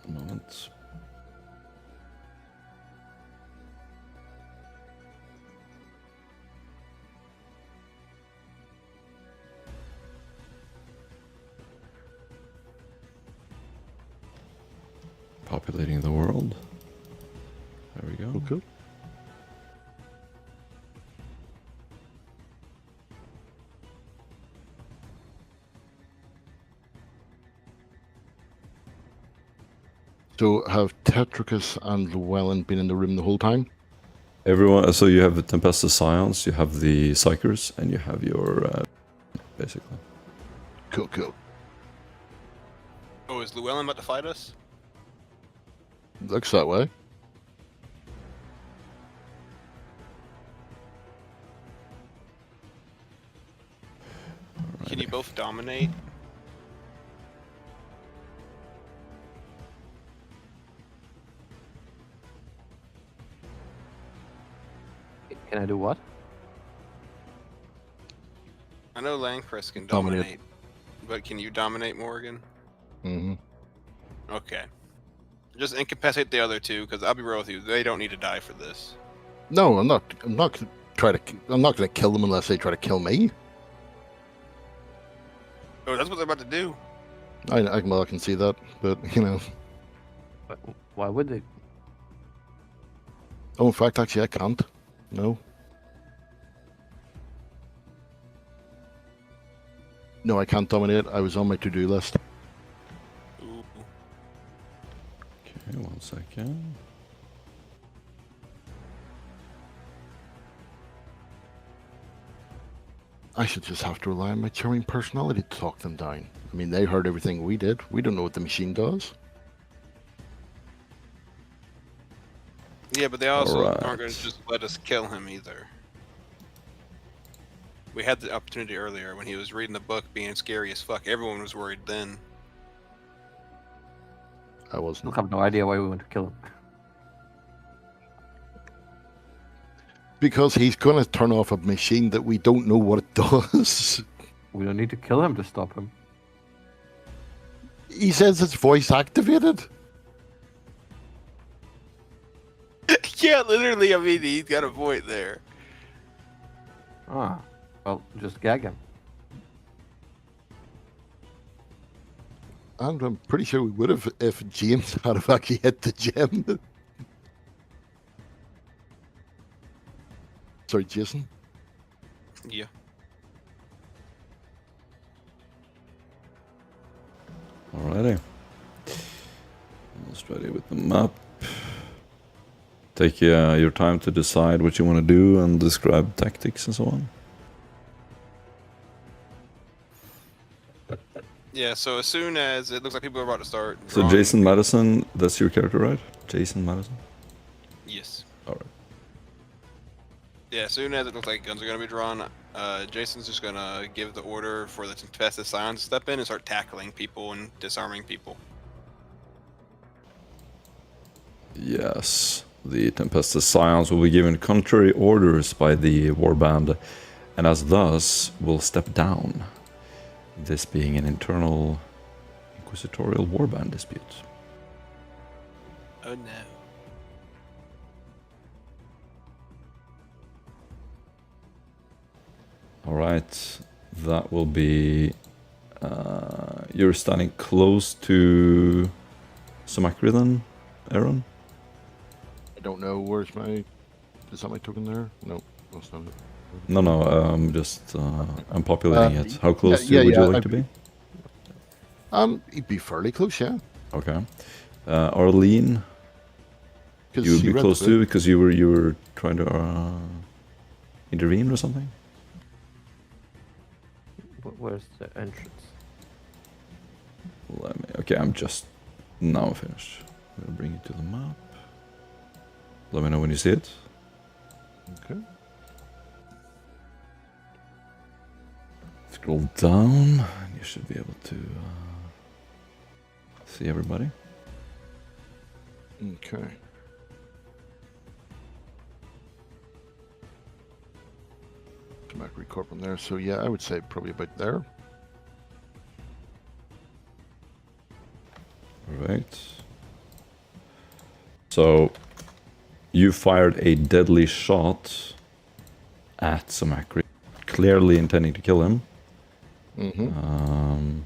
A moment. Populating the world. There we go. Okay. So have Tetricus and Llewellyn been in the room the whole time? Everyone. So you have the Tempestus Scions, you have the Psychers, and you have your basically. Cool. Oh, is Llewellyn about to fight us? Looks that way. Can you both dominate? Can I do what? I know Lancrest can Dominate. dominate, but can you dominate Morgan? Mm-hmm. Okay. Just incapacitate the other two, because I'll be real with you, they don't need to die for this. No, I'm not going to kill them unless they try to kill me. Oh, that's what they're about to do. I can see that, but you know. But why would they? Oh, in fact, actually, I can't. No. No, I can't dominate. I was on my to-do list. Ooh. Okay, 1 second. I should just have to rely on my charming personality to talk them down. I mean, they heard everything we did. We don't know what the machine does. Yeah, but they also Alright. aren't going to just let us kill him either. We had the opportunity earlier when he was reading the book, being scary as fuck. Everyone was worried then. I I wasn't. have no idea why we want to kill him. Because he's going to turn off a machine that we don't know what it does. We don't need to kill him to stop him. He says it's voice activated. Yeah, literally. I mean, he's got a point there. Ah, well, just gag him. And I'm pretty sure we would have if James had have actually hit the gem. Sorry, Jason. Yeah. Alrighty. Almost ready with the map. Take your time to decide what you want to do and describe tactics and so on. Yeah, so as soon as it looks like people are about to start. So drawing- Jason Madison, that's your character, right? Jason Madison? Yes. Alright. Yeah, as soon as it looks like guns are going to be drawn, Jason's just going to give the order for the Tempestus Scions to step in and start tackling people and disarming people. Yes. The Tempestus Scions will be given contrary orders by the warband, and as thus will step down. This being an internal inquisitorial warband dispute. Oh no. Alright, that will be... you're standing close to Samakri then, Aaron? I don't know. Where's my... Is that my token there? No, that's not it. No, I'm populating it. How close yeah, would you yeah, like I'd to be? He'd be fairly close, yeah. Okay. Arlene, 'Cause you would she be read close the to book. because you were trying to intervene or something? Where's the entrance? Okay, I'm just now finished. I'm gonna bring it to the map. Let me know when you see it. Okay. Scroll down, and you should be able to see everybody. Okay. Macri Corp on there. So yeah, I would say probably about there. Right. So you fired a deadly shot at Samakri, clearly intending to kill him. Mm-hmm.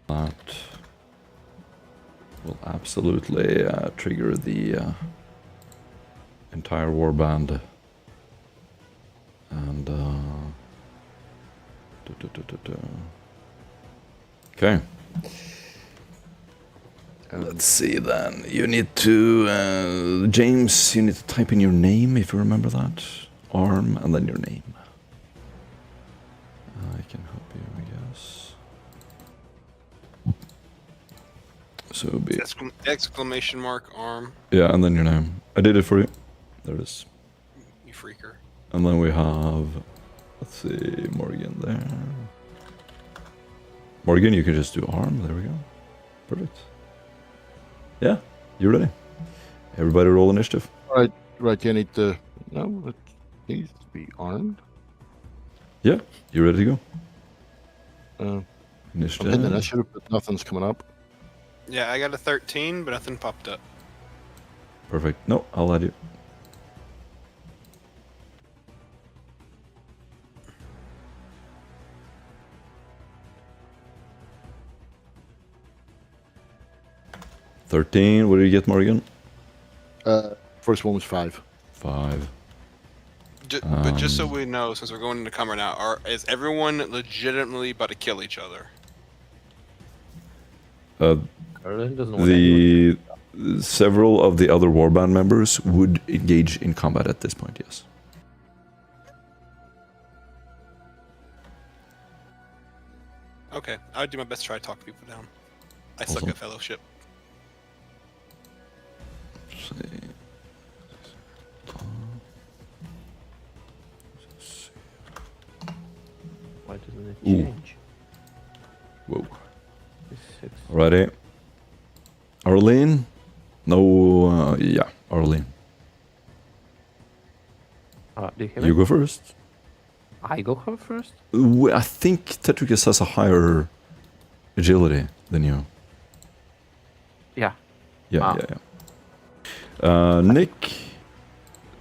That will absolutely trigger the entire warband. And okay. Let's see then. You need to James, you need to type in your name if you remember that. Arm and then your name. I can help you, I guess. So it'll be Exclamation mark arm, yeah, and then your name. I did it for you. There it is. you freaker. And then we have, let's see, Morgan there. Morgan, you can just do arm. There we go. Perfect. Yeah, you're ready. Everybody roll initiative. Right. You need to. No, it needs to be armed. Yeah, you ready to go? I'm Initiative. hitting initiative, but nothing's coming up. Yeah, I got a 13, but nothing popped up. Perfect. No, I'll add you. $13. What did you get, Morgan? First one was 5. 5. But just so we know, since we're going into cover now, is everyone legitimately about to kill each other? Erlen doesn't want anyone. The several of the other warband members would engage in combat at this point. Yes. Okay, I would do my best to try to talk people down. I suck Awesome. at fellowship. Why doesn't it Ooh. change? Whoa. Six. Alrighty. Arlene? No, yeah, Arlene. Do you hear You me? go first. I go first? I think Tetricus has a higher agility than you. Yeah. Yeah, Ah. yeah. Nick,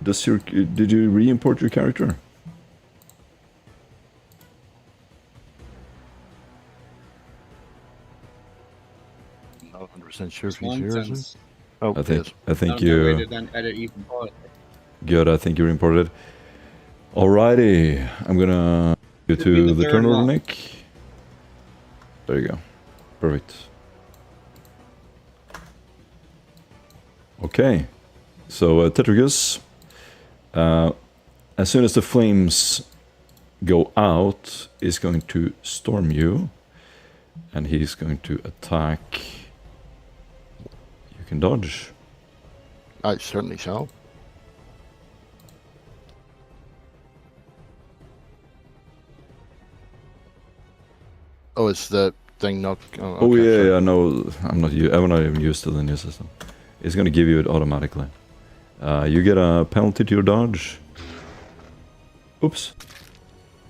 did you re-import your character? Not 100% sure if It's he's here, is he? nonsense. Oh, I think I don't know you. way to then edit even farther. Good. I think you imported. Alrighty, I'm gonna go Should be to the the third turn order, one. Nick. There you go. Perfect. Okay, so Tetricus, as soon as the flames go out, is going to storm you, and he's going to attack. You can dodge. I certainly shall. Oh, it's the thing not... Oh okay, yeah, sorry. yeah, no, I'm not even used to the new system. It's going to give you it automatically. You get a penalty to your dodge. Oops.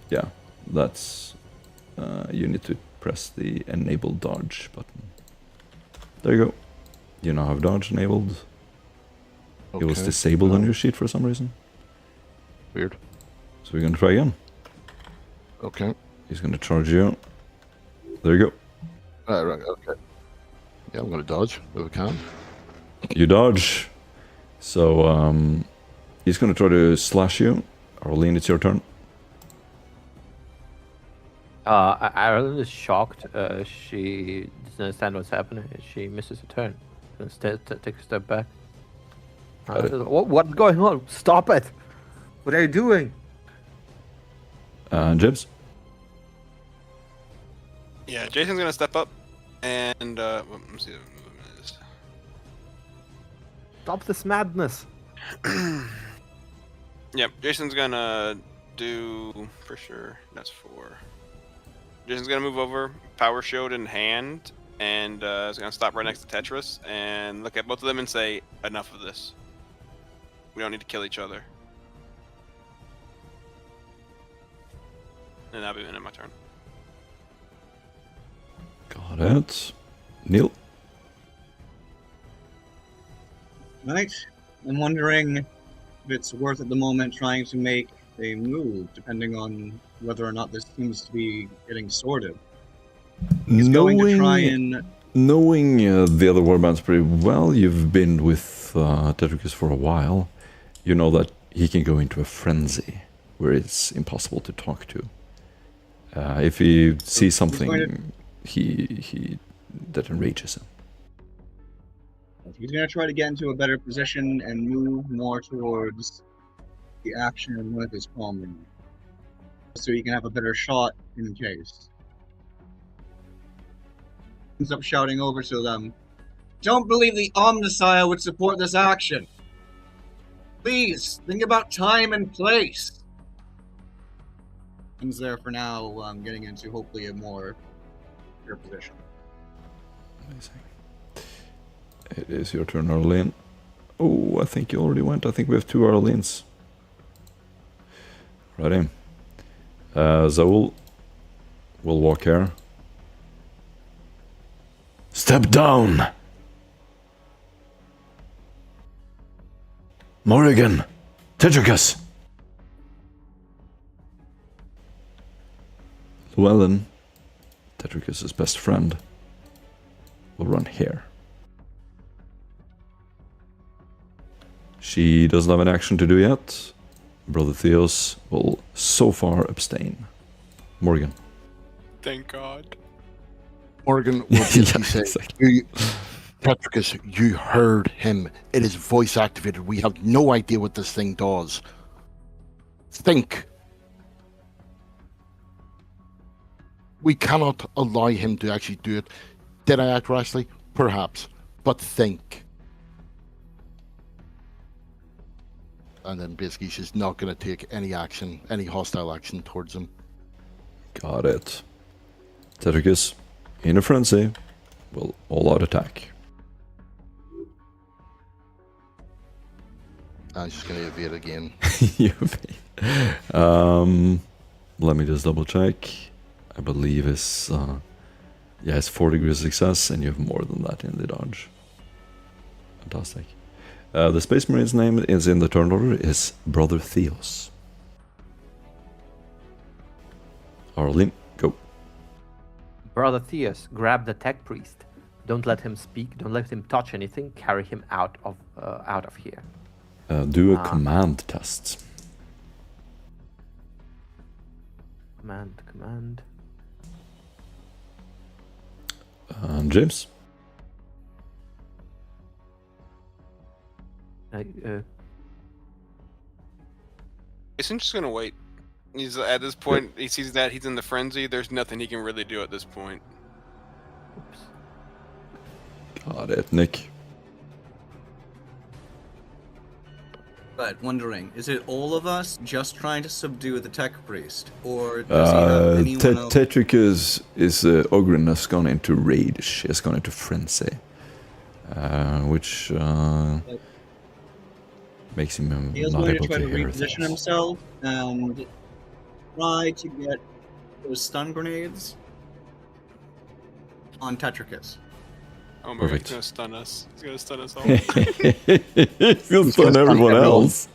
Yeah, that's... you need to press the enable dodge button. There you go. You now have dodge enabled. It was Okay. disabled on Oh, your sheet for some reason. Weird. So we're going to try again. Okay. He's going to charge you. There you go. Right, okay. Yeah, I'm going to dodge if I can. You dodge. So he's going to try to slash you. Arlene, it's your turn. Ireland is shocked. She doesn't understand what's happening. She misses a turn. Instead, take a step back. Got it. What's going on? Stop it! What are you doing? Jibs? Yeah, Jason's gonna step up and let me see. Stop this madness! Yep, Jason's gonna do for sure. That's 4. Jason's gonna move over, power shield in hand, and is gonna stop right next to Tetris and look at both of them and say, "Enough of this. We don't need to kill each other." And that'll be the end of my turn. Got it. Neil? Right? I'm wondering if it's worth at the moment trying to make a move, depending on whether or not this seems to be getting sorted. He's going to try and... Knowing the other warbands pretty well, you've been with Tetricus for a while, you know that he can go into a frenzy where it's impossible to talk to. If he sees something, that enrages him. He's going to try to get into a better position and move more towards the action with his palm, so he can have a better shot in case. Ends up shouting over to them, "Don't believe the Omnissiah would support this action. Please, think about time and place." He's there for now, getting into hopefully a more clear position. Amazing. It is your turn, Arlene. Oh, I think you already went. I think we have 2 Arlenes. Righty. Zaul will walk here. Step down! Morrigan! Tetricus! Llewellyn, Tetricus' best friend, will run here. She doesn't have an action to do yet. Brother Theos will so far abstain. Morgan. Thank God. Morgan will Yeah, basically say, exactly. Tetricus, you heard him. It is voice activated. We have no idea what this thing does. Think. We cannot allow him to actually do it. Did I act rashly? Perhaps. But think. and then basically she's not going to take any action, any hostile action towards him. Got it. Tetricus, in a frenzy, will all-out attack. And she's going to evade again. Let me just double check. I believe it's it's 4 degrees of success, and you have more than that in the dodge. Fantastic. The Space Marine's name is in the turn order is Brother Theos. Arlene, go. Brother Theus, grab the tech priest. Don't let him speak. Don't let him touch anything. Carry him out of here. Do a command test. Command. James. Isn't just gonna wait. He's at this point. He sees that he's in the frenzy. There's nothing he can really do at this point. Oops. Got it, Nick. But wondering, is it all of us just trying to subdue the tech priest, or does he have anyone else? Tetricus is Ogren has gone into rage. Has gone into frenzy, which makes him He is not going able to try to to hear reposition things. himself and try to get those stun grenades on Tetricus. Oh my Perfect. God, he's gonna stun us. He's gonna stun us all. He'll stun everyone else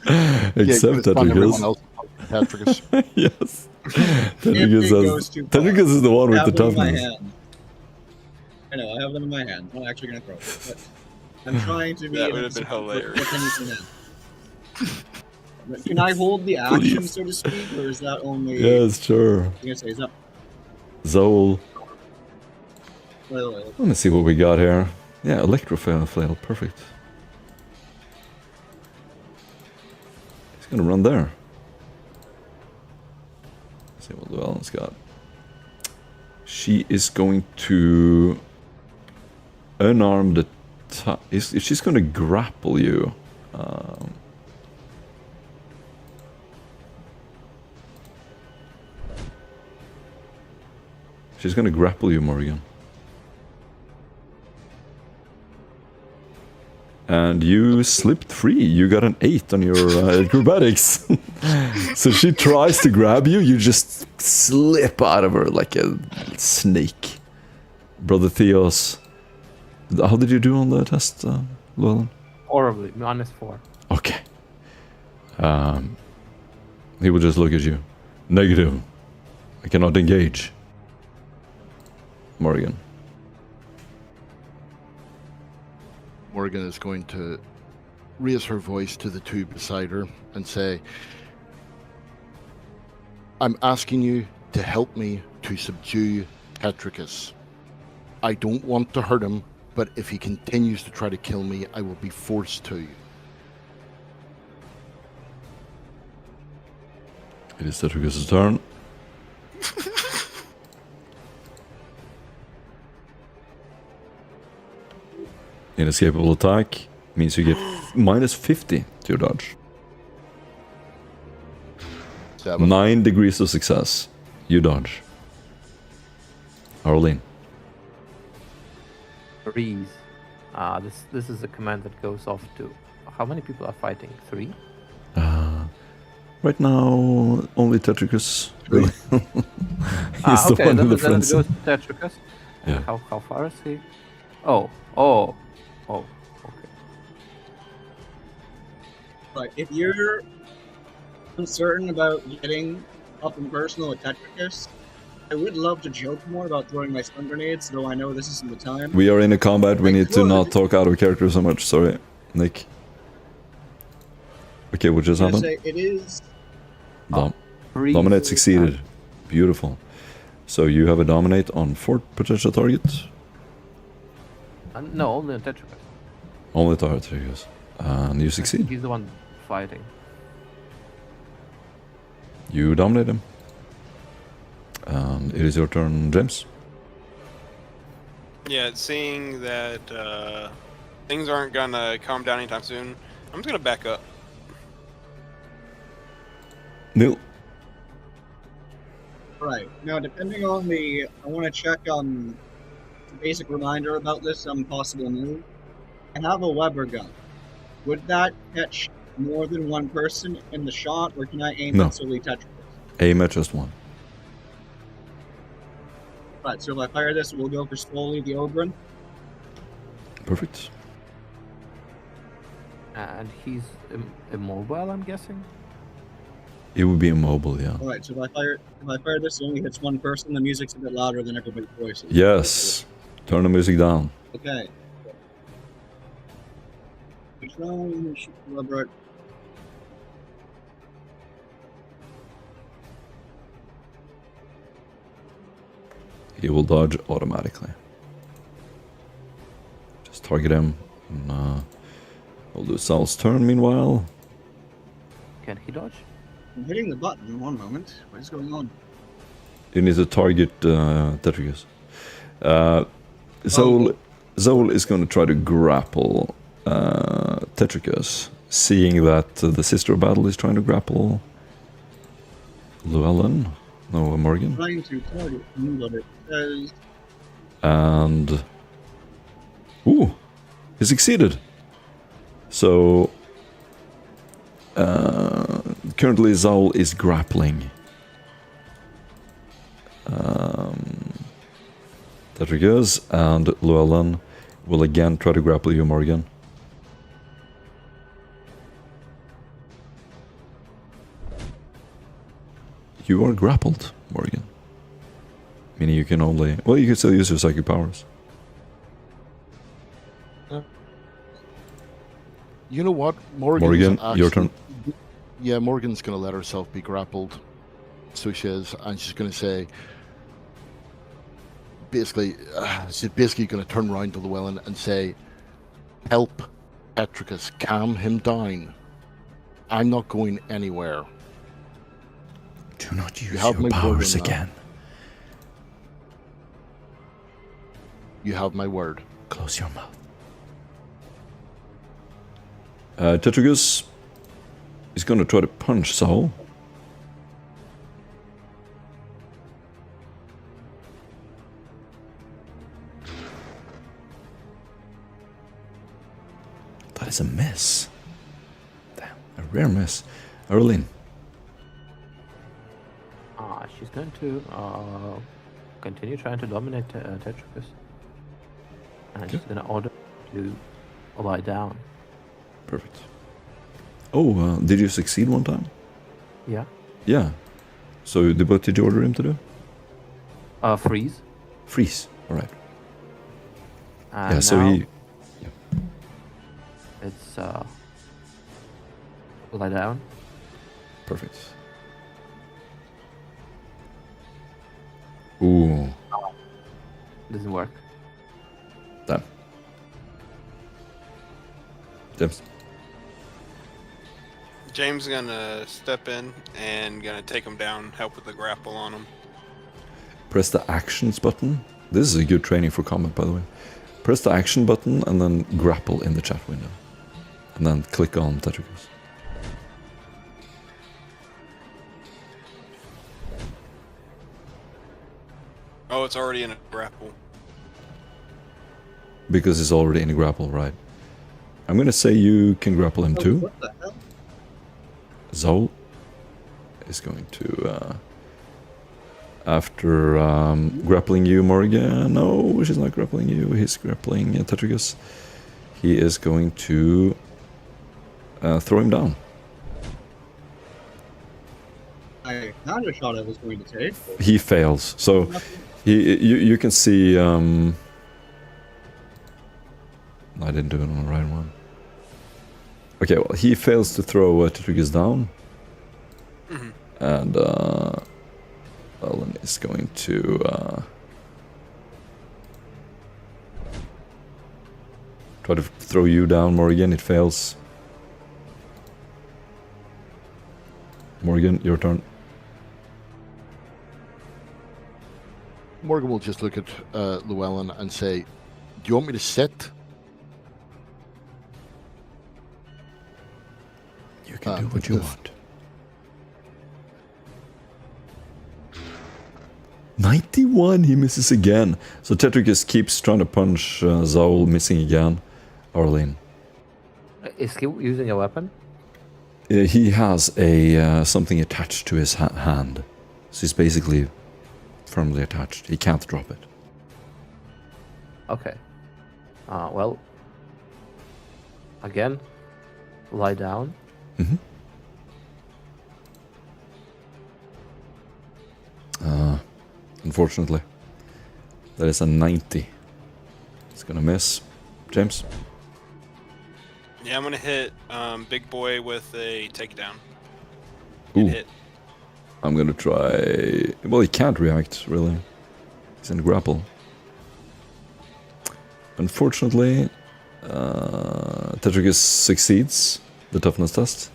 except Tetricus. Tetricus. Yes. If it goes too far. Tetricus is the one I with the have them in my toughness. hand. I know, I have them in my hand. I'm not actually gonna throw them, but I'm trying to be That in a would have been position to hilarious. put things in hand. Can I hold the action, so to speak, or is that only? Yes, sure. I'm gonna say, is that? Zoel. Wait. Let me see what we got here. Yeah, Electro-Flail, perfect. He's gonna run there. Let's see what Llewellyn's got. She is going to unarm the... She's gonna grapple you. She's gonna grapple you, Morgan. And you slipped free. You got an 8 on your acrobatics. So she tries to grab you. You just slip out of her like a snake. Brother Theos. How did you do on the test, Llewellyn? Horribly. -4. Okay. He will just look at you. Negative. I cannot engage. Morgan. Morgan is going to raise her voice to the two beside her and say, I'm asking you to help me to subdue Tetricus. I don't want to hurt him, but if he continues to try to kill me, I will be forced to. It is Tetricus' turn. Inescapable attack means you get -50 to your dodge. 7. 9 degrees of success. You dodge. Arlene. Freeze. This is a command that goes off to. How many people are fighting? 3? Right now, only Tetricus. Really. He's the Okay, one then, in the then it frenzy. goes to Tetricus. Yeah. How far is he? Oh. Okay. But if you're uncertain about getting up and personal with Tetricus, I would love to joke more about throwing my stun grenades, though I know this isn't the time. We are in a combat. We I need to could. not talk out of character so much. Sorry, Nick. Okay, what just I was happened? gonna say, it is. Freeze. Dominate succeeded. Beautiful. So you have a dominate on 4 potential targets. No, only on Tetricus. Only Tetricus. And you succeed. He's the one fighting. You dominate him. And it is your turn, James. Yeah, seeing that things aren't gonna calm down anytime soon, I'm just gonna back up. Neil. Right. Now, depending on I want to check a basic reminder about this possible move. I have a Weber gun. Would that catch more than one person in the shot, or can I aim No. at solely Tetris? Aim at just one. Right, so if I fire this, we'll go for solely the Oberon. Perfect. And he's immobile, I'm guessing. It would be immobile, yeah. Alright, so if I fire this, it only hits one person, the music's a bit louder than everybody's voices. Yes. Turn the music down. Okay. Try and shoot the Weber. He will dodge automatically. Just target him. And, we'll do Sal's turn meanwhile. Can he dodge? I'm hitting the button. One moment. What is going on? You need to target Tetricus. Zol is going to try to grapple Tetricus, seeing that the Sister of Battle is trying to grapple Llewellyn. No, Morgan. Trying to target what it says. And... Ooh! He succeeded! So... currently Zol is grappling Tetricus, and Llewellyn will again try to grapple you, Morgan. You are grappled, Morgan. Meaning you can only... Well, you can still use your psychic powers. You know what? Morgan, your turn. Yeah, Morgan's going to let herself be grappled. So she is, and she's going to say... Basically, she's basically going to turn around to Llewellyn and say, "Help Tetricus, calm him down. I'm not going anywhere. Do not use have your my word powers on that. again. You have my word." Close your mouth. Tetricus is going to try to punch Saul. That is a miss. Damn, a rare miss. Erlin. She's going to continue trying to dominate Tetricus. And she's going to order to lie down. Perfect. Oh, did you succeed one time? Yeah. Yeah. So what did you order him to do? Freeze. Freeze. All right. And Yeah, so now he... it's lie down. Perfect. Ooh. Doesn't work. Damn. James. James is gonna step in and gonna take him down, help with the grapple on him. Press the actions button. This is a good training for combat, by the way. Press the action button and then grapple in the chat window. And then click on Tetricus. Oh, it's already in a grapple. Because it's already in a grapple, right? I'm gonna say you can grapple him too. What the hell? Zol is going to, after grappling you, Morgan. No, she's not grappling you. He's grappling Tetricus. He is going to throw him down. I had a shot I was going to take. He fails. So you can see. I didn't do it on the right one. Okay, well, he fails to throw Tetricus down. Mm-hmm. And Ellen is going to try to throw you down, Morgan. It fails. Morgan, your turn. Morgan will just look at Llewellyn and say, "Do you want me to sit?" You can do what you want. 91, he misses again. So Tetricus keeps trying to punch Zaul, missing again. Arlene. Is he using a weapon? He has a something attached to his hand. So he's basically firmly attached. He can't drop it. Okay. Well, again, lie down. Mm-hmm. Unfortunately, that is a 90. It's gonna miss. James? Yeah, I'm gonna hit Big Boy with a takedown. Ooh. Hit. I'm gonna try... Well, he can't react, really. He's in grapple. Unfortunately, Tetricus succeeds the toughness test,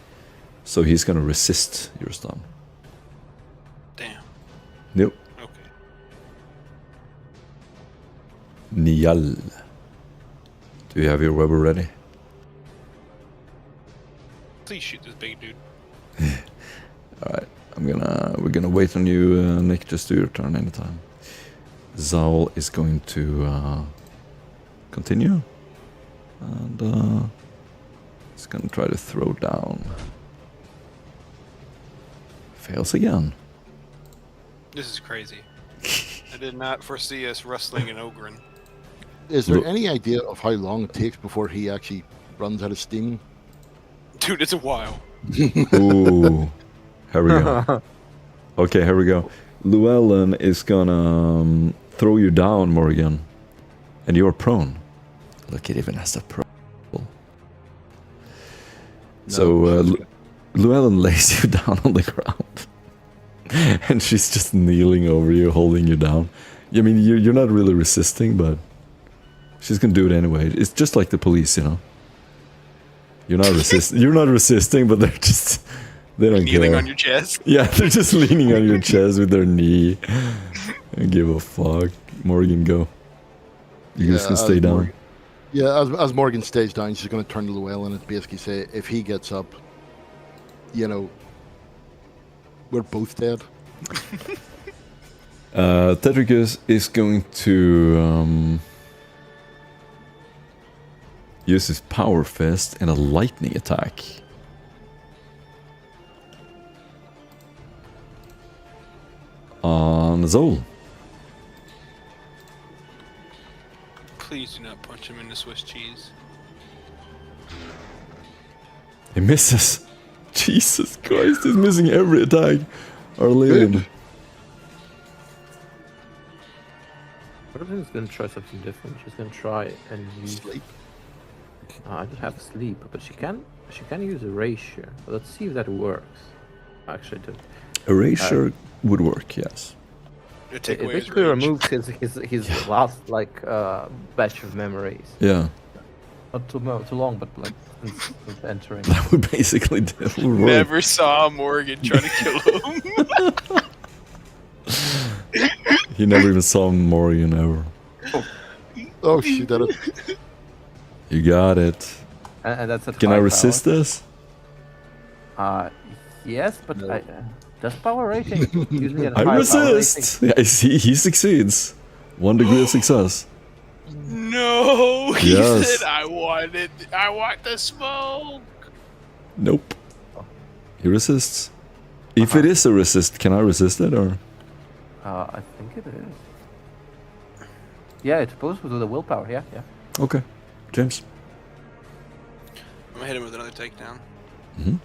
so he's gonna resist your stun. Damn. Nope. Okay. Nial. Do you have your weapon ready? Please shoot this big dude. Alright, we're gonna wait on you, Nick, just do your turn anytime. Zaul is going to continue, and he's gonna try to throw down. Fails again. This is crazy. I did not foresee us wrestling an Ogren. Is there Look. any idea of how long it takes before he actually runs out of steam? Dude, it's a while. Ooh, here we go. Okay, here we go. Llewellyn is gonna throw you down, Morgan, and you're prone. Look, it even has a pro. So Llewellyn lays you down on the ground, and she's just kneeling over you, holding you down. I mean, you're not really resisting, but she's gonna do it anyway. It's just like the police, you know. You're not resisting, but they don't Kneeling care. on your chest. Yeah, they're just leaning on your chest with their knee. And give a fuck. Morgan, go. You just gonna stay down. As Morgan stays down, she's going to turn to Llewellyn and basically say, if he gets up, you know, we're both dead. Tetricus is going to use his power fist in a lightning attack. On Zol. Please do not punch him in the Swiss cheese. He misses. Jesus Christ, he's missing every attack. Arlene. Arlene's gonna try something different. She's gonna try and use. Sleep. I don't have sleep, but she can use erasure. Let's see if that works. Actually, Erasure would work, yes. It take it away his basically rage. removes his last batch of memories. Yeah. Not too long, but like since entering. That would basically would work. Never saw Morgan try to kill him. He never even saw Morgan ever. Oh, she did it. You got it. And that's at Can I high resist power. this? Yes, but No. does power rating usually at I high resist. Yeah, he succeeds. 1 degree of success. No, he Yes. said I want the smoke. Nope. He resists. If it is a resist, can I resist it or? I think it is. Yeah, it's supposed to do the willpower. Yeah. Okay, James. I'm gonna hit him with another takedown. Mm-hmm.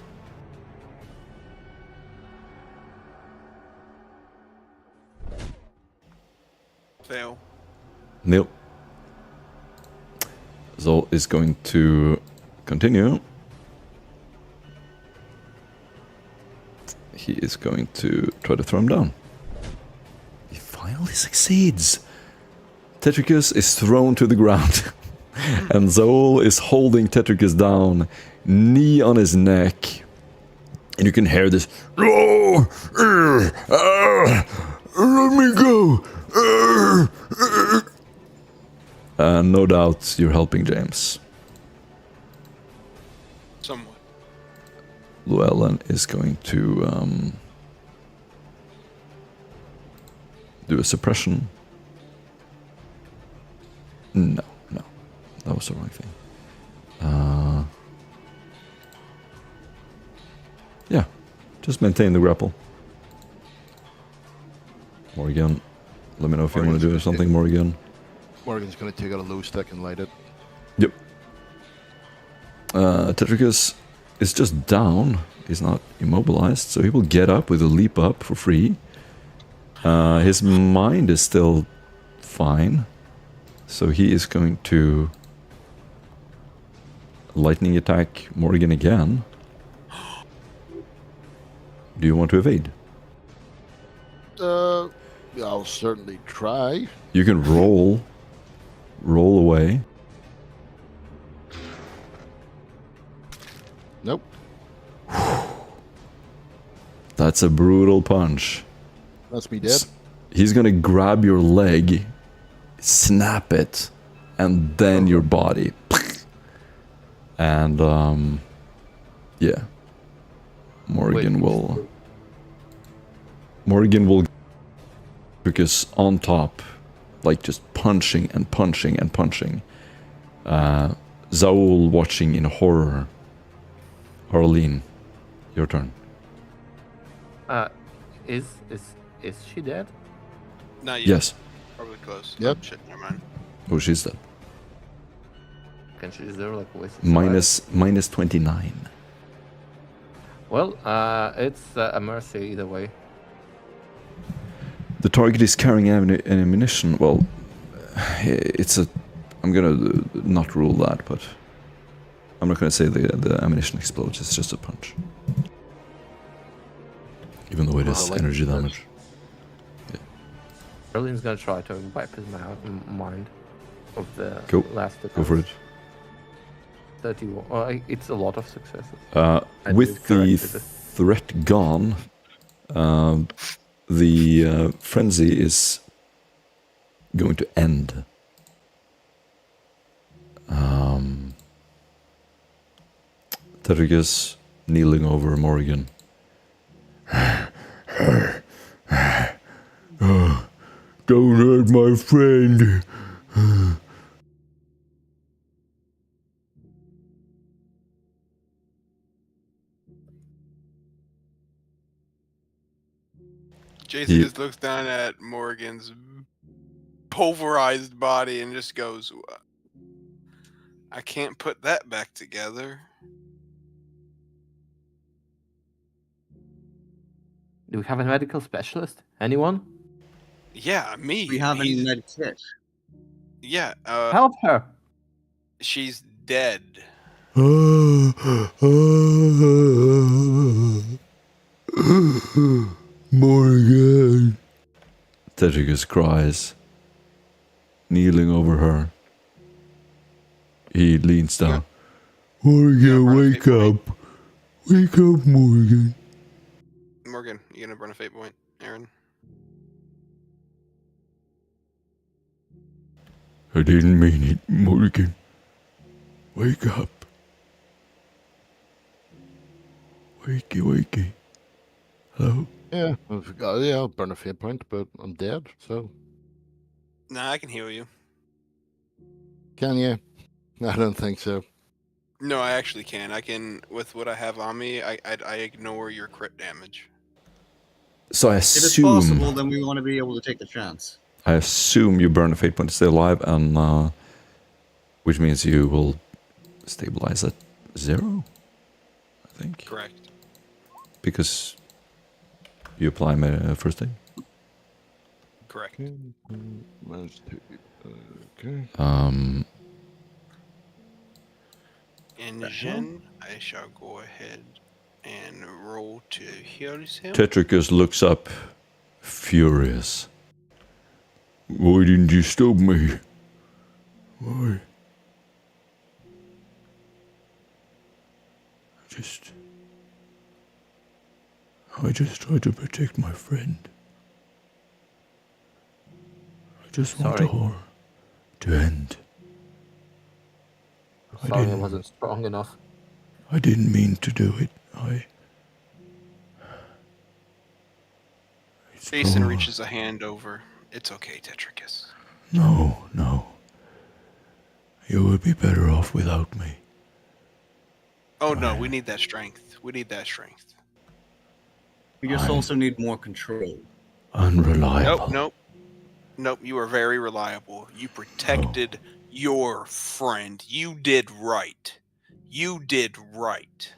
Fail. Nope. Zol is going to continue. He is going to try to throw him down. He finally succeeds. Tetricus is thrown to the ground. And Zol is holding Tetricus down, knee on his neck. And you can hear this. Oh, let me go. No doubt you're helping James. Somewhat. Llewellyn is going to do a suppression. No, that was the wrong thing. Yeah, just maintain the grapple. Morgan, let me know if you want to do something, Morgan. Morgan's going to take out a low stick and light it. Yep. Tetricus is just down. He's not immobilized, so he will get up with a leap up for free. His mind is still fine, so he is going to lightning attack Morgan again. Do you want to evade? I'll certainly try. You can roll away. Nope. That's a brutal punch. That's me dead. He's gonna grab your leg, snap it, and then your body. And yeah. Morgan will focus on top, like just punching and punching and punching. Zaul watching in horror. Harleen, your turn. Is she dead? Not yet. Yes. Probably close. Yep. Oh, shit, never mind. Oh, she's dead. Is there like a way to Minus 29. Well, it's a mercy either way. The target is carrying ammunition. Well, it's a. I'm gonna not rule that, but I'm not gonna say the ammunition explodes. It's just a punch, even though it is energy damage. Berlin's gonna try to wipe his mind of the last attack. Go for it. 31. It's a lot of successes. With the threat gone, the frenzy is going to end. Tetricus kneeling over Morgan. Don't hurt my friend. Jason just looks down at Morgan's pulverized body and just goes, I can't put that back together. Do we have a medical specialist? Anyone? Yeah, me. We have a med kit. Yeah. Help her! She's dead. Morgan. Tetricus cries, kneeling over her. He leans down. Morgan, wake up. Wake up, Morgan. Morgan, you gonna burn a fate point, Aaron? I didn't mean it, Morgan. Wake up. Wakey, wakey. Hello? Yeah, I'll burn a fate point, but I'm dead, so. Nah, I can heal you. Can you? I don't think so. No, I actually can. I can, with what I have on me, I ignore your crit damage. So I If it's assume... possible, then we want to be able to take the chance. I assume you burn a fate point to stay alive, and which means you will stabilize at 0, I think. Correct. Because you apply my first aid. Correct. Okay. And then I shall go ahead and roll to heal him. Tetricus looks up, furious. Why didn't you stop me? Why? I just tried to protect my friend. I just want the horror to end. Sorry, I wasn't strong enough. I didn't mean to do it. Jason reaches a hand over It's okay, Tetricus. No, no. You would be better off without me. Oh no, we need that strength. We need that strength. We just I'm- also need more control. Unreliable. Nope, you are very reliable. You protected your friend. You did right. You did right.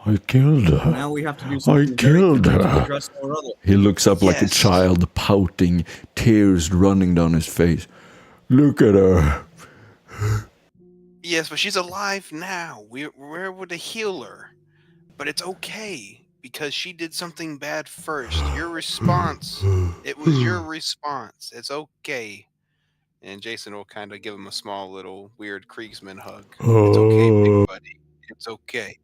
I killed her. Now we have to do something very killed quickly to her. address our other. He looks up like a Yes. child, pouting, tears running down his face. Look at her. Yes, but she's alive now. We're able to heal her. But it's okay because she did something bad first. Your response. It was your response. It's okay. And Jason will kind of give him a small little weird Kriegsman hug. It's okay, big buddy. It's okay.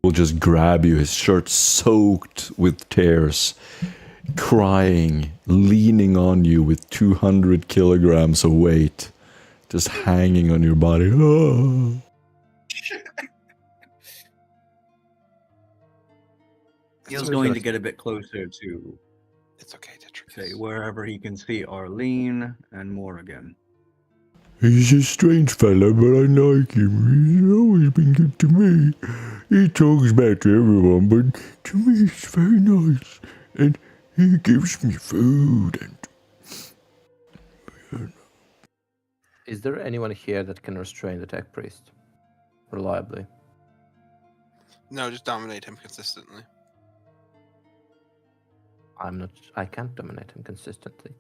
Will just grab you, his shirt soaked with tears, crying, leaning on you with 200 kilograms of weight, just hanging on your body. Oh. He's going to get a bit closer to, It's okay, Tetricus. say, wherever he can see Arlene and Morrigan. He's a strange fella, but I like him. He's always been good to me. He talks back to everyone, but to me he's very nice. And he gives me food and... Is there anyone here that can restrain the tech priest reliably? No, just dominate him consistently. I can't dominate him consistently.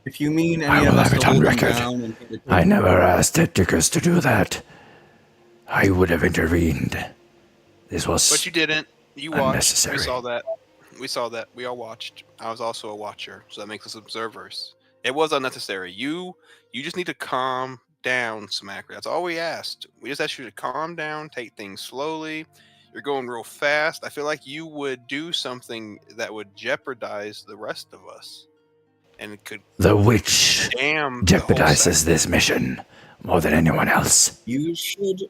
If you mean I any will of us have it to on hold him record. down and take I never asked Tetricus to do that. I would have intervened. This was... But you didn't. You watched. Unnecessary. We saw that. We saw that. We all watched. I was also a watcher, so that makes us observers. It was unnecessary. You just need to calm down, Smacker. That's all we asked. We just asked you to calm down, take things slowly. You're going real fast. I feel like you would do something that would jeopardize the rest of us. And it could The witch damn the whole jeopardizes sect. this mission more than anyone else. You should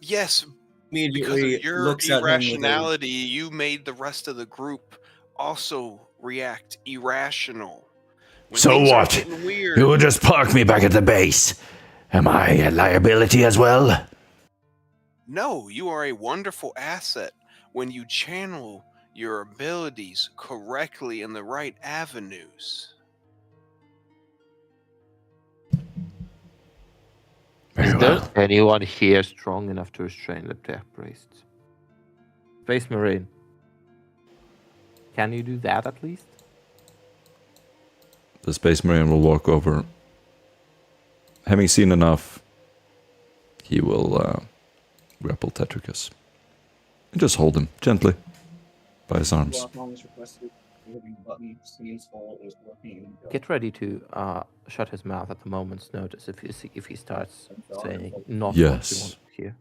Yes, because immediately of your looks at him with a, irrationality, you made the rest of the group also react irrational. When So things what? start getting weird, You will just park me back at the base. Am I a liability as well? no, you are a wonderful asset when you channel your abilities correctly in the right avenues. Very Is well. there anyone here strong enough to restrain the tech priests? Space Marine. Can you do that at least? The Space Marine will walk over. Having seen enough, he will grapple Tetricus. And just hold him gently by his arms. Get ready to shut his mouth at the moment's notice if he starts saying not what we Yes. want to hear.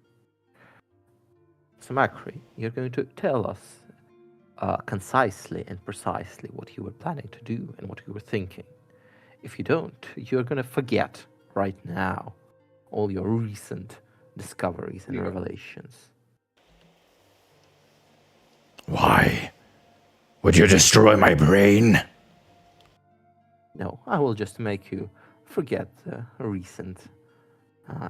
So Macri, you're going to tell us concisely and precisely what you were planning to do and what you were thinking. If you don't, you're going to forget right now all your recent discoveries and revelations. Why? Would you destroy my brain? No, I will just make you forget the recent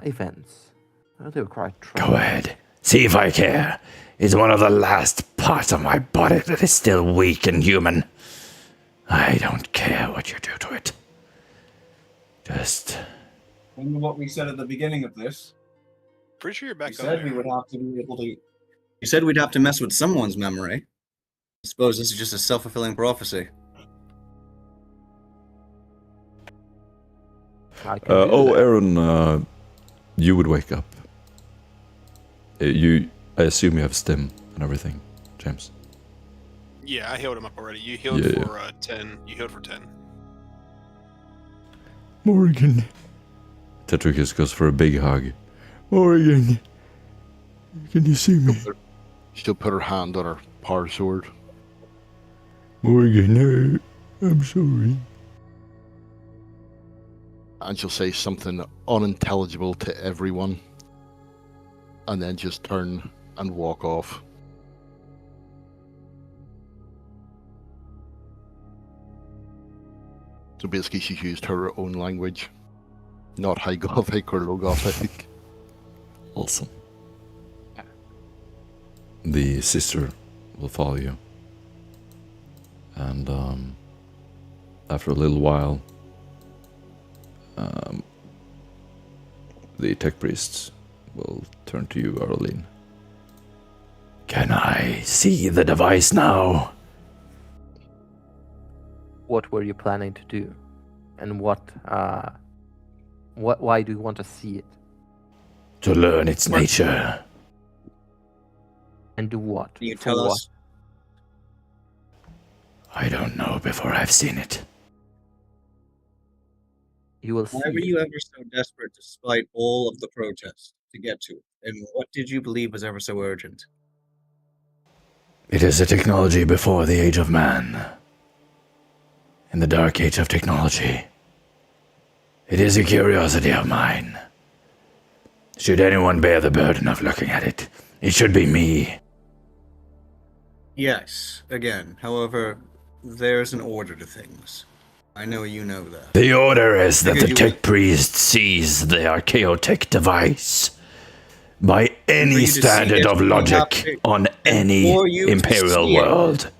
events. They were quite Go troubling. ahead. See if I care. It's one of the last parts of my body that is still weak and human. I don't care what you do to it. Just... Remember what we said at the beginning of this? Pretty sure you're back We on said there. we would have to be able to. You said we'd have to mess with someone's memory. I suppose this is just a self-fulfilling prophecy. I can do Oh, that. Aaron, you would wake up. I assume you have stim and everything, James. Yeah, I healed him up already. You healed Yeah, for 10. You healed for 10. Morgan. Tetricus goes for a big hug. Morgan. Can you see me? She'll put her hand on her power sword. Morgan, I'm sorry. And she'll say something unintelligible to everyone. And then just turn and walk off. So basically, she used her own language, not High Gothic or Low Gothic. Awesome. The sister will follow you. And after a little while, the tech priests will turn to you, Arlene. Can I see the device now? What were you planning to do? And why do you want to see it? To learn its nature. And do what? Can you For tell what? us? I don't know before I've seen it. You will see. Why were you ever so desperate despite all of the protests to get to it? And what did you believe was ever so urgent? It is a technology before the age of man. In the dark age of technology. It is a curiosity of mine. Should anyone bear the burden of looking at it, it should be me. Yes, again. However, there's an order to things. I know you know that. The order is that the Figured you tech priest sees the archaeotech device by any you to see standard it, of you have logic to- on any for you to imperial see it- world.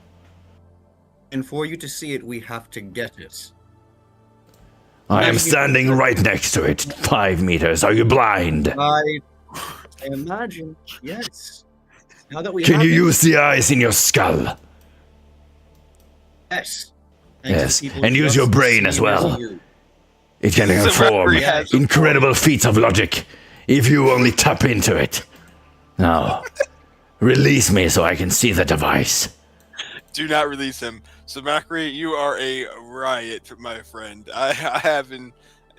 And for you to see it, we have to get it. I am Imagine you- standing right next to it, 5 meters. Are you blind? I imagine, yes. Now that we Can have you it, use the eyes in your skull? yes. Yes, people and use just your brain the as same well. you. It can So perform Mercury has a incredible feats of logic if you only tap into it. Now, release me so I can see the device. Do not release him. So Macri, you are a riot, my friend. I haven't.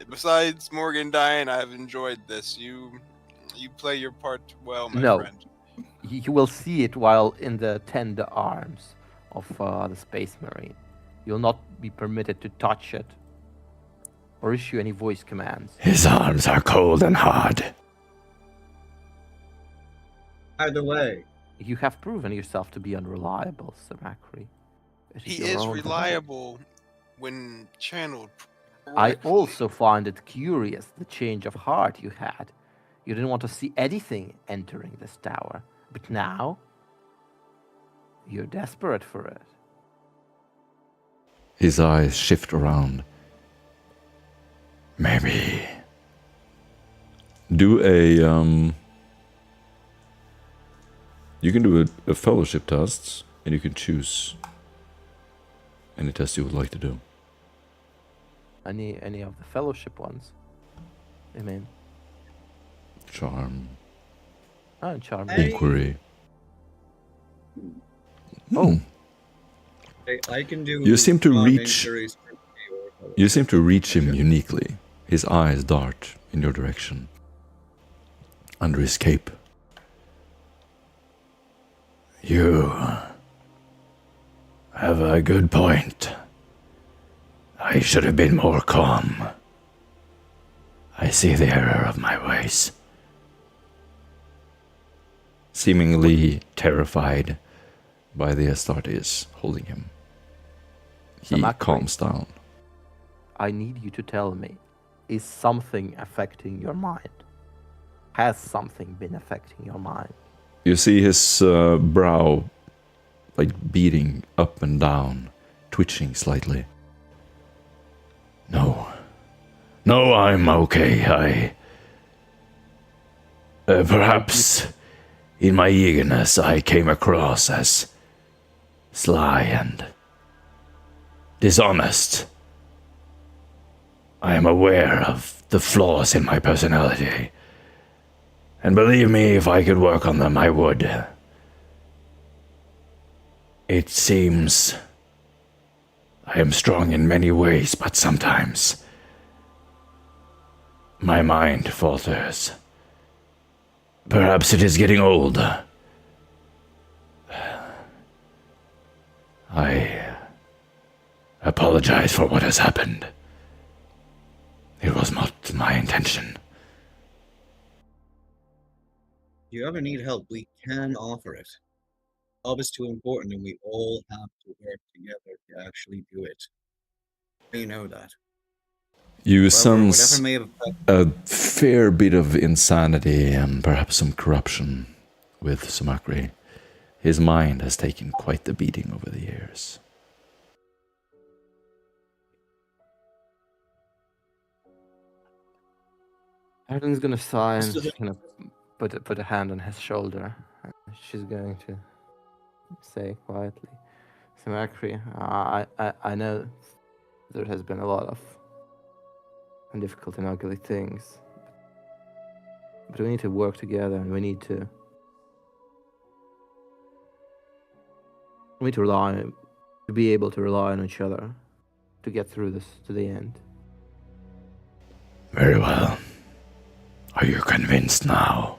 Besides Morgan dying, I have enjoyed this. You play your part well, my No. friend. You will see it while in the tender arms of the Space Marine. You'll not be permitted to touch it or issue any voice commands. His arms are cold and hard. Either way, You have proven yourself to be unreliable, Sir Macri. It He your is own fault. reliable when channeled. I correctly. also find it curious the change of heart you had. You didn't want to see anything entering this tower, but now you're desperate for it. His eyes shift around. Maybe. Do a you can do a fellowship test, and you can choose any test you would like to do. Any of the fellowship ones? I mean, Charm, charm. Hey. inquiry. Oh. I can do. You seem to reach- injuries or- You seem to reach him uniquely. His eyes dart in your direction. Under his cape. You have a good point. I should have been more calm. I see the error of my ways. Seemingly terrified by the Astartes holding him, he Macri. calms down. I need you to tell me, is something affecting your mind? Has something been affecting your mind? You see his brow like beating up and down, twitching slightly. No. No, I'm okay. Perhaps in my eagerness I came across as sly and dishonest. I am aware of the flaws in my personality. And believe me, if I could work on them, I would. It seems I am strong in many ways, but sometimes my mind falters. Perhaps it is getting old. I apologize for what has happened. It was not my intention. If you ever need help, we can offer it. Help is too important, and we all have to work together to actually do it. You know that. You However, sense whatever may have a fair bit of insanity and perhaps some corruption with Sumakri. His mind has taken quite the beating over the years. Evelyn's gonna sigh and Just as she's gonna put a hand on his shoulder. She's going to say quietly, Simakri, I know there has been a lot of difficult and ugly things, but we need to work together, and we need to be able to rely on each other to get through this to the end. Very well. Are you convinced now?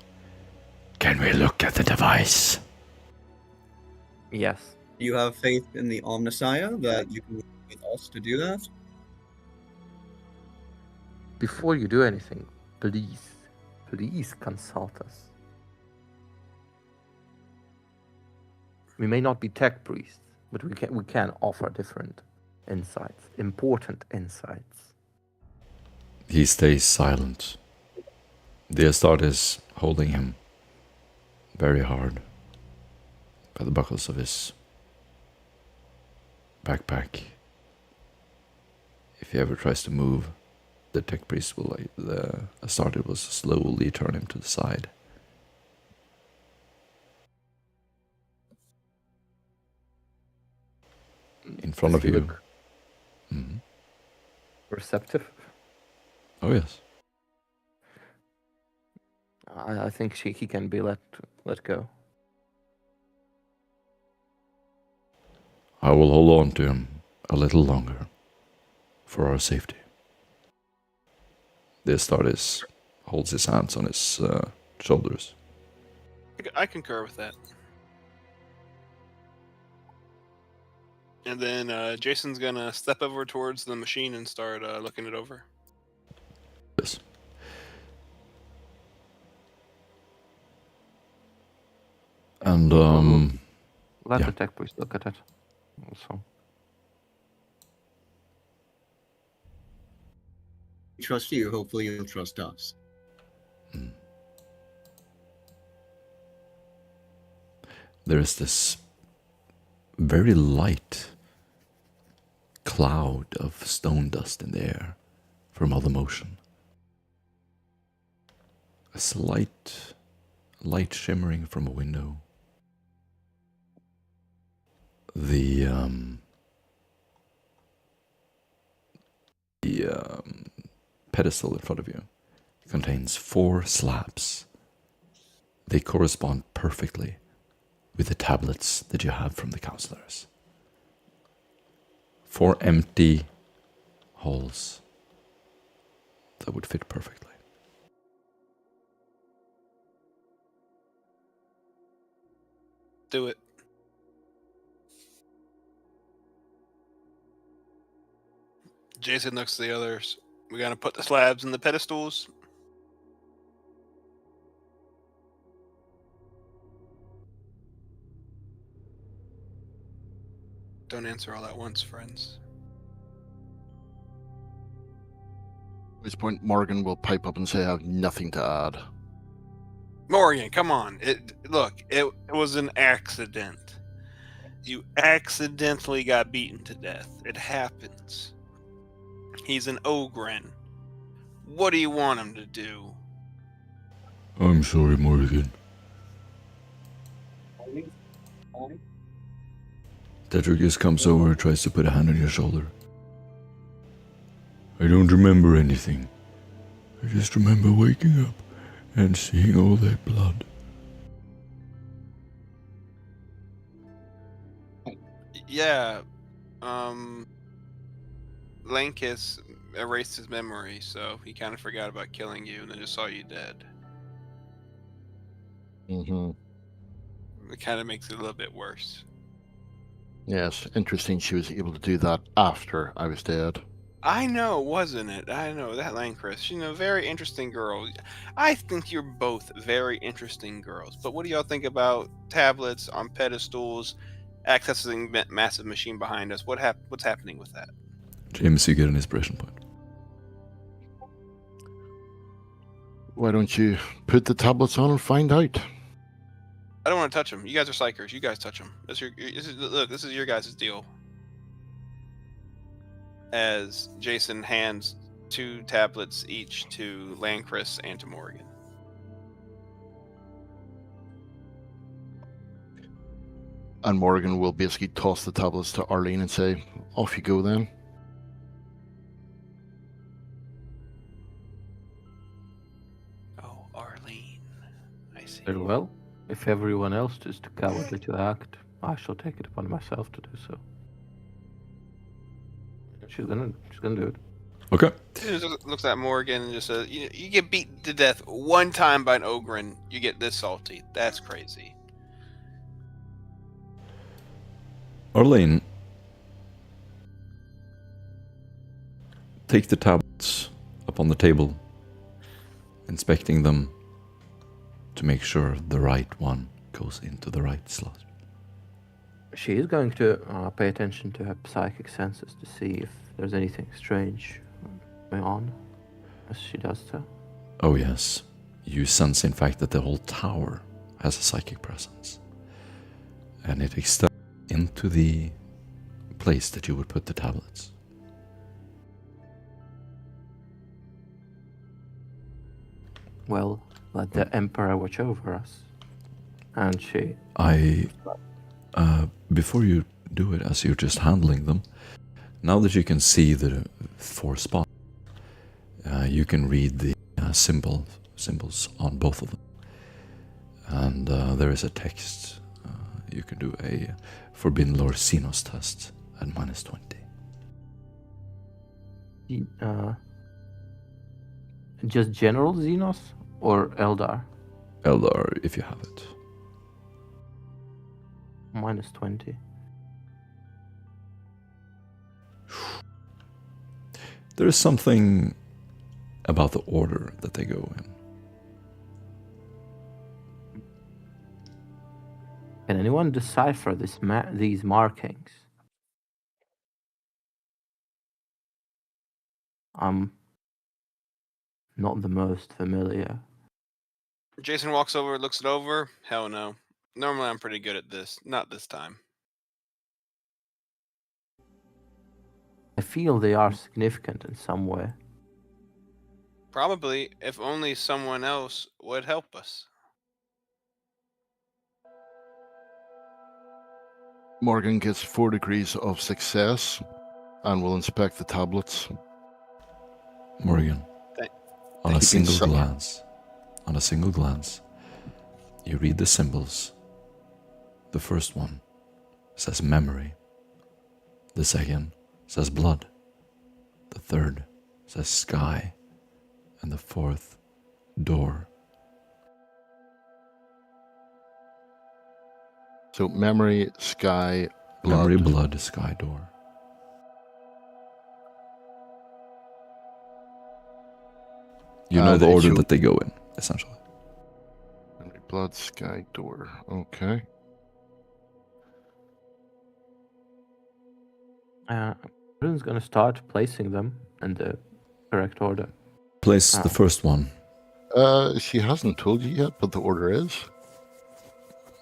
Can we look at the device? Yes. Do you have faith in the Omnissiah that you can work with us to do that? Before you do anything, please consult us. We may not be tech priests, but we can offer different insights, important insights. He stays silent. The Astarte is holding him very hard by the buckles of his backpack. If he ever tries to move, the tech priest will, the Astarte will slowly turn him to the side. In front Does of he you. look receptive? Oh yes. I think he can be let go. I will hold on to him a little longer for our safety. The Astartes holds his hands on his shoulders. I concur with that. And then Jason's gonna step over towards the machine and start looking it over. Yes. And Let yeah. the tech priest look at it. Also, We trust you. Hopefully, you'll trust us. There is this very light cloud of stone dust in the air from all the motion. A slight light shimmering from a window. The pedestal in front of you contains 4 slabs. They correspond perfectly with the tablets that you have from the counselors. 4 empty holes that would fit perfectly. Do it. Jason looks to the others. We gotta put the slabs in the pedestals. Don't answer all at once, friends. At this point, Morgan will pipe up and say, I have nothing to add. Morgan, come on. It was an accident. You accidentally got beaten to death. It happens. He's an Ogren. What do you want him to do? I'm sorry, Morgan. Tetricus comes over, tries to put a hand on your shoulder. I don't remember anything. I just remember waking up and seeing all that blood. Yeah. Lankus erased his memory, so he kind of forgot about killing you and then just saw you dead. Mm-hmm. It kind of makes it a little bit worse. Yes, interesting she was able to do that after I was dead. I know, wasn't it? I know, that Lancris. Very interesting girl. I think you're both very interesting girls. But what do y'all think about tablets on pedestals, accessing massive machine behind us? What's happening with that? James, you get an inspiration point. Why don't you put the tablets on and find out? I don't want to touch them. You guys are psychers. You guys touch them. This is your guys' deal. As Jason hands 2 tablets each to Lancris and to Morgan. And Morgan will basically toss the tablets to Arlene and say, off you go then. Oh, Arlene. I see. Very well. If everyone else is too cowardly to act, I shall take it upon myself to do so. She's gonna do it. Okay. He just looks at Morgan and just says, you get beaten to death one time by an Ogren, you get this salty. That's crazy. Arlene, take the tablets up on the table, inspecting them to make sure the right one goes into the right slot. She is going to pay attention to her psychic senses to see if there's anything strange going on as she does so. Oh yes, you sense in fact that the whole tower has a psychic presence. And it extends into the place that you would put the tablets. Well, let the Emperor watch over us. And she... Before you do it, as you're just handling them, now that you can see the 4 spots, you can read the symbols on both of them. And there is a text. You can do a Forbidden Lord Xenos test at -20. Just General Xenos or Eldar? Eldar, if you have it. -20. There is something about the order that they go in. Can anyone decipher these markings? I'm not the most familiar. Jason walks over, looks it over. Hell no. Normally I'm pretty good at this. Not this time. I feel they are significant in some way. Probably, if only someone else would help us. Morgan gets 4 degrees of success and will inspect the tablets. Morgan, on a single glance, you read the symbols. The first one says memory. The second says blood. The third says sky. And the fourth, door. So memory, sky, blood. Memory, blood, sky, door. You know the order that they go in, essentially. Memory, blood, sky, door. Okay. Everyone's gonna start placing them in the correct order. Place the first one. She hasn't told you yet what the order is.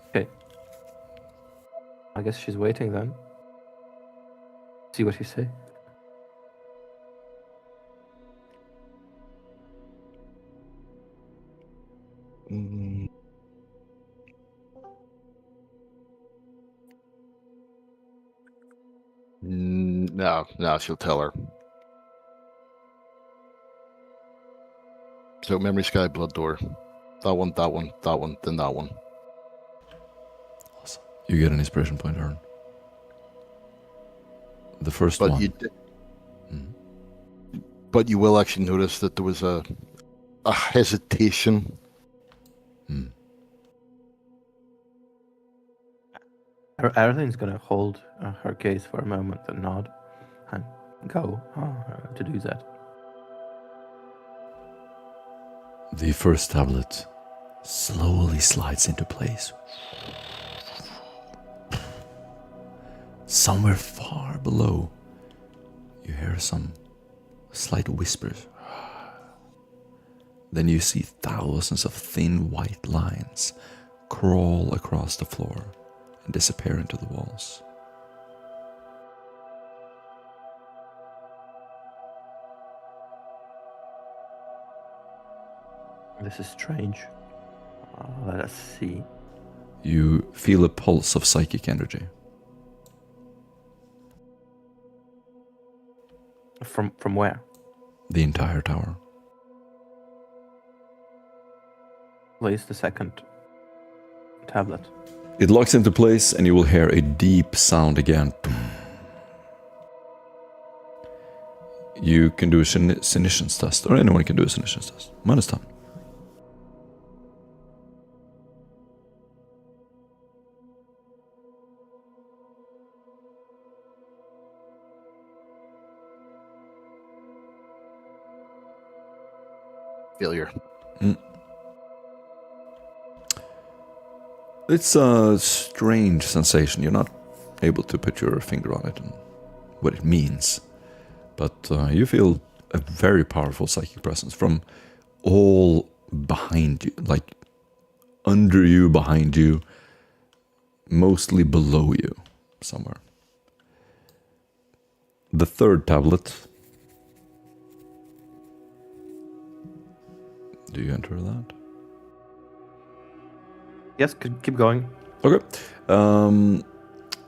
Okay. I guess she's waiting then. See what you say. No, she'll tell her. So memory, sky, blood, door. That one, then that one. Awesome. You get an inspiration point, Aaron. The first one. But you will actually notice that there was a hesitation. Arlene's gonna hold her gaze for a moment and nod and go to do that. The first tablet slowly slides into place. Somewhere far below, You hear some slight whispers. Then you see thousands of thin white lines crawl across the floor and disappear into the walls. This is strange. Let us see. You feel a pulse of psychic energy. From where? The entire tower. Place the second tablet. It locks into place and you will hear a deep sound again. You can do a Sinitians test, or anyone can do a Sinitians test. -10. Failure. It's a strange sensation. You're not able to put your finger on it and what it means. But you feel a very powerful psychic presence from all behind you, like under you, behind you, mostly below you, somewhere. The third tablet. Do you enter that? Yes, keep going. Okay.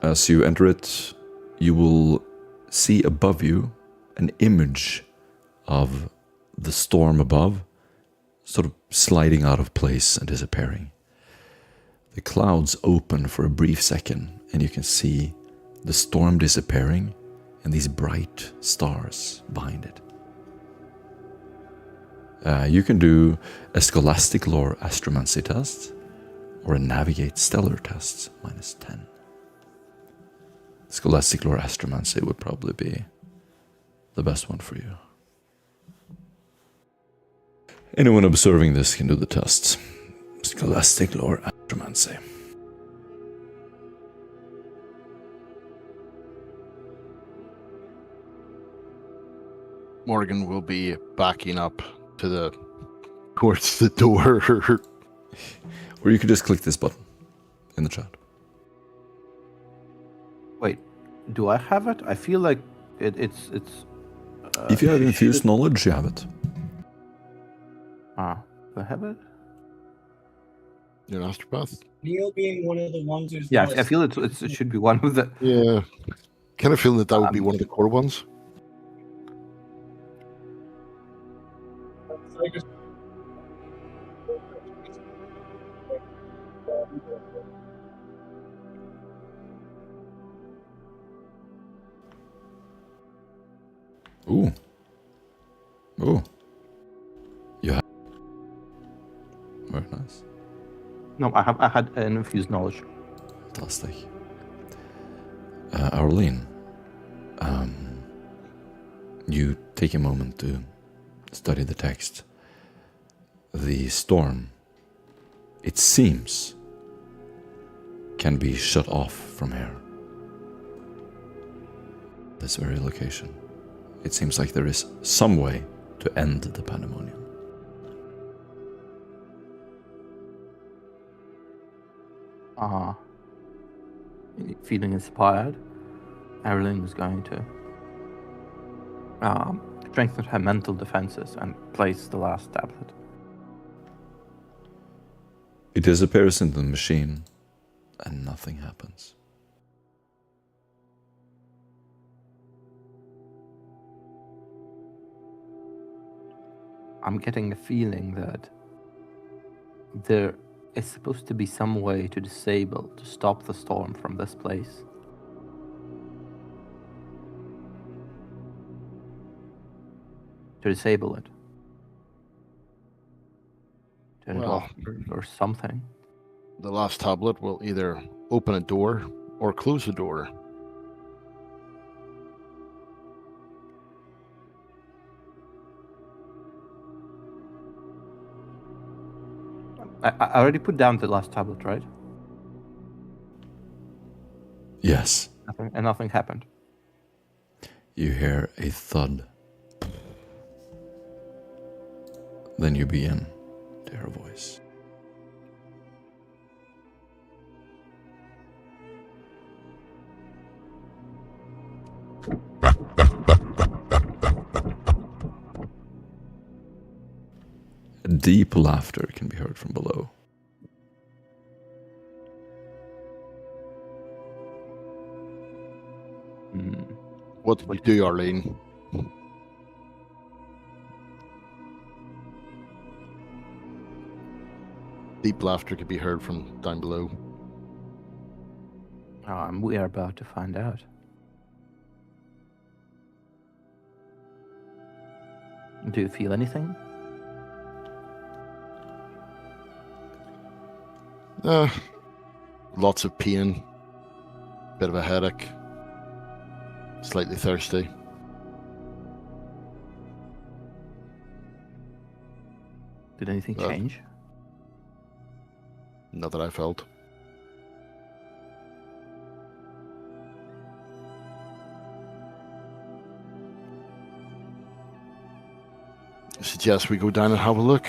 As you enter it, you will see above you an image of the storm above, sort of sliding out of place and disappearing. The clouds open for a brief second, and you can see the storm disappearing and these bright stars behind it. You can do a Scholastic Lore Astromancy test or a Navigate Stellar test, -10. Scholastic Lore Astromancy would probably be the best one for you. Anyone observing this can do the tests. Scholastic Lore Astromancy. Morgan will be backing up towards the door. Or you could just click this button in the chat. Wait, do I have it? I feel like it's. If you have infused knowledge, you have it. Do I have it? You're an astropath? Neil being one of the ones who's Yeah, I feel it should be one of the. Yeah. Kind of feeling that would be one of the core ones. Ooh. Ooh. You have. Very nice. No, I had an infused knowledge. Fantastic. Arlene, you take a moment to study the text. The storm, it seems, can be shut off from here. This very location. It seems like there is some way to end the pandemonium. Feeling inspired, Evelyn is going to strengthen her mental defenses and place the last tablet. It disappears into the machine, and nothing happens. I'm getting a feeling that there is supposed to be some way to stop the storm from this place. To disable it. Turn it off or something. The last tablet will either open a door or close a door. I already put down the last tablet, right? Yes. Nothing happened. You hear a thud. Then you begin to hear a voice. Deep laughter can be heard from below. What did you do, Arlene? Deep laughter could be heard from down below. We are about to find out. Do you feel anything? Lots of pain, bit of a headache, slightly thirsty. Did anything change? Not that I felt. I suggest we go down and have a look.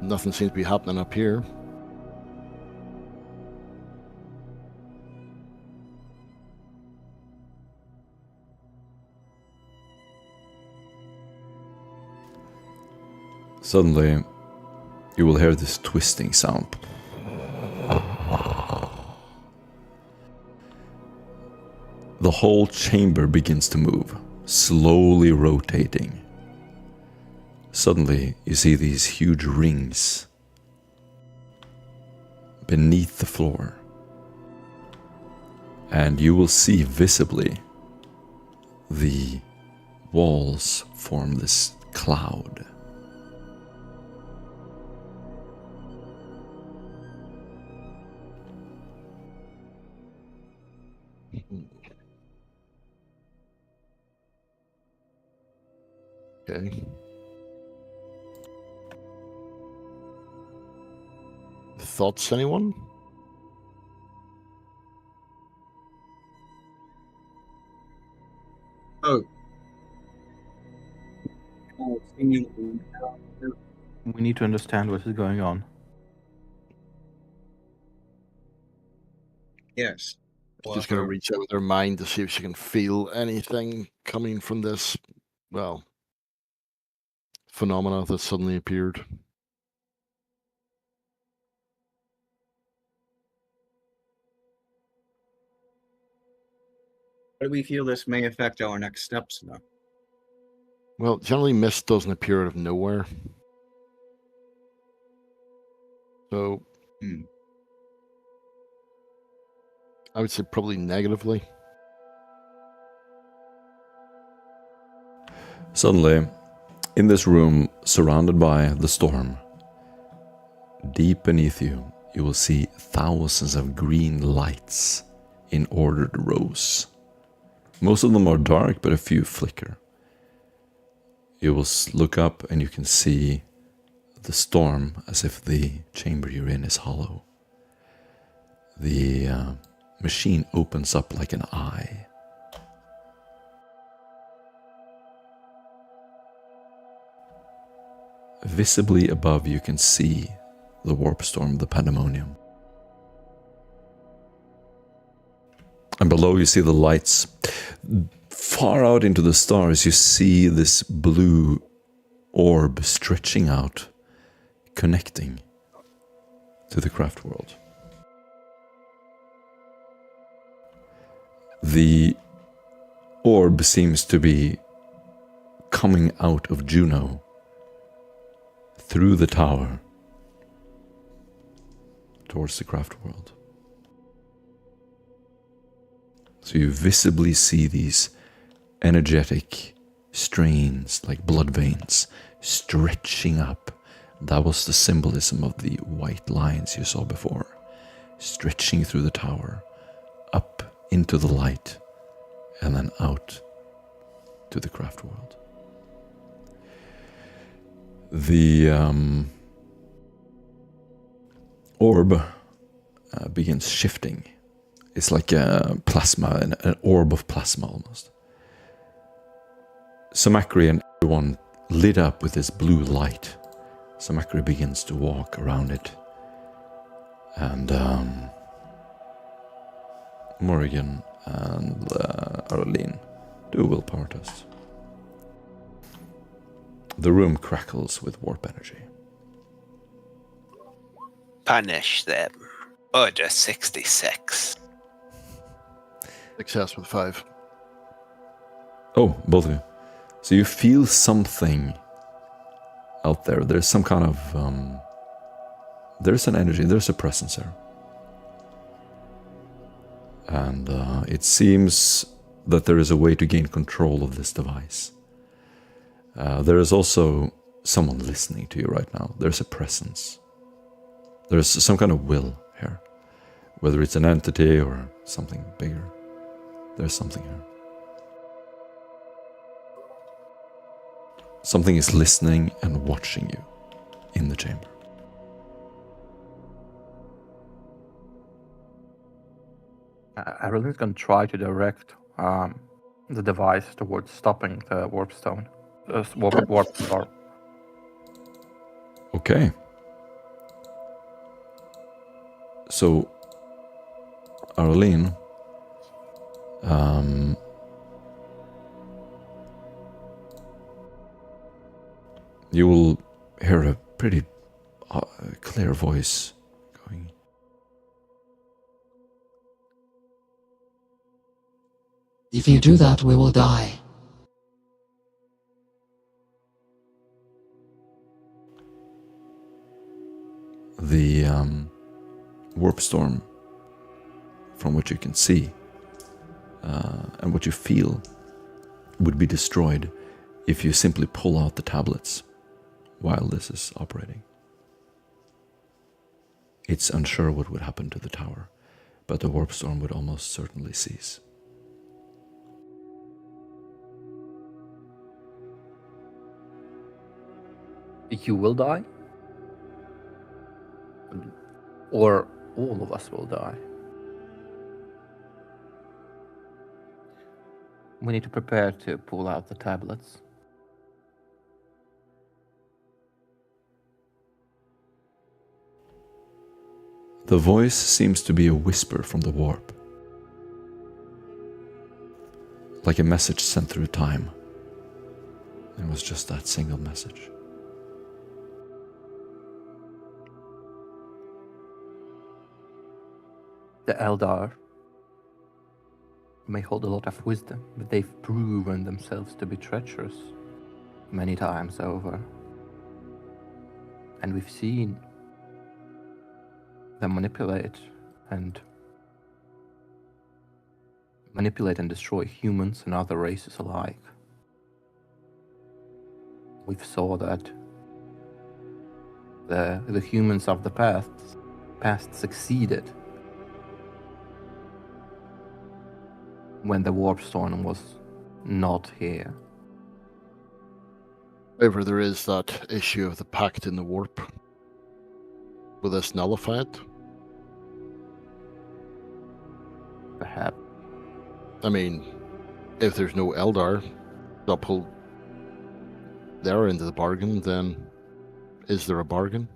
Nothing seems to be happening up here. Suddenly, you will hear this twisting sound. The whole chamber begins to move, slowly rotating. Suddenly, you see these huge rings beneath the floor. And you will see visibly the walls form this cloud. Okay. Thoughts, anyone? Oh. We need to understand what is going on. Yes. She's going to reach out with her mind to see if she can feel anything coming from this, well, phenomena that suddenly appeared. How do we feel this may affect our next steps now? Well, generally mist doesn't appear out of nowhere. So, I would say probably negatively. Suddenly, in this room, surrounded by the storm, deep beneath you, you will see thousands of green lights in ordered rows. Most of them are dark, but a few flicker. You will look up and you can see the storm as if the chamber you're in is hollow. The machine opens up like an eye. Visibly above you can see the warp storm, the pandemonium. And below you see the lights. Far out into the stars you see this blue orb stretching out, connecting to the craft world. The orb seems to be coming out of Juno through the tower towards the craft world. So you visibly see these energetic strains like blood veins stretching up. That was the symbolism of the white lines you saw before, stretching through the tower, up into the light, and then out to the craft world. The orb begins shifting It's like a plasma, an orb of plasma almost. Samakri and everyone lit up with this blue light. Samakri begins to walk around it. And Morrigan and Arlene do willpower tests. The room crackles with warp energy. Punish them. Order 66. Success with 5. Oh, both of you. So you feel something out there. There's some kind of... there's an energy, there's a presence there. And it seems that there is a way to gain control of this device. There is also someone listening to you right now. There's a presence. There's some kind of will here. Whether it's an entity or something bigger. There's something here. Something is listening and watching you in the chamber. Arlene's going to try to direct the device towards stopping the warp stone. Warp storm. Okay. So, Arlene, you will hear a pretty clear voice going, If you do that, we will die. the warp storm from what you can see and what you feel would be destroyed if you simply pull out the tablets while this is operating. It's unsure what would happen to the tower, but the warp storm would almost certainly cease. You will die? Or all of us will die? We need to prepare to pull out the tablets. The voice seems to be a whisper from the warp, like a message sent through time. It was just that single message. The Eldar may hold a lot of wisdom, but they've proven themselves to be treacherous many times over. And we've seen them manipulate and destroy humans and other races alike. We've saw that the humans of the past succeeded when the warp storm was not here. However, there is that issue of the pact in the warp. Will this nullify it? Perhaps. I mean, if there's no Eldar that pull their end of the bargain, then is there a bargain?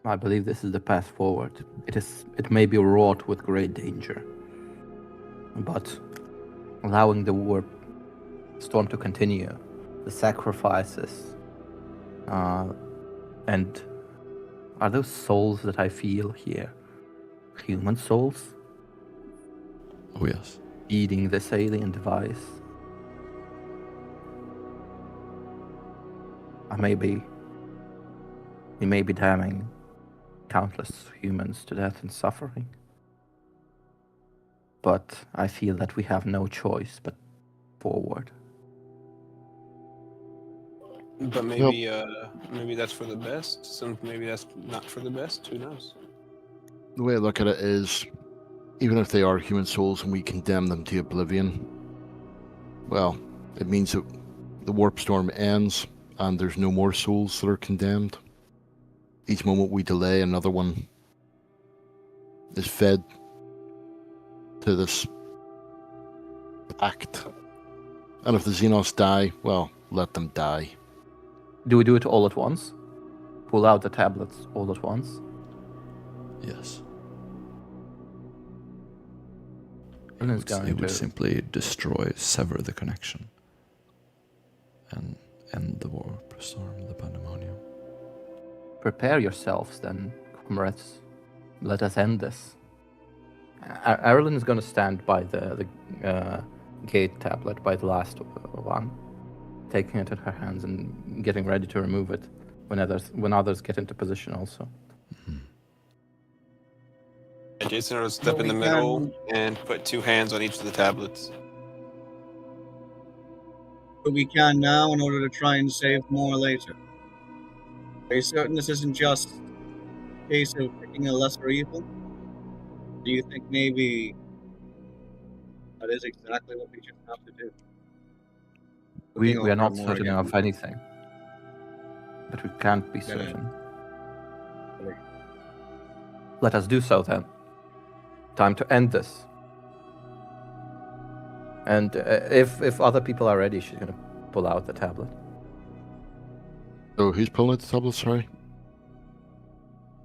I believe this is the path forward. It may be wrought with great danger, but allowing the warp storm to continue, the sacrifices, and are those souls that I feel here human souls? Oh yes. Eating this alien device. We may be damning countless humans to death and suffering. But I feel that we have no choice but forward. But maybe maybe that's for the best. Some maybe that's not for the best. Who knows? The way I look at it is, even if they are human souls and we condemn them to oblivion, well, it means that the warp storm ends and there's no more souls that are condemned. Each moment we delay, another one is fed to this pact. And if the Xenos die, well, let them die. Do we do it all at once? Pull out the tablets all at once? Yes. And it's going It would to- simply destroy, sever the connection, and end the warp storm, the pandemonium. Prepare yourselves then, comrades. Let us end this. Arlen is going to stand by the gate tablet, by the last one, taking it in her hands and getting ready to remove it when others get into position also. And Jason will step in the middle and put 2 hands on each of the tablets. But we can now in order to try and save more later. Are you certain this isn't just a case of picking a lesser evil? Do you think maybe that is exactly what we just have to do? We Looking are over not more certain again. of anything, but we can't be Yeah. certain. Let us do so then. Time to end this. And if other people are ready, she's gonna pull out the tablet. So who's pulling out the tablet? Sorry.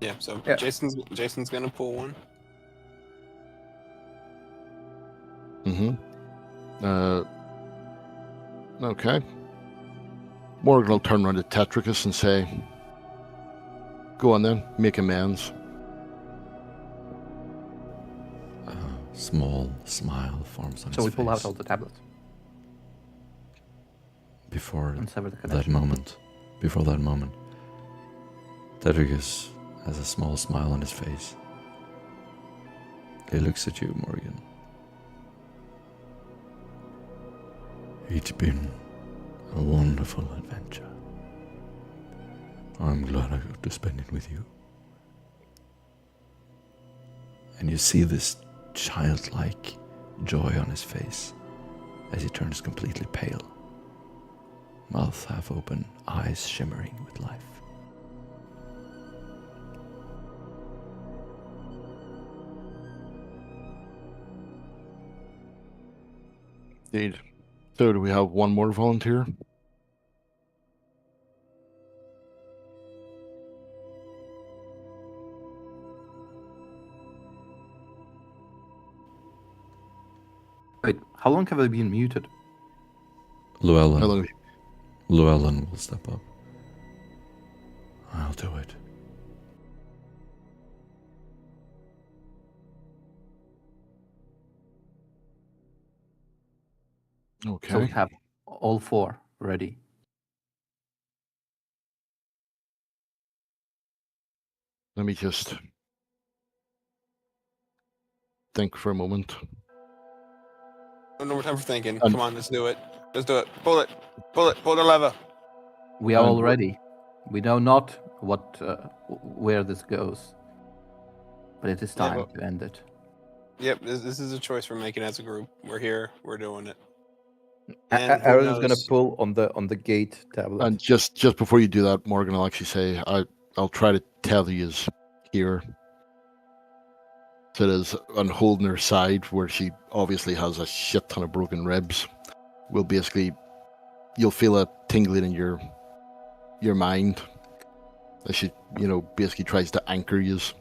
Yeah, so Yeah. Jason's gonna pull one. Okay. Morgan will turn around to Tetricus and say, "Go on then, make amends." A small smile forms on So his we face. pull out all the tablets Before and sever the that connection. moment, Tetricus has a small smile on his face. He looks at you, Morgan. It's been a wonderful adventure. I'm glad I got to spend it with you. And you see this childlike joy on his face as he turns completely pale. Mouth half open, eyes shimmering with life. Indeed. So do we have one more volunteer? Wait, how long have I been muted? Llewellyn. How long? Llewellyn will step up. I'll do it. Okay. So we have all 4 ready. Let me just think for a moment. No more time for thinking. Um, Come on, let's do it. Let's do it. Pull it. Pull it. Pull the lever. We are And all what- ready. We know not where this goes, but it is Yeah, time but- to end it. Yep, this is a choice we're making as a group. We're here. We're doing it. And who Aaron is gonna knows? pull on the gate tablet. And just before you do that, Morgan, I'll actually say I'll try to tell you here. So there's on holding her side where she obviously has a shit ton of broken ribs. Will basically you'll feel a tingling in your mind as she basically tries to anchor you to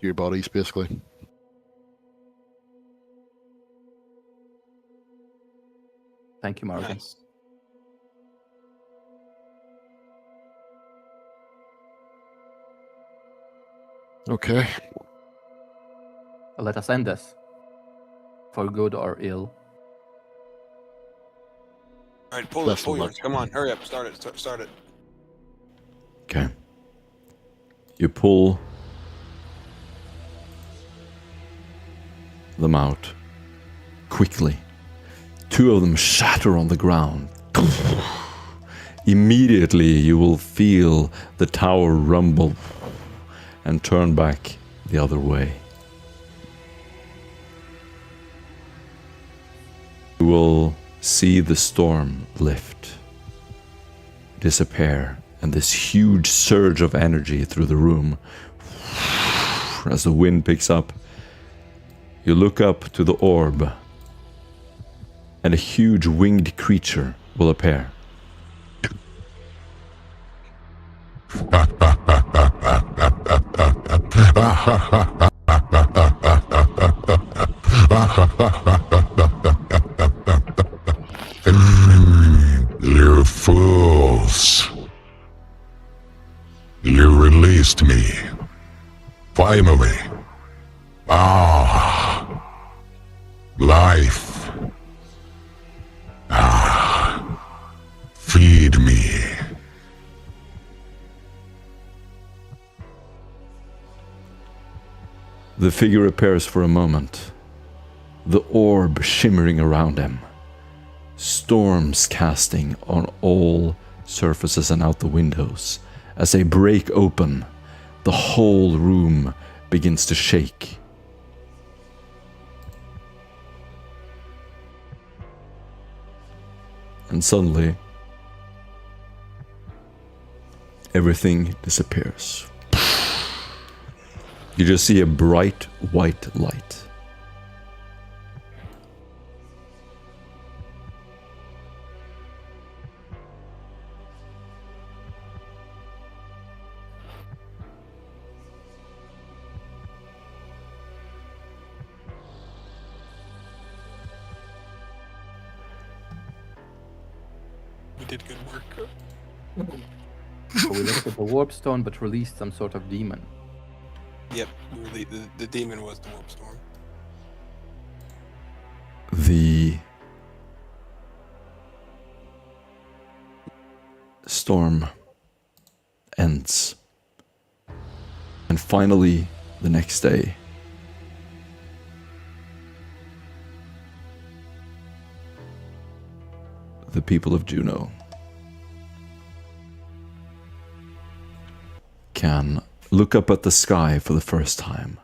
your bodies basically. Thank you, Morgan. Nice. Okay. Let us end this, for good or ill. All right, pull Best it. Pull of luck. yours. Come on, hurry up. Start it. Start it. Okay. You pull them out quickly. 2 of them shatter on the ground. Immediately you will feel the tower rumble and turn back the other way. will see the storm lift, disappear, and this huge surge of energy through the room. As the wind picks up, you look up to the orb, and a huge winged creature will appear. You fools. You released me. Finally. Life. Feed me. The figure appears for a moment, the orb shimmering around him, storms casting on all surfaces and out the windows. As they break open, the whole room begins to shake. And suddenly, everything disappears. You just see a bright white light. We did good work. So we lifted the warp stone, but released some sort of demon. Yep, the demon was the warp storm. The storm ends. And finally, the next day, the people of Juno can look up at the sky for the first time,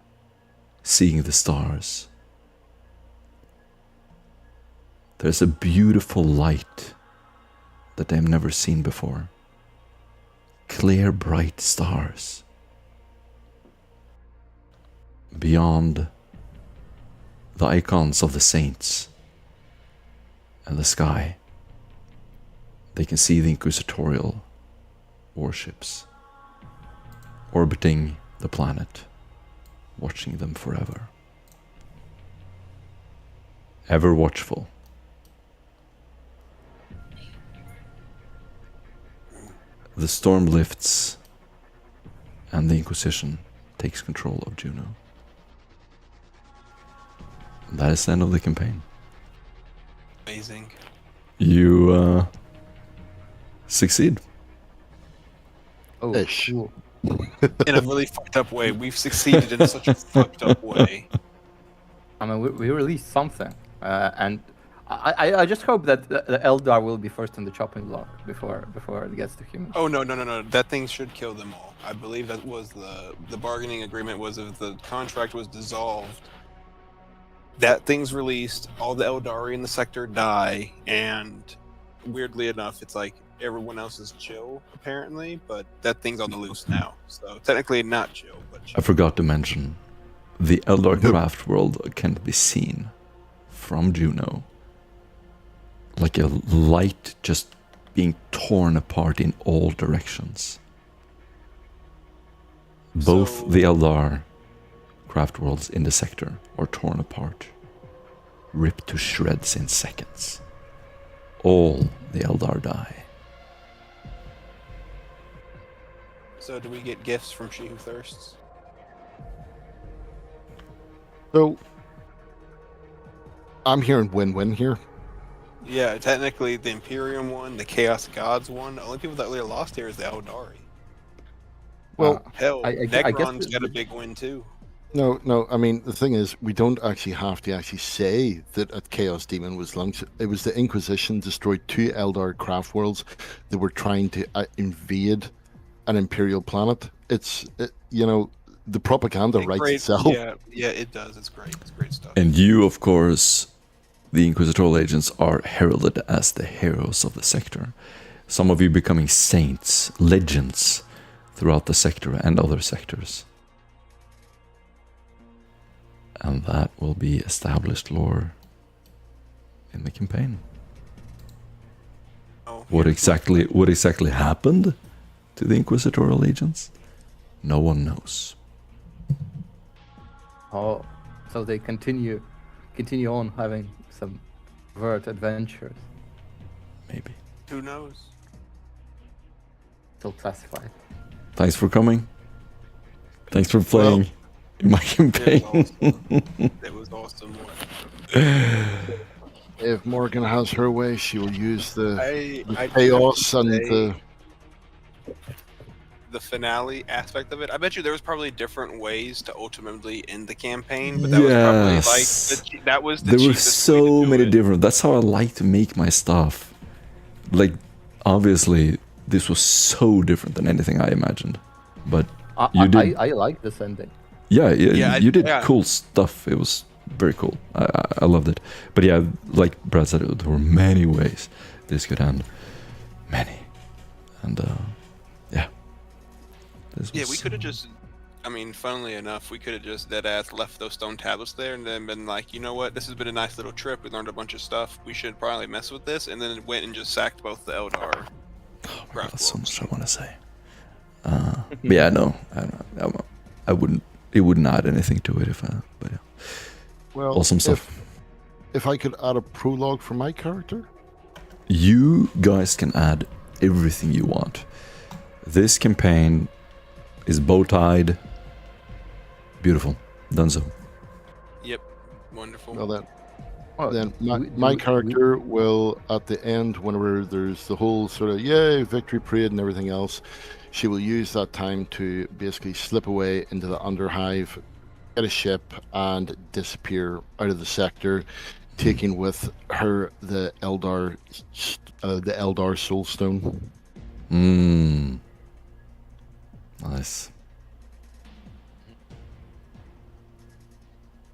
seeing the stars. There's a beautiful light that they've never seen before. Clear, bright stars. Beyond the icons of the saints and the sky, they can see the inquisitorial warships orbiting the planet, watching them forever. Ever watchful. The storm lifts, and the Inquisition takes control of Juno. And that is the end of the campaign. Amazing. You succeed. Oh, Ish. cool. In a really fucked up way. We've succeeded in such a fucked up way. I mean, we released something, and I just hope that the Eldar will be first on the chopping block before it gets to humans. Oh no. That thing should kill them all. I believe that was the bargaining agreement was if the contract was dissolved, that thing's released, all the Eldari in the sector die, and weirdly enough, it's like everyone else is chill, apparently, but that thing's on the loose now. So technically not chill, but chill. I forgot to mention, the Eldar craft world can be seen from Juno. Like a light just being torn apart in all directions. Both the Eldar craft worlds in the sector are torn apart, ripped to shreds in seconds. All the Eldar die. So do we get gifts from She Who Thirsts? So, I'm hearing win-win here. Yeah, technically the Imperium one, the Chaos Gods one, the only people that really lost here is the Eldari. Well, Hell, I Necron's guess got a big win too. No. I mean, the thing is, we don't actually have to actually say that a Chaos Demon was launched. It was the Inquisition destroyed 2 Eldar craft worlds that were trying to invade an Imperial planet. The propaganda writes itself. Yeah, it does. It's great. It's great stuff. And you, of course, the Inquisitorial agents, are heralded as the heroes of the sector. Some of you becoming saints, legends throughout the sector and other sectors. And that will be established lore in the campaign. Oh, What exactly happened to the Inquisitorial agents? No one knows. Oh, so they continue on having some vert adventures. Maybe. who knows? Still classified. Thanks for coming. Thanks for playing in my campaign. It was awesome. If Morgan has her way, she will use the I chaos and the finale aspect of it. I bet you there was probably different ways to ultimately end the campaign, but that was probably like that was the there were cheapest way to so do many it. different. That's how I like to make my stuff. Like, obviously, this was so different than anything I imagined. But you did. I like this ending. Yeah, you did yeah. cool stuff. It was very cool. I loved it. But yeah, like Brad said, there were many ways this could end. Many. And yeah. Yeah, we could have just, I mean, funnily enough, we could have just deadass left those stone tablets there and then been like, you know what, this has been a nice little trip. We learned a bunch of stuff. We should probably mess with this. And then it went and just sacked both the Eldar. Oh my God, so much I want to say. But yeah, no, I wouldn't. It wouldn't add anything to it but yeah. well, Awesome stuff. If I could add a prologue for my character, You guys can add everything you want. This campaign is bow-tied. Beautiful. Done so. Yep. Wonderful. Well, then my character will, at the end, whenever there's the whole sort of yay victory parade and everything else, she will use that time to basically slip away into the Underhive, get a ship, and disappear out of the sector, taking with her the Eldar Soulstone. Nice.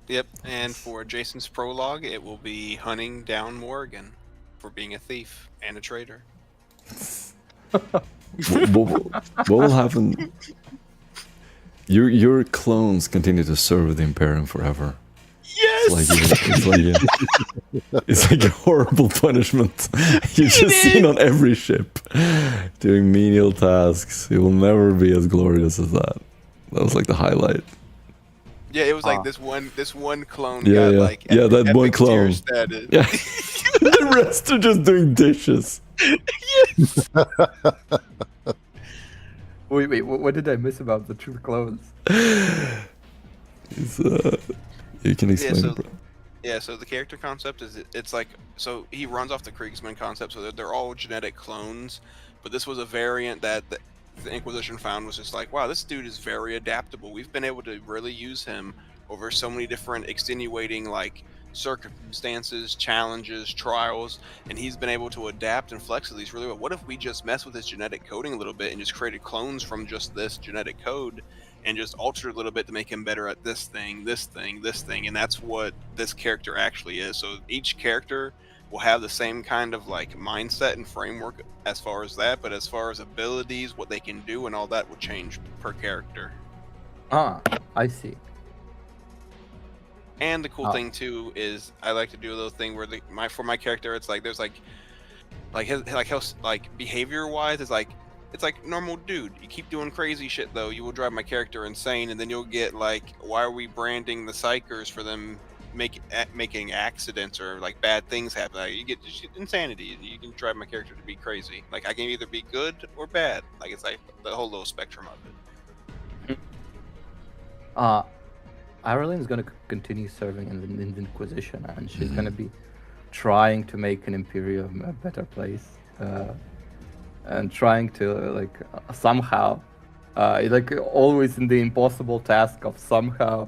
Yep, and for Jason's prologue, it will be hunting down Morgan for being a thief and a traitor. What will happen? Your clones continue to serve the Imperium forever. Yes! It's like a horrible punishment. You're just seen on every ship doing menial tasks. It will never be as glorious as that. That was like the highlight. Yeah, it was like this one clone Yeah, got yeah. like Yeah, that epic one tier clone. status. Yeah. The rest are just doing dishes. Wait, what did I miss about the two clones? You can explain so, it, bro. Yeah, so the character concept is it's like, so he runs off the Kriegsman concept, so they're all genetic clones, but this was a variant that the Inquisition found was just like, wow, this dude is very adaptable. We've been able to really use him over so many different extenuating like circumstances, challenges, trials, and he's been able to adapt and flex to these really well. What if we just mess with his genetic coding a little bit and just created clones from just this genetic code and just altered a little bit to make him better at this thing, and that's what this character actually is. So each character will have the same kind of like mindset and framework as far as that, but as far as abilities, what they can do and all that will change per character. I see. And the cool thing too is I like to do a little thing where for my character it's like there's like behavior wise it's like normal dude. You keep doing crazy shit though, you will drive my character insane, and then you'll get like, why are we branding the psychers for them making accidents or like bad things happen? Like, you get insanity. You can drive my character to be crazy. Like I can either be good or bad. Like it's like the whole little spectrum of it. Ireland is going to continue serving in the Inquisition, and she's going to be trying to make an Imperium a better place, and trying to somehow, always in the impossible task of somehow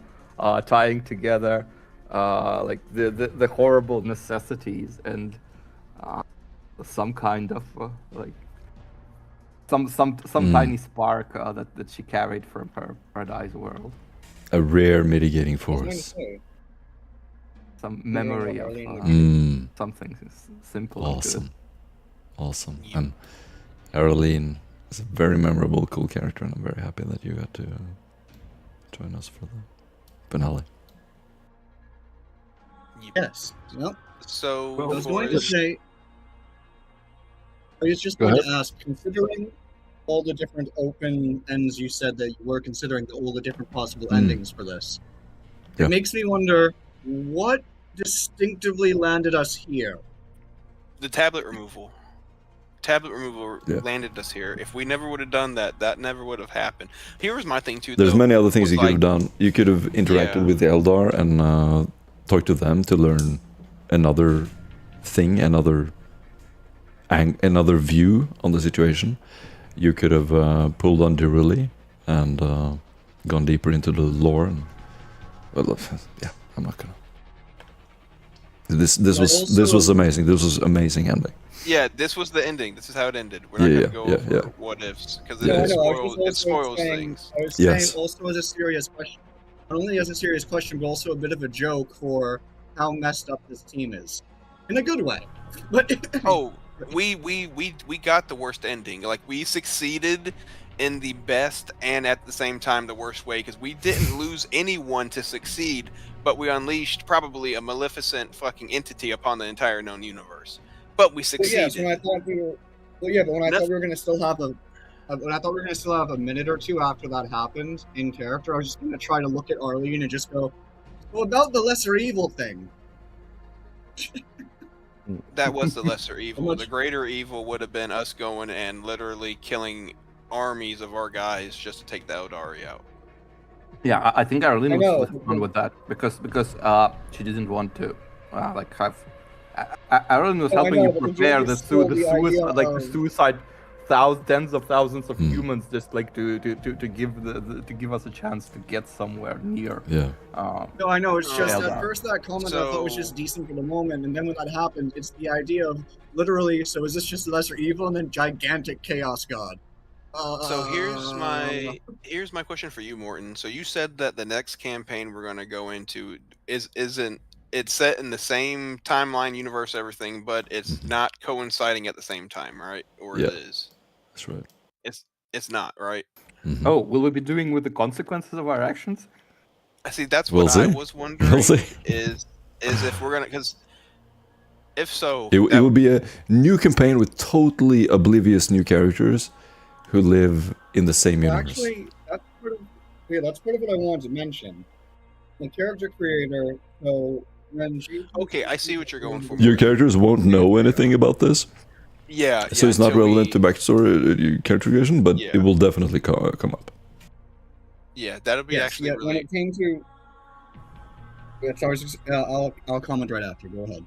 tying together the horrible necessities and some kind of some tiny spark that she carried from her Paradise world. A rare mitigating force. Some memory of something simple. Awesome. Awesome. And Caroline is a very memorable, cool character, and I'm very happy that you got to join us for the finale. Yes. Well, So I was for going to say, I was just Go going ahead. to ask, considering all the different open ends you said that you were considering, all the different possible endings for this, Yeah. it makes me wonder what distinctively landed us here. the tablet removal. Tablet removal Yeah. landed us here. If we never would have done that, that never would have happened. Here was my thing too. There's though, many other things was you could have like- done. You could have interacted Yeah. with the Eldar and talked to them to learn another thing, another view on the situation. You could have pulled on Diruli and gone deeper into the lore. And, well, yeah, I'm not gonna. This was amazing. This was amazing ending. Yeah, this was the ending. This is how it ended. We're not gonna go over what ifs because Yeah, it, yeah. it spoils things. I was Yes. saying also as a serious question, not only as a serious question, but also a bit of a joke for how messed up this team is, in a good way. But Oh, we got the worst ending. Like we succeeded in the best and at the same time the worst way because we didn't lose anyone to succeed, but we unleashed probably a maleficent fucking entity upon the entire known universe. But we But succeeded. yes, when I thought we were, well, yeah, but when I thought we were going to still have a minute or two after that happened in character, I was just going to try to look at Arlene and just go, well, about the lesser evil thing. That was the lesser evil. much- The greater evil would have been us going and literally killing armies of our guys just to take the Eldari out. Yeah, I think Arlene I know. was fun with that because she didn't want to like have. Arlene was Oh, I helping know, you but the prepare joke the is still the idea suicide, tens of thousands of humans just like to give us a chance to get somewhere near. Yeah. No, I know. It's just Yeah, at first that comment I thought was just decent for the moment, and then when that happened, it's the idea of literally. So is this just the lesser evil and then gigantic chaos god? So here's my question for you, Morton. So you said that the next campaign we're going to go into isn't it's set in the same timeline, universe, everything, but it's not coinciding at the same time, right? Or Yeah. it is. That's right. It's not, right? Mhm. Oh, will we be doing with the consequences of our actions? I see. That's We'll what I see. was wondering. We'll see. Is if we're gonna because if so, It will be a new campaign with totally oblivious new characters who live in the same universe. Actually, that's part of what I wanted to mention. The character creator, so when she okay, I see what you're going for. Your characters won't know anything about this, Yeah. so it's not until relevant to backstory character creation, but Yeah. it will definitely come up. Yeah, that'll be actually when really. it came to. Yeah, sorry, I'll comment right after. Go ahead.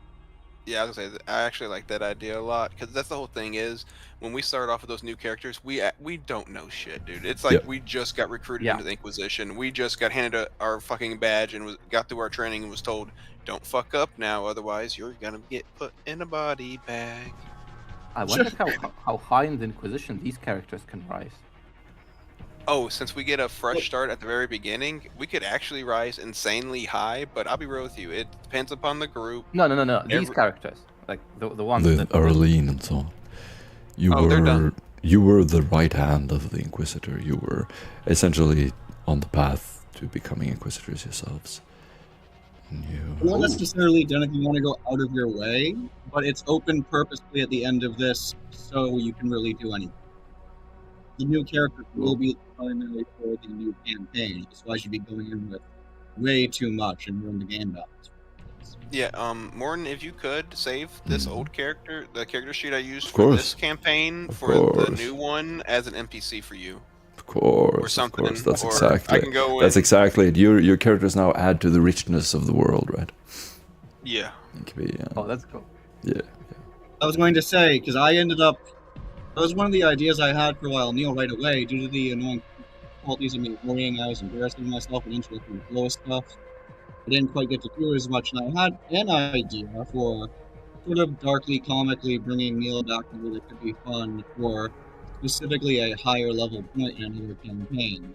Yeah, I was gonna say I actually like that idea a lot because that's the whole thing is when we start off with those new characters, we don't know shit, dude. It's like Yeah. we just got recruited Yeah. into the Inquisition. We just got handed our fucking badge and got through our training and was told, "Don't fuck up now, otherwise you're gonna get put in a body bag." I wonder how high in the Inquisition these characters can rise. Oh, since we get a fresh start at the very beginning, we could actually rise insanely high. But I'll be real with you, it depends upon the group. No. These characters, like the ones The that Arlene and so on. They're done. You were the right hand of the Inquisitor. You were essentially on the path to becoming Inquisitors yourselves. And Not necessarily done if you want to go out of your way, but it's open purposely at the end of this, so you can really do anything. The new character will be primarily for the new campaign, so I should be going in with way too much and ruin the game balance. Yeah, Morton, if you could save this old character, the character sheet I used Of for course. this campaign Of for the course. new one as an NPC for you. Of course, something, of course. That's or exactly. I can go That's in- exactly it. Your characters now add to the richness of the world, right? Yeah. It could be. Oh, that's cool. Yeah. I was going to say, because I ended up. That was one of the ideas I had for a while, Neil, right away, due to the annoying qualities of me worrying. I was embarrassing myself and interrupting the flow of stuff. I didn't quite get to do as much, and I had an idea for sort of darkly, comically bringing Neil back to where it could be fun for specifically a higher level point in another campaign.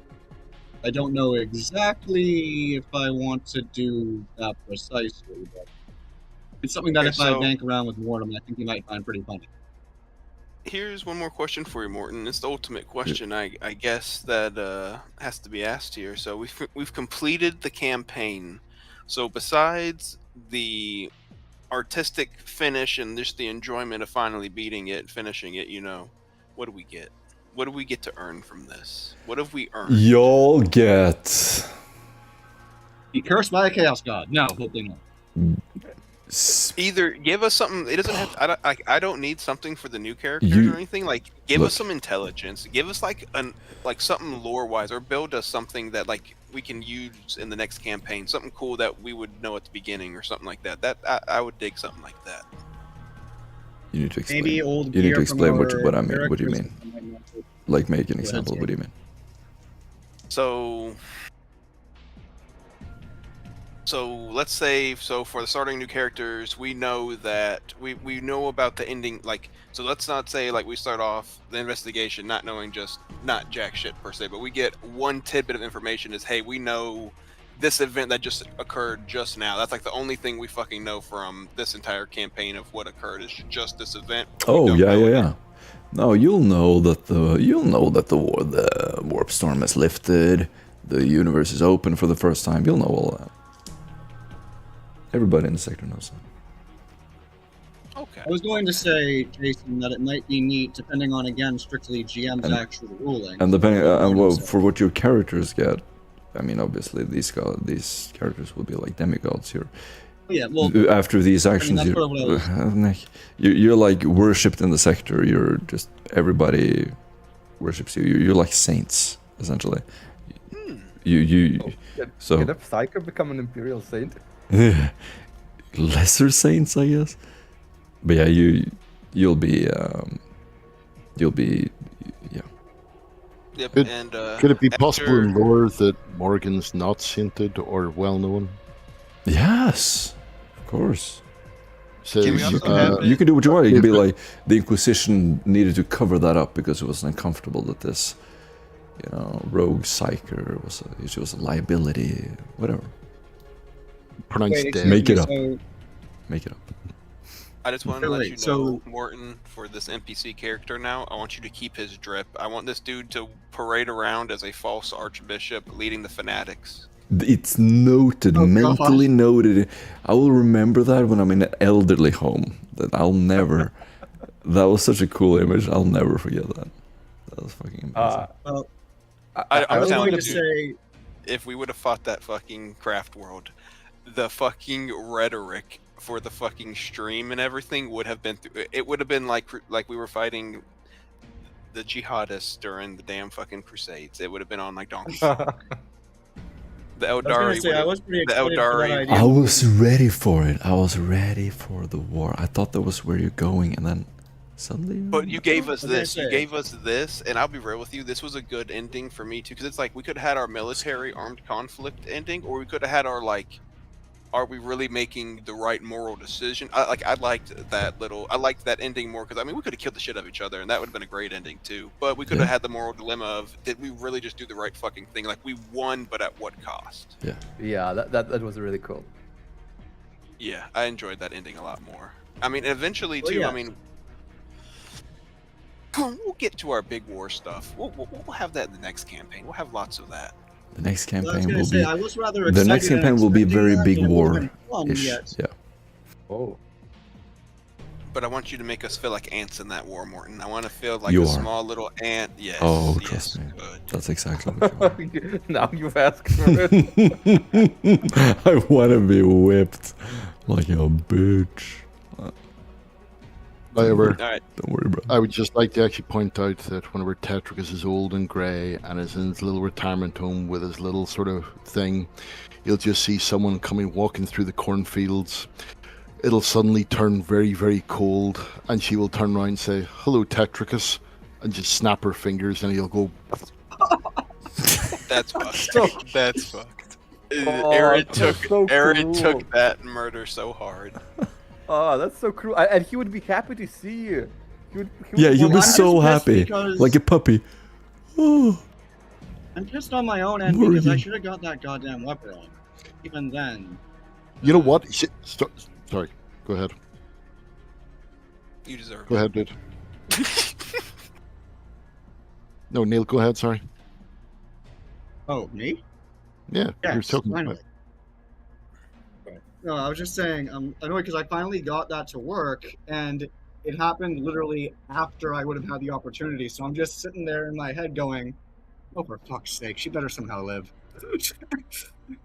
I don't know exactly if I want to do that precisely, but it's something that Okay, if I so- bank around with Mortem, I think you might find pretty funny. here's one more question for you, Morton. It's the ultimate question, I guess, that has to be asked here. So we've completed the campaign. So besides the artistic finish and just the enjoyment of finally beating it, finishing it, what do we get? What do we get to earn from this? What have we earned? Y'all get Be cursed by a chaos god. No, hopefully not. Either give us something. It doesn't have. I don't need something for the new characters or anything. Like, give us some intelligence. Give us like something lore wise, or build us something that like we can use in the next campaign. Something cool that we would know at the beginning, or something like that. I would dig something like that. You need to explain. Maybe old You need gear to explain from what our I mean. What do you mean? characters. Like, make an Go ahead, example. Sam. What do you mean? So let's say for the starting new characters, we know that we know about the ending. Like, so let's not say like we start off the investigation not knowing not jack shit per se, but we get one tidbit of information is, hey, we know this event that just occurred just now. That's like the only thing we fucking know from this entire campaign of what occurred is just this event. Oh yeah. No, you'll know that the warp storm has lifted. The universe is open for the first time. You'll know all that. Everybody in the sector knows that. Okay. I was going to say, Jason, that it might be neat, depending on, again, strictly GM's actual ruling. And depending for what your characters get, I mean, obviously these characters will be like demigods here. Yeah, well, after these actions, that's sort of what you're like worshipped in the sector. You're just, everybody worships you. You're like saints, essentially. So Can a Psyker become an Imperial Saint? lesser saints, I guess. But yeah, you'll be yeah. Yep. Could it be possible in lore that Morgan's not sainted or well known? Yes, of course. So Can we also You can do what you want. You can be like, the Inquisition needed to cover that up because it was uncomfortable that this, rogue psyker was a liability, whatever. pronounced dead. Make it up. So, Make it up. I just want to let you know, So- Morton, for this NPC character now, I want you to keep his drip. I want this dude to parade around as a false archbishop leading the fanatics. It's noted, mentally noted. I will remember that when I'm in an elderly home. That I'll never. That was such a cool image. I'll never forget that. That was fucking amazing. well, I'm was telling going you, to dude, say, if we would have fought that fucking craft world, the fucking rhetoric for the fucking stream and everything would have been it would have been like we were fighting the jihadists during the damn fucking crusades. It would have been on like Donkey Kong. The I was going Eldari to say, I was pretty the excited for that Eldari idea. I was ready for it. I was ready for the war. I thought that was where you're going, and then suddenly. But you gave us What did I this. You say? gave us this, and I'll be real with you. This was a good ending for me too, because it's like we could have had our military armed conflict ending, or we could have had our like, are we really making the right moral decision? I liked that ending more because I mean we could have killed the shit out of each other, and that would have been a great ending too. But we could have had the moral dilemma of, did we really just do the right fucking thing? Like, we won, but at what cost? Yeah, that was really cool. Yeah, I enjoyed that ending a lot more. I mean, eventually Well, too. yeah. I mean, we'll get to our big war stuff. We'll have that in the next campaign. We'll have lots of that. The next Well, I was campaign going will to say, be. I was rather The excited next and campaign will be expecting very that, big but it wasn't fun war-ish. yet. Yeah. Oh. But I want you to make us feel like ants in that war, Morton. I want to feel like You a are. small little ant. Yes. Oh, yes, trust me. Good. That's exactly what you want. Now you've asked for it. I want to be whipped like a bitch. However, All right. Don't worry, bro. I would just like to actually point out that whenever Tetricus is old and grey and is in his little retirement home with his little sort of thing, you'll just see someone walking through the cornfields. It'll suddenly turn very, very cold, and she will turn around and say, "Hello, Tetricus," and just snap her fingers, and he'll go. That's fucked. That's fucked. Oh, Aaron that's so cool. took that murder so hard. Oh, that's so cruel. And he would be happy to see you. He would Yeah, you'll be I'm so just pissed happy. because- Like a puppy. Oh. I'm pissed on my own end because I Morgan. should have got that goddamn weapon on. Even then. You know what? Sorry. Go ahead. You deserve Go it. ahead, dude. No, Neil, go ahead. Sorry. Oh, me? Yeah, you're Yes, talking. finally. Right. No, I was just saying, I'm annoyed because I finally got that to work, and it happened literally after I would have had the opportunity. So I'm just sitting there in my head going, "Oh, for fuck's sake, she better somehow live."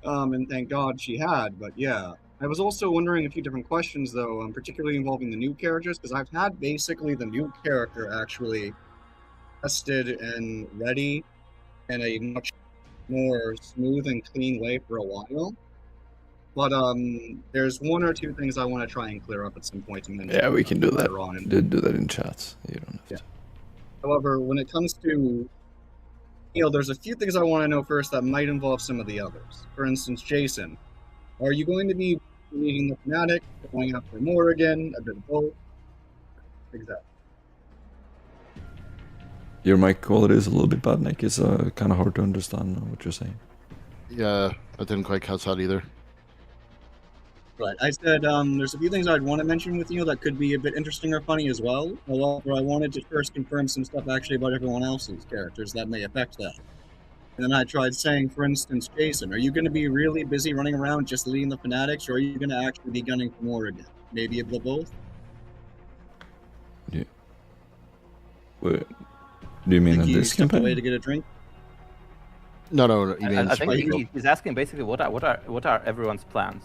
And thank God she had. But yeah, I was also wondering a few different questions though, particularly involving the new characters, because I've had basically the new character actually tested and ready in a much more smooth and clean way for a while. But there's one or two things I want to try and clear up at some point and mention. Yeah, we can do that. later on. Do that in chats. You don't have to. However, when it comes to there's a few things I want to know first that might involve some of the others. For instance, Jason, are you going to be meeting the fanatic, going after Morrigan, a bit of both? Exactly. Your mic quality is a little bit bad, Nick. It's kind of hard to understand what you're saying. Yeah, I didn't quite catch that either. Right. I said there's a few things I'd want to mention with you that could be a bit interesting or funny as well. However, I wanted to first confirm some stuff actually about everyone else's characters that may affect that. And then I tried saying, for instance, Jason, are you going to be really busy running around just leading the fanatics, or are you going to actually be gunning for Morrigan? Maybe a bit of both? Yeah. Wait, do you mean in this stepped away campaign? to get a drink? No. I think he's asking basically what are everyone's plans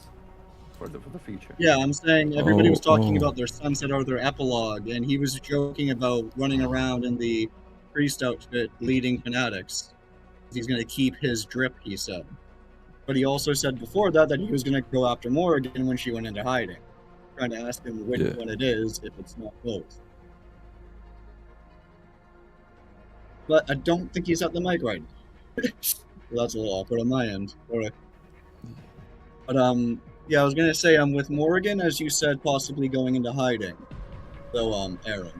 for the future. Yeah, I'm saying everybody was talking Oh. about their sunset or their epilogue, and he was joking about running around in the priest outfit leading fanatics. He's going to keep his drip, he said. But he also said before that he was going to go after Morrigan when she went into hiding. I'm trying to ask him which one it is, if it's not both. But I don't think he's at the mic right now. Well, that's a little awkward on my end. Sorry. But yeah, I was gonna say with Morrigan, as you said, possibly going into hiding. So Aaron,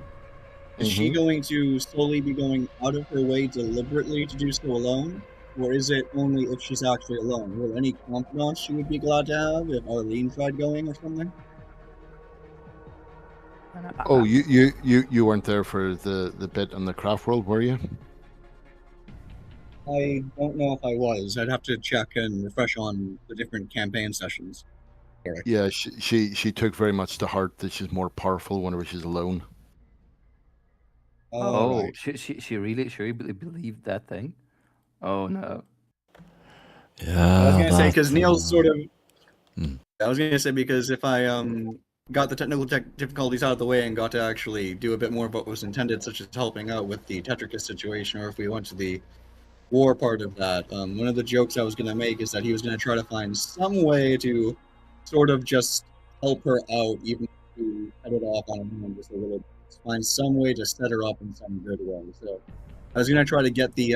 is she going to slowly be going out of her way deliberately to do so alone? Or is it only if she's actually alone? Will any confidants she would be glad to have if Arlene tried going or something? Oh, you weren't there for the bit on the craft world, were you? I don't know if I was. I'd have to check and refresh on the different campaign sessions. Sorry. Yeah, she took very much to heart that she's more powerful whenever she's alone. Oh, right. she really believed that thing? Oh no. Yeah. I was gonna say because Neil's sort of. Hmm. I was gonna say because if I got the technical difficulties out of the way and got to actually do a bit more of what was intended, such as helping out with the Tetricus situation, or if we went to the war part of that, one of the jokes I was gonna make is that he was gonna try to find some way to sort of just help her out, even to head it off on her own just a little bit. Find some way to set her up in some good way. So I was gonna try to get the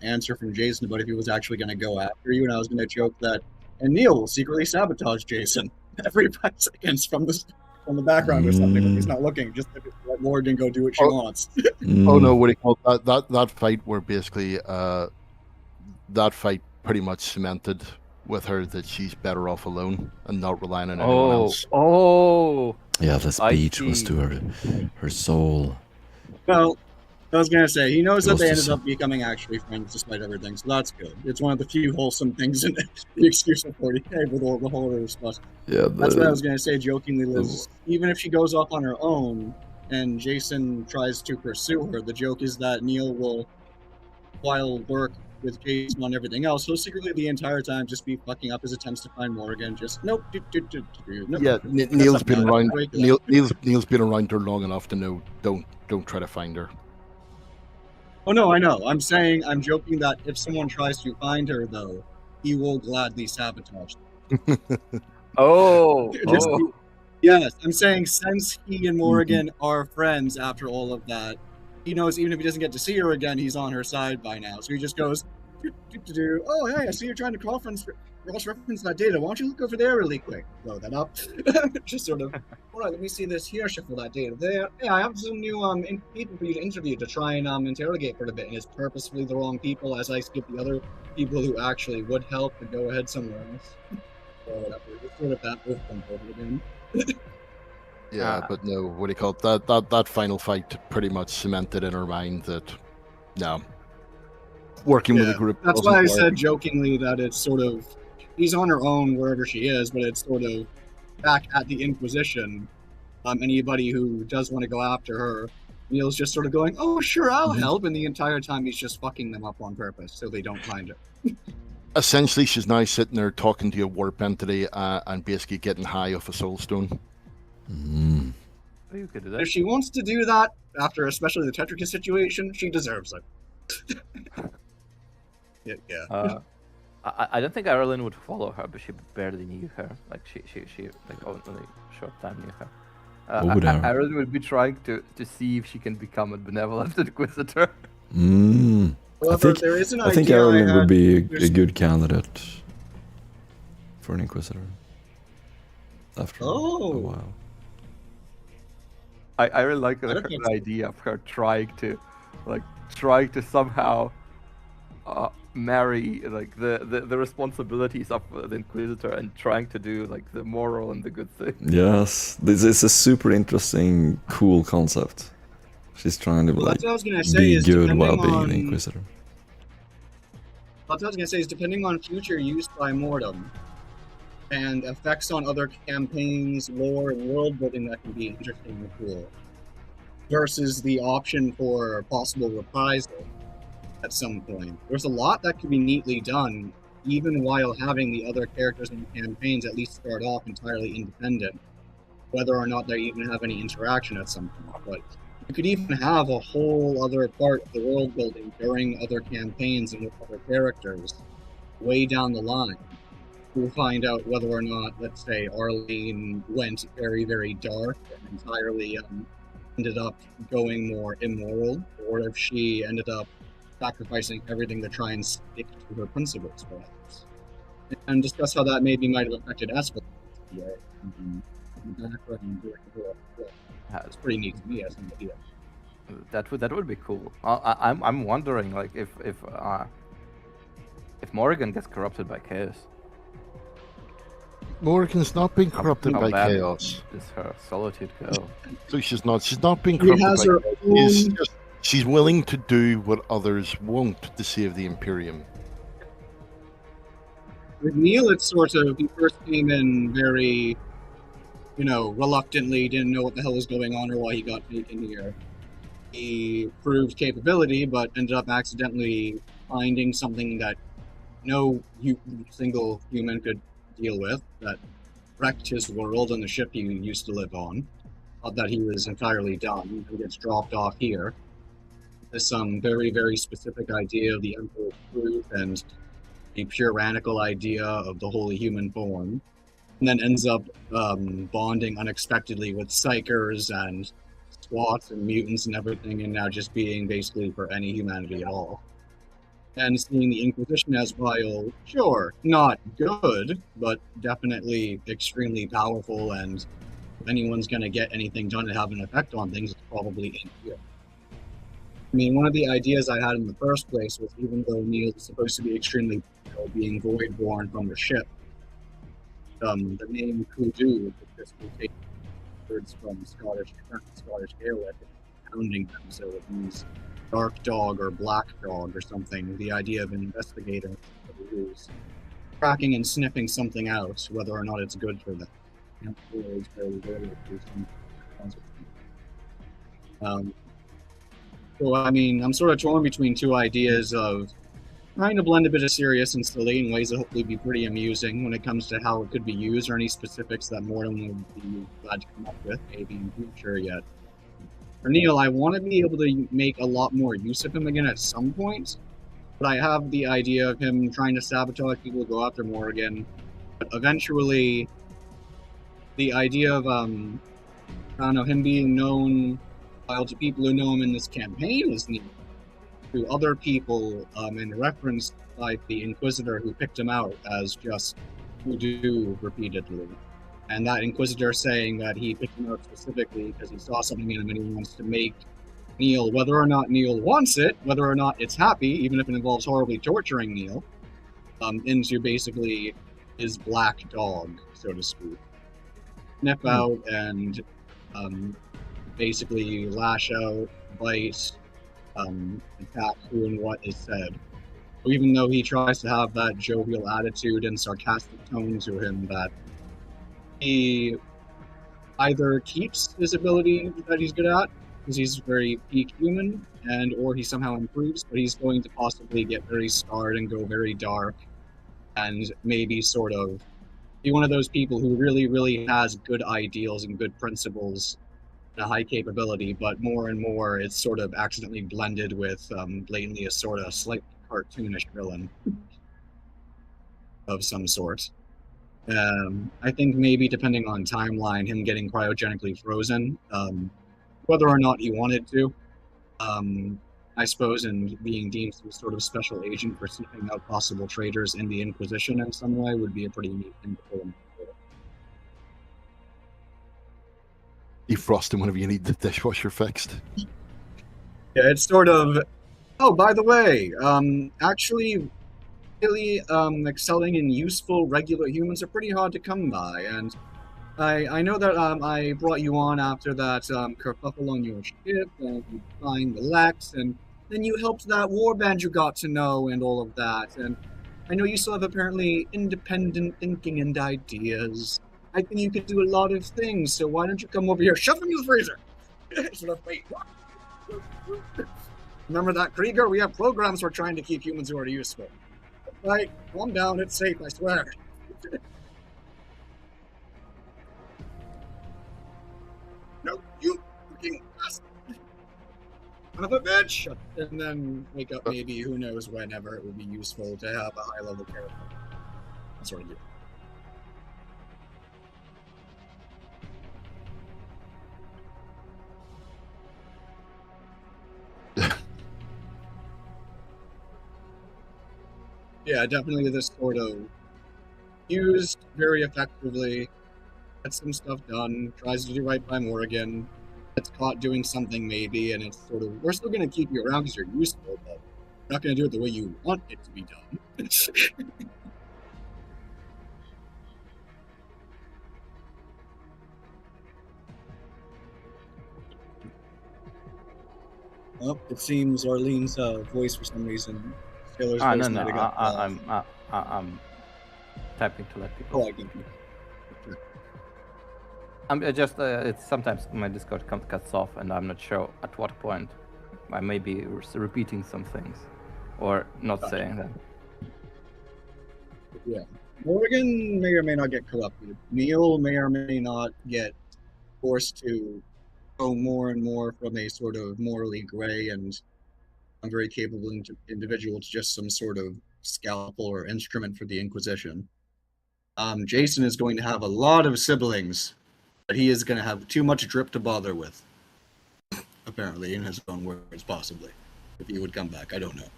answer from Jason about if he was actually gonna go after you, and I was gonna joke that, and Neil will secretly sabotage Jason every 5 seconds from the background or something when he's not looking, just to let Morgan go do what she wants. Oh no, what do you call that fight where basically that fight pretty much cemented with her that she's better off alone and not relying on anyone else. Oh. Yeah, the speech was to her soul. Well, I was gonna say he knows that they Lost ended his- up becoming actually friends despite everything, so that's good. It's one of the few wholesome things in the excuse of 40K with all the horror stuff. Yeah, That's what I was gonna say jokingly, Liz. Even if she goes off on her own and Jason tries to pursue her, the joke is that Neil will, while work with Jason on everything else, he'll secretly the entire time just be fucking up his attempts to find Morrigan. Just nope. Nope. Yeah, Neil's been around. Neil's been around her long enough to know. Don't try to find her. Oh no, I know. I'm joking that if someone tries to find her, though, he will gladly sabotage them. Oh. Yes, I'm saying since he and Morrigan are friends after all of that, he knows even if he doesn't get to see her again, he's on her side by now. So he just goes, oh, hey, I see you're trying to cross-reference that data. Why don't you look over there really quick? Blow that up. Just sort of, all right, let me see this here, shuffle that data there. Yeah, I have some new people for you to interview to try and interrogate for a bit, and it's purposefully the wrong people as I skip the other people who actually would help to go ahead somewhere else. Or whatever. It's sort of that over again. Yeah, but no, what do you call it? That final fight pretty much cemented in her mind that no, working with a group. That's doesn't why I work. said jokingly that it's sort of she's on her own wherever she is, but it's sort of back at the Inquisition. Anybody who does want to go after her, Neil's just sort of going, "Oh, sure, I'll help," and the entire time he's just fucking them up on purpose so they don't find her. Essentially, she's now sitting there talking to a warp entity and basically getting high off a soul stone. You could do that. If she wants to do that after, especially the Tetricus situation, she deserves it. Yeah. I don't think Ireland would follow her, but she barely knew her. Like she like only short time knew her. Ireland would be trying to see if she can become a benevolent inquisitor. Well, there is an I think idea Ireland would be a there's- good candidate for an inquisitor. After a while. I really like her idea of her trying to somehow marry like the responsibilities of the Inquisitor and trying to do like the moral and the good thing. Yes, this is a super interesting, cool concept. She's trying to like that's what I was gonna say be is good while depending being the on- Inquisitor. What I was going to say is depending on future use by Mortem and effects on other campaigns, lore, and world building that can be interesting and cool, versus the option for possible reprisal at some point. There's a lot that can be neatly done, even while having the other characters in the campaigns at least start off entirely independent, whether or not they even have any interaction at some point. But you could even have a whole other part of the world building during other campaigns and with other characters way down the line. We'll find out whether or not, let's say, Arlene went very, very dark and entirely ended up going more immoral, or if she ended up sacrificing everything to try and stick to her principles, perhaps. And discuss how that maybe might have affected Askellon in the background during the war. It's pretty neat to me as an idea. That would be cool. I'm wondering like if Morrigan gets corrupted by chaos, Morrigan's not being corrupted how by bad chaos. does her solitude go? So she's not being She corrupted has by her chaos. own. She's willing to do what others won't to save the Imperium. With Neil, it's sort of, he first came in very, reluctantly, didn't know what the hell was going on or why he got taken here. He proved capability, but ended up accidentally finding something that no single human could deal with, that wrecked his world and the ship he used to live on. Thought that he was entirely done, and gets dropped off here. There's some very, very specific idea of the Emperor's truth and a puritanical idea of the holy human form, and then ends up bonding unexpectedly with psychers and SWATs and mutants and everything, and now just being basically for any humanity at all. And seeing the Inquisition as, while sure, not good, but definitely extremely powerful, and if anyone's going to get anything done and have an effect on things, it's probably in here. I mean, one of the ideas I had in the first place was, even though Neil is supposed to be extremely being void-born from the ship, the name Kudu would just be taking words from Scottish Gaelic, pounding them, so it means dark dog or black dog or something. The idea of an investigator who's tracking and sniffing something out, whether or not it's good for them. So, I mean, I'm sort of torn between two ideas of trying to blend a bit of serious and silly in ways that hopefully be pretty amusing when it comes to how it could be used, or any specifics that Mortem would be glad to come up with, maybe in future yet. For Neil, I want to be able to make a lot more use of him again at some point, but I have the idea of him trying to sabotage people, go after Morrigan, but eventually the idea of, I don't know, him being known, while to people who know him in this campaign is Neil, to other people in reference by the Inquisitor who picked him out as just Voodoo repeatedly. And that Inquisitor saying that he picked him out specifically because he saw something in him and he wants to make Neil, whether or not Neil wants it, whether or not it's happy, even if it involves horribly torturing Neil, into basically his black dog, so to speak. Sniff out and basically lash out, bite, attack who and what is said. Even though he tries to have that jovial attitude and sarcastic tone to him, that he either keeps his ability that he's good at, because he's very peak human, and or he somehow improves, but he's going to possibly get very scarred and go very dark, and maybe sort of be one of those people who really, really has good ideals and good principles and a high capability, but more and more it's sort of accidentally blended with blatantly a sort of slightly cartoonish villain of some sort. I think maybe depending on timeline, him getting cryogenically frozen, whether or not he wanted to, I suppose, and being deemed to be sort of special agent for seeking out possible traitors in the Inquisition in some way would be a pretty neat thing to pull him for. Defrost him whenever you need the dishwasher fixed. Yeah, it's sort of. Oh, by the way, actually, really excelling in useful regular humans are pretty hard to come by, and I know that I brought you on after that kerfuffle on your ship and you find the Lex, and then you helped that warband you got to know and all of that, and I know you still have apparently independent thinking and ideas. I think you could do a lot of things, so why don't you come over here, shove them in the freezer? Sort of, wait, what? Remember that, Krieger? We have programs we're trying to keep humans who are useful. Right, calm down, it's safe, I swear. No, you fucking bastard. Son of a bitch! And then wake up maybe, who knows, whenever it would be useful to have a high-level character. That sort of deal. Yeah, definitely this sort of used very effectively, gets some stuff done, tries to do right by Morrigan, gets caught doing something maybe, and it's sort of, we're still going to keep you around because you're useful, but we're not going to do it the way you want it to be done. Well, it seems Arlene's voice for some reason. Taylor's voice No, might have got I'm typing to let people. Oh, I can. I'm just it's sometimes my Discord cuts off, and I'm not sure at what point I may be repeating some things or not saying them. Yeah, Morrigan may or may not get corrupted. Neil may or may not get forced to go more and more from a sort of morally gray and very capable individual to just some sort of scalpel or instrument for the Inquisition. Jason is going to have a lot of siblings, but he is going to have too much drip to bother with. Apparently, in his own words, possibly. If he would come back, I don't know.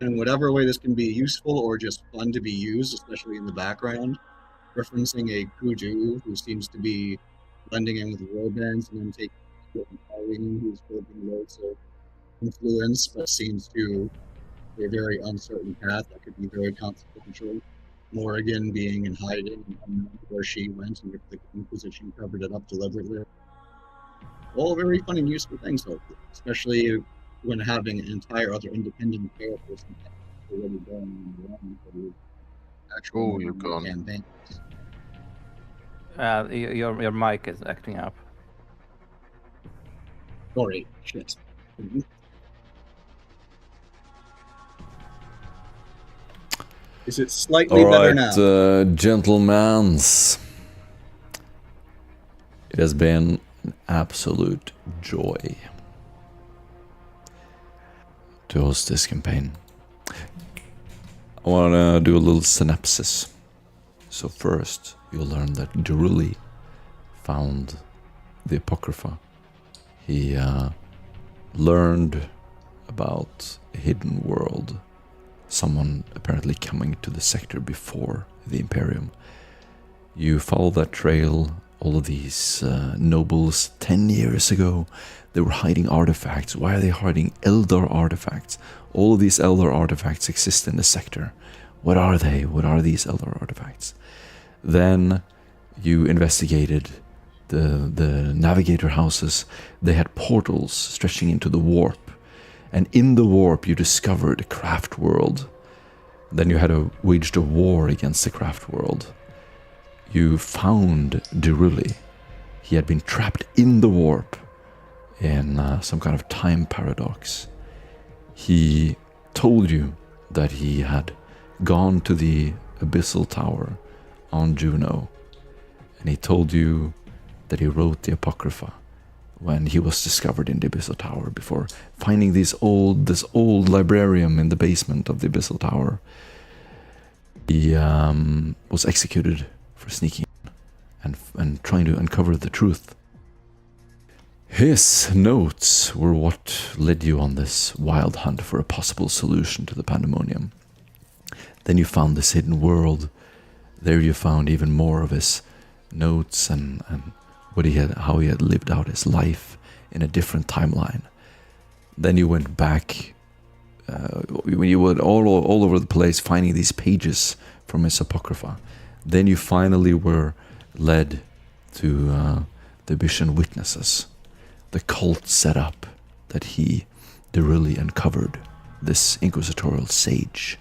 In whatever way this can be useful or just fun to be used, especially in the background, referencing a Kuju who seems to be blending in with warbands and then taking Irene, who's building loads of influence, but seems to be a very uncertain path that could be very consequential. Morrigan being in hiding and unknown where she went, and if the Inquisition covered it up deliberately. All very fun and useful things, hopefully, especially when having an entire other independent characters already going on their own for the actual you're gone. campaign. Your mic is acting up. Sorry, shit. Is it slightly better now? Gentlemans. It has been an absolute joy to host this campaign. I want to do a little synopsis. So first, you'll learn that Duruli found the Apocrypha. He learned about a hidden world. Someone apparently coming to the sector before the Imperium. You follow that trail. All of these nobles 10 years ago, they were hiding artifacts. Why are they hiding Eldar artifacts? All of these Eldar artifacts exist in the sector. What are they? What are these Eldar artifacts? Then you investigated the navigator houses. They had portals stretching into the warp. And in the warp, you discovered a craft world. Then you had waged a war against the craft world. You found Diruli. He had been trapped in the warp in some kind of time paradox. He told you that he had gone to the Abyssal Tower on Juno, and he told you that he wrote the Apocrypha when he was discovered in the Abyssal Tower before finding this old librarium in the basement of the Abyssal Tower. He was executed for sneaking in and trying to uncover the truth. His notes were what led you on this wild hunt for a possible solution to the pandemonium. Then you found this hidden world. There you found even more of his notes and how he had lived out his life in a different timeline. Then you went back when you were all over the place finding these pages from his Apocrypha. Then you finally were led to the Vision Witnesses, the cult set up that he really uncovered, this inquisitorial sage.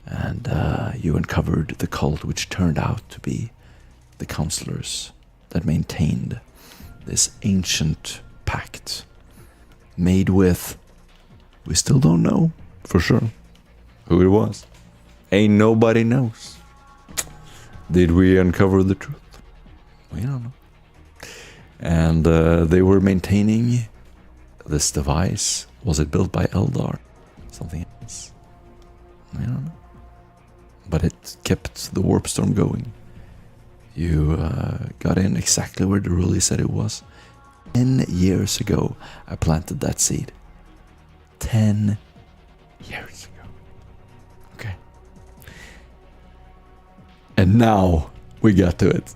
And you uncovered the cult which turned out to be the counselors that maintained this ancient pact made with, we still don't know for sure who it was. Ain't nobody knows. Did we uncover the truth? We don't know. And they were maintaining this device. Was it built by Eldar? Something else? I don't know. But it kept the warp storm going. You got in exactly where the Ruli said it was. 10 years ago, I planted that seed. 10 years ago. Okay. And now we got to it.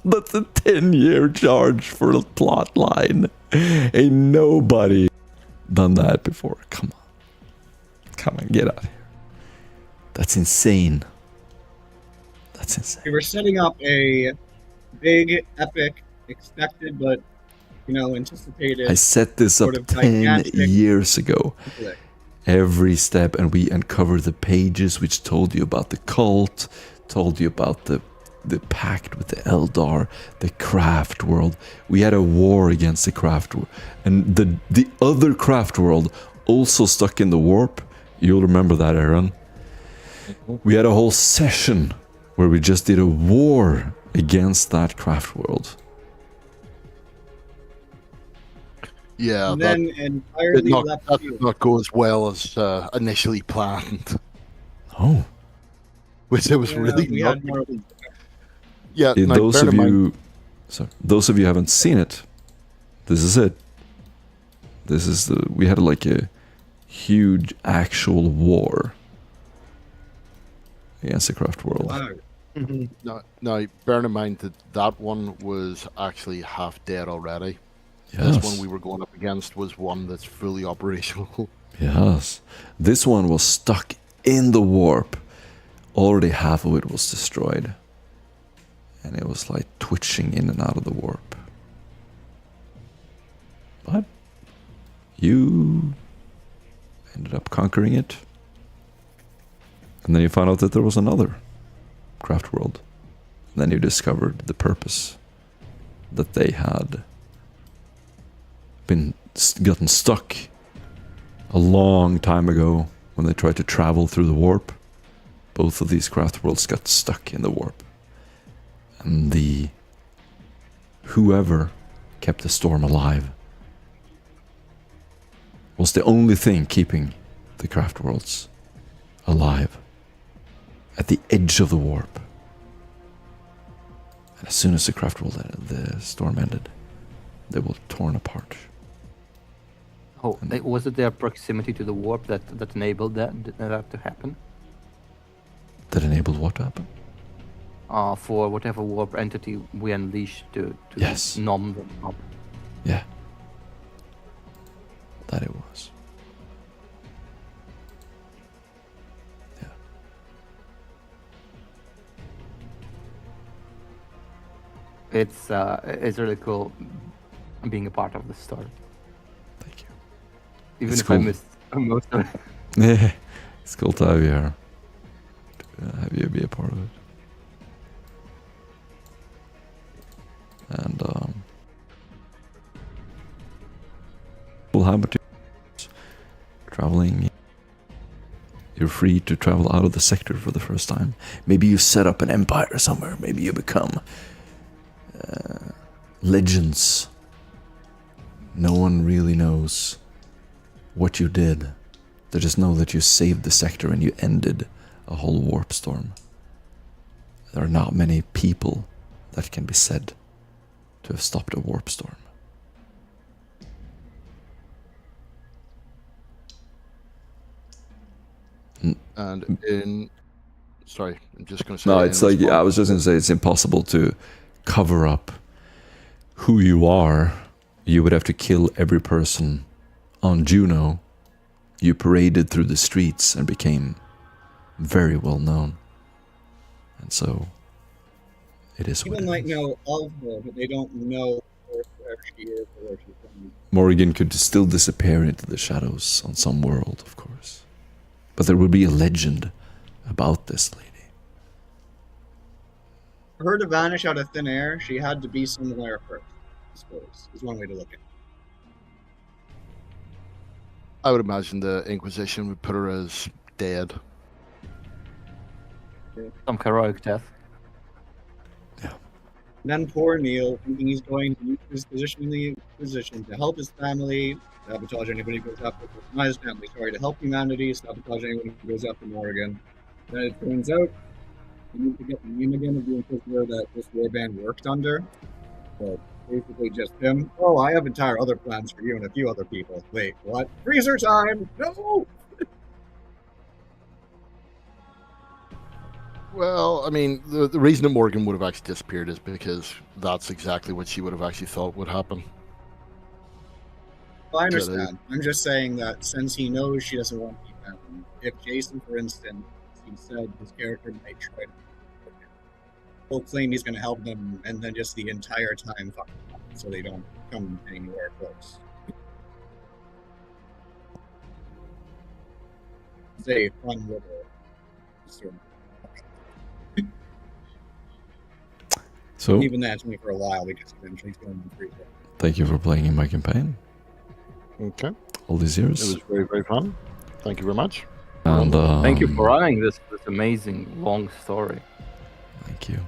That's a 10-year charge for a plot line. Ain't nobody done that before. Come on. Come on, get out of here. That's insane. That's insane. We were setting up a big, epic, expected, but, anticipated. I set this up 10 years ago. Conflict. Every step, and we uncovered the pages which told you about the cult, told you about the pact with the Eldar, the craft world. We had a war against the craft world. And the other craft world also stuck in the warp. You'll remember that, Aaron. We had a whole session where we just did a war against that craft world. Yeah, And that then entirely that did not go as well as initially planned. Oh. Which it was really we not. had more. Yeah, now, Those bear of in mind- you, those of you who haven't seen it, this is it. This is we had like a huge actual war against the craft world. Wow. Now, bear in mind that one was actually half dead already. Yes. This one we were going up against was one that's fully operational. Yes. This one was stuck in the warp. Already half of it was destroyed. And it was like twitching in and out of the warp. But you ended up conquering it. And then you found out that there was another craft world. And then you discovered the purpose that they had gotten stuck a long time ago when they tried to travel through the warp. Both of these craft worlds got stuck in the warp. And whoever kept the storm alive was the only thing keeping the craft worlds alive at the edge of the warp. And as soon as the craft world, the storm ended, they were torn apart. Oh, was it their proximity to the warp that enabled that to happen? That enabled what to happen? For whatever warp entity we unleashed to Yes. numb them up. Yeah. That it was. Yeah. It's really cool being a part of this story. Thank you. Even It's if I cool. missed most of it. Yeah, it's cool to have you here. Have you be a part of it. And well, how about you traveling? You're free to travel out of the sector for the first time. Maybe you set up an empire somewhere. Maybe you become legends. No one really knows what you did. They just know that you saved the sector and you ended a whole warp storm. There are not many people that can be said to have stopped a warp storm. And in, sorry, I'm just going to say. No, it's like, I was just going to say, it's impossible to cover up who you are. You would have to kill every person on Juno. You paraded through the streets and became very well known. And so, it is what People it might is. know of her, but they don't know where she is or where she's from. Morgan could still disappear into the shadows on some world, of course. But there would be a legend about this lady. For her to vanish out of thin air, she had to be somewhere first, I suppose, is one way to look at it. I would imagine the Inquisition would put her as dead. Some heroic death. And then poor Neil, thinking he's going to use his position in the Inquisition to help his family, sabotage anybody who goes after not his family, sorry, to help humanity, sabotage anyone who goes after Morgan. Then it turns out you need to get the name again of the Inquisitor that this warband worked under. So basically just him. Oh, I have entire other plans for you and a few other people. Wait, what? Freezer time! No! Well, I mean, the reason that Morgan would have actually disappeared is because that's exactly what she would have actually thought would happen. Well, I understand. I'm just saying that since he knows she doesn't want to be found, if Jason, for instance, he said his character might try to he'll claim he's going to help them, and then just the entire time fuck them up so they don't come anywhere close. It's a fun little sort of. So, Even that's only for a while because eventually he's going to freeze. thank you for playing in my campaign Okay. all these It years. was very, very fun. Thank you very much. And Thank you for running this amazing long story. Thank you.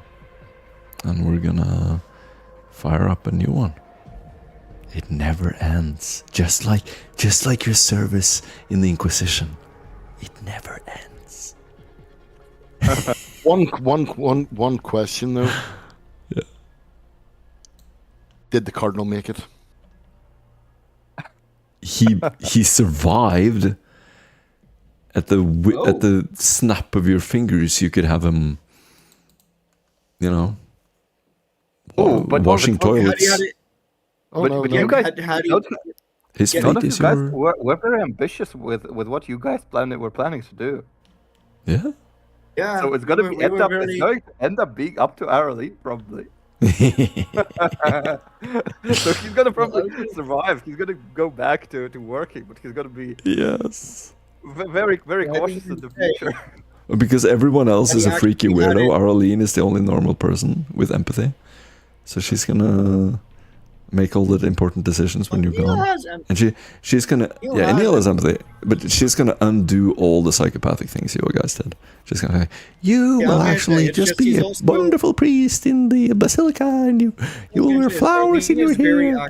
And we're gonna fire up a new one. It never ends. Just like your service in the Inquisition. It never ends. One question though. Yeah. Did the Cardinal make it? He survived. At the snap of your fingers, you could have him, but washing toilets. But you guys, His none fate of you is guys your... were very ambitious with what you guys were planning to do. Yeah. Yeah. So it's gonna it's going to end up being up to our lead probably. So he's gonna probably survive. He's gonna go back to working, but he's gonna be Yes. very cautious in the future. Because everyone else is a freaky actually had weirdo. it. Arlene is the only normal person with empathy. So she's gonna make all the important decisions when you're gone. And she's gonna... Yeah, Neil has empathy. But she's gonna undo all the psychopathic things you guys did. She's gonna say, you will actually just be a wonderful priest in the basilica and you will wear flowers in your hair.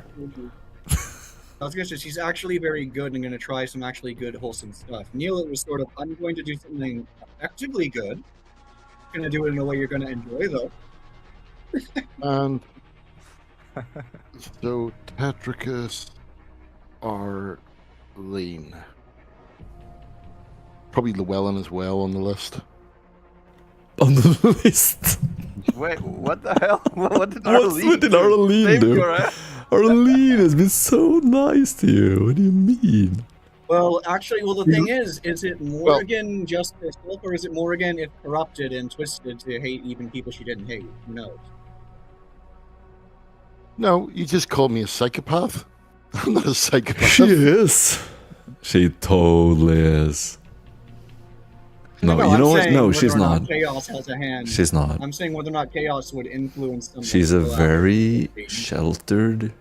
I was gonna say she's actually very good and gonna try some actually good wholesome stuff. Neil, it was sort of, I'm going to do something effectively good. Gonna do it in a way you're gonna enjoy though. And so Tetricus, Arlene, probably Llewellyn as well on the list. On the list. Wait, what the hell? What did What did Arlene do? Arlene has been so nice to you. What do you mean? Well, actually, the thing is it Morgan just herself, or is it Morgan if corrupted and twisted to hate even people she didn't hate? Who knows? No, you just called me a psychopath. I'm not a psychopath. She is. She totally is. No, you I'm know what? saying No, whether she's or not. Chaos has a hand. She's not. I'm saying whether or not Chaos would influence them. She's a to go after very the sheltered,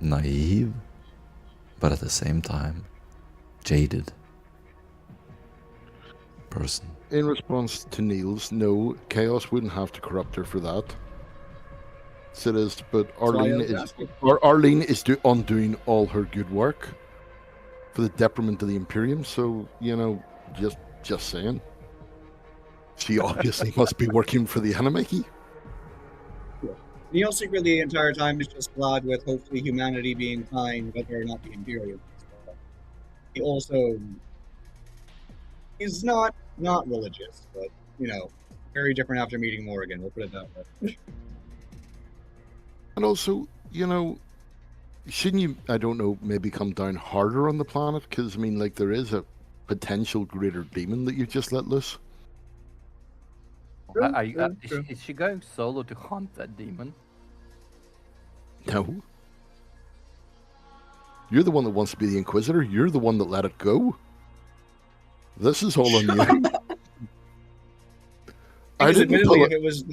naive, but at the same time, jaded person. In response to Niels, no, Chaos wouldn't have to corrupt her for that. So it is, but Arlene is undoing all her good work for the detriment of the Imperium. So just saying, she obviously must be working for the enemy. Neil secretly the entire time is just glad with hopefully humanity being fine, whether or not the Imperium is. He also he's not religious, but very different after meeting Morrigan. We'll put it that way. And also, shouldn't you, I don't know, maybe come down harder on the planet? Because, there is a potential greater demon that you just let loose. Is she going solo to hunt that demon? No. You're the one that wants to be the Inquisitor. You're the one that let it go. This is all on you. I didn't pull it. It was...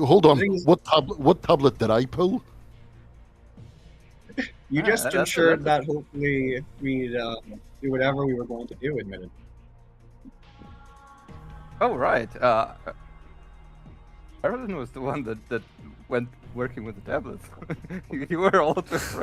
hold on. What tablet did I pull? You just ensured that hopefully we'd do whatever we were going to do, admitted. Oh, right. Erlen was the one that went working with the tablets. You were also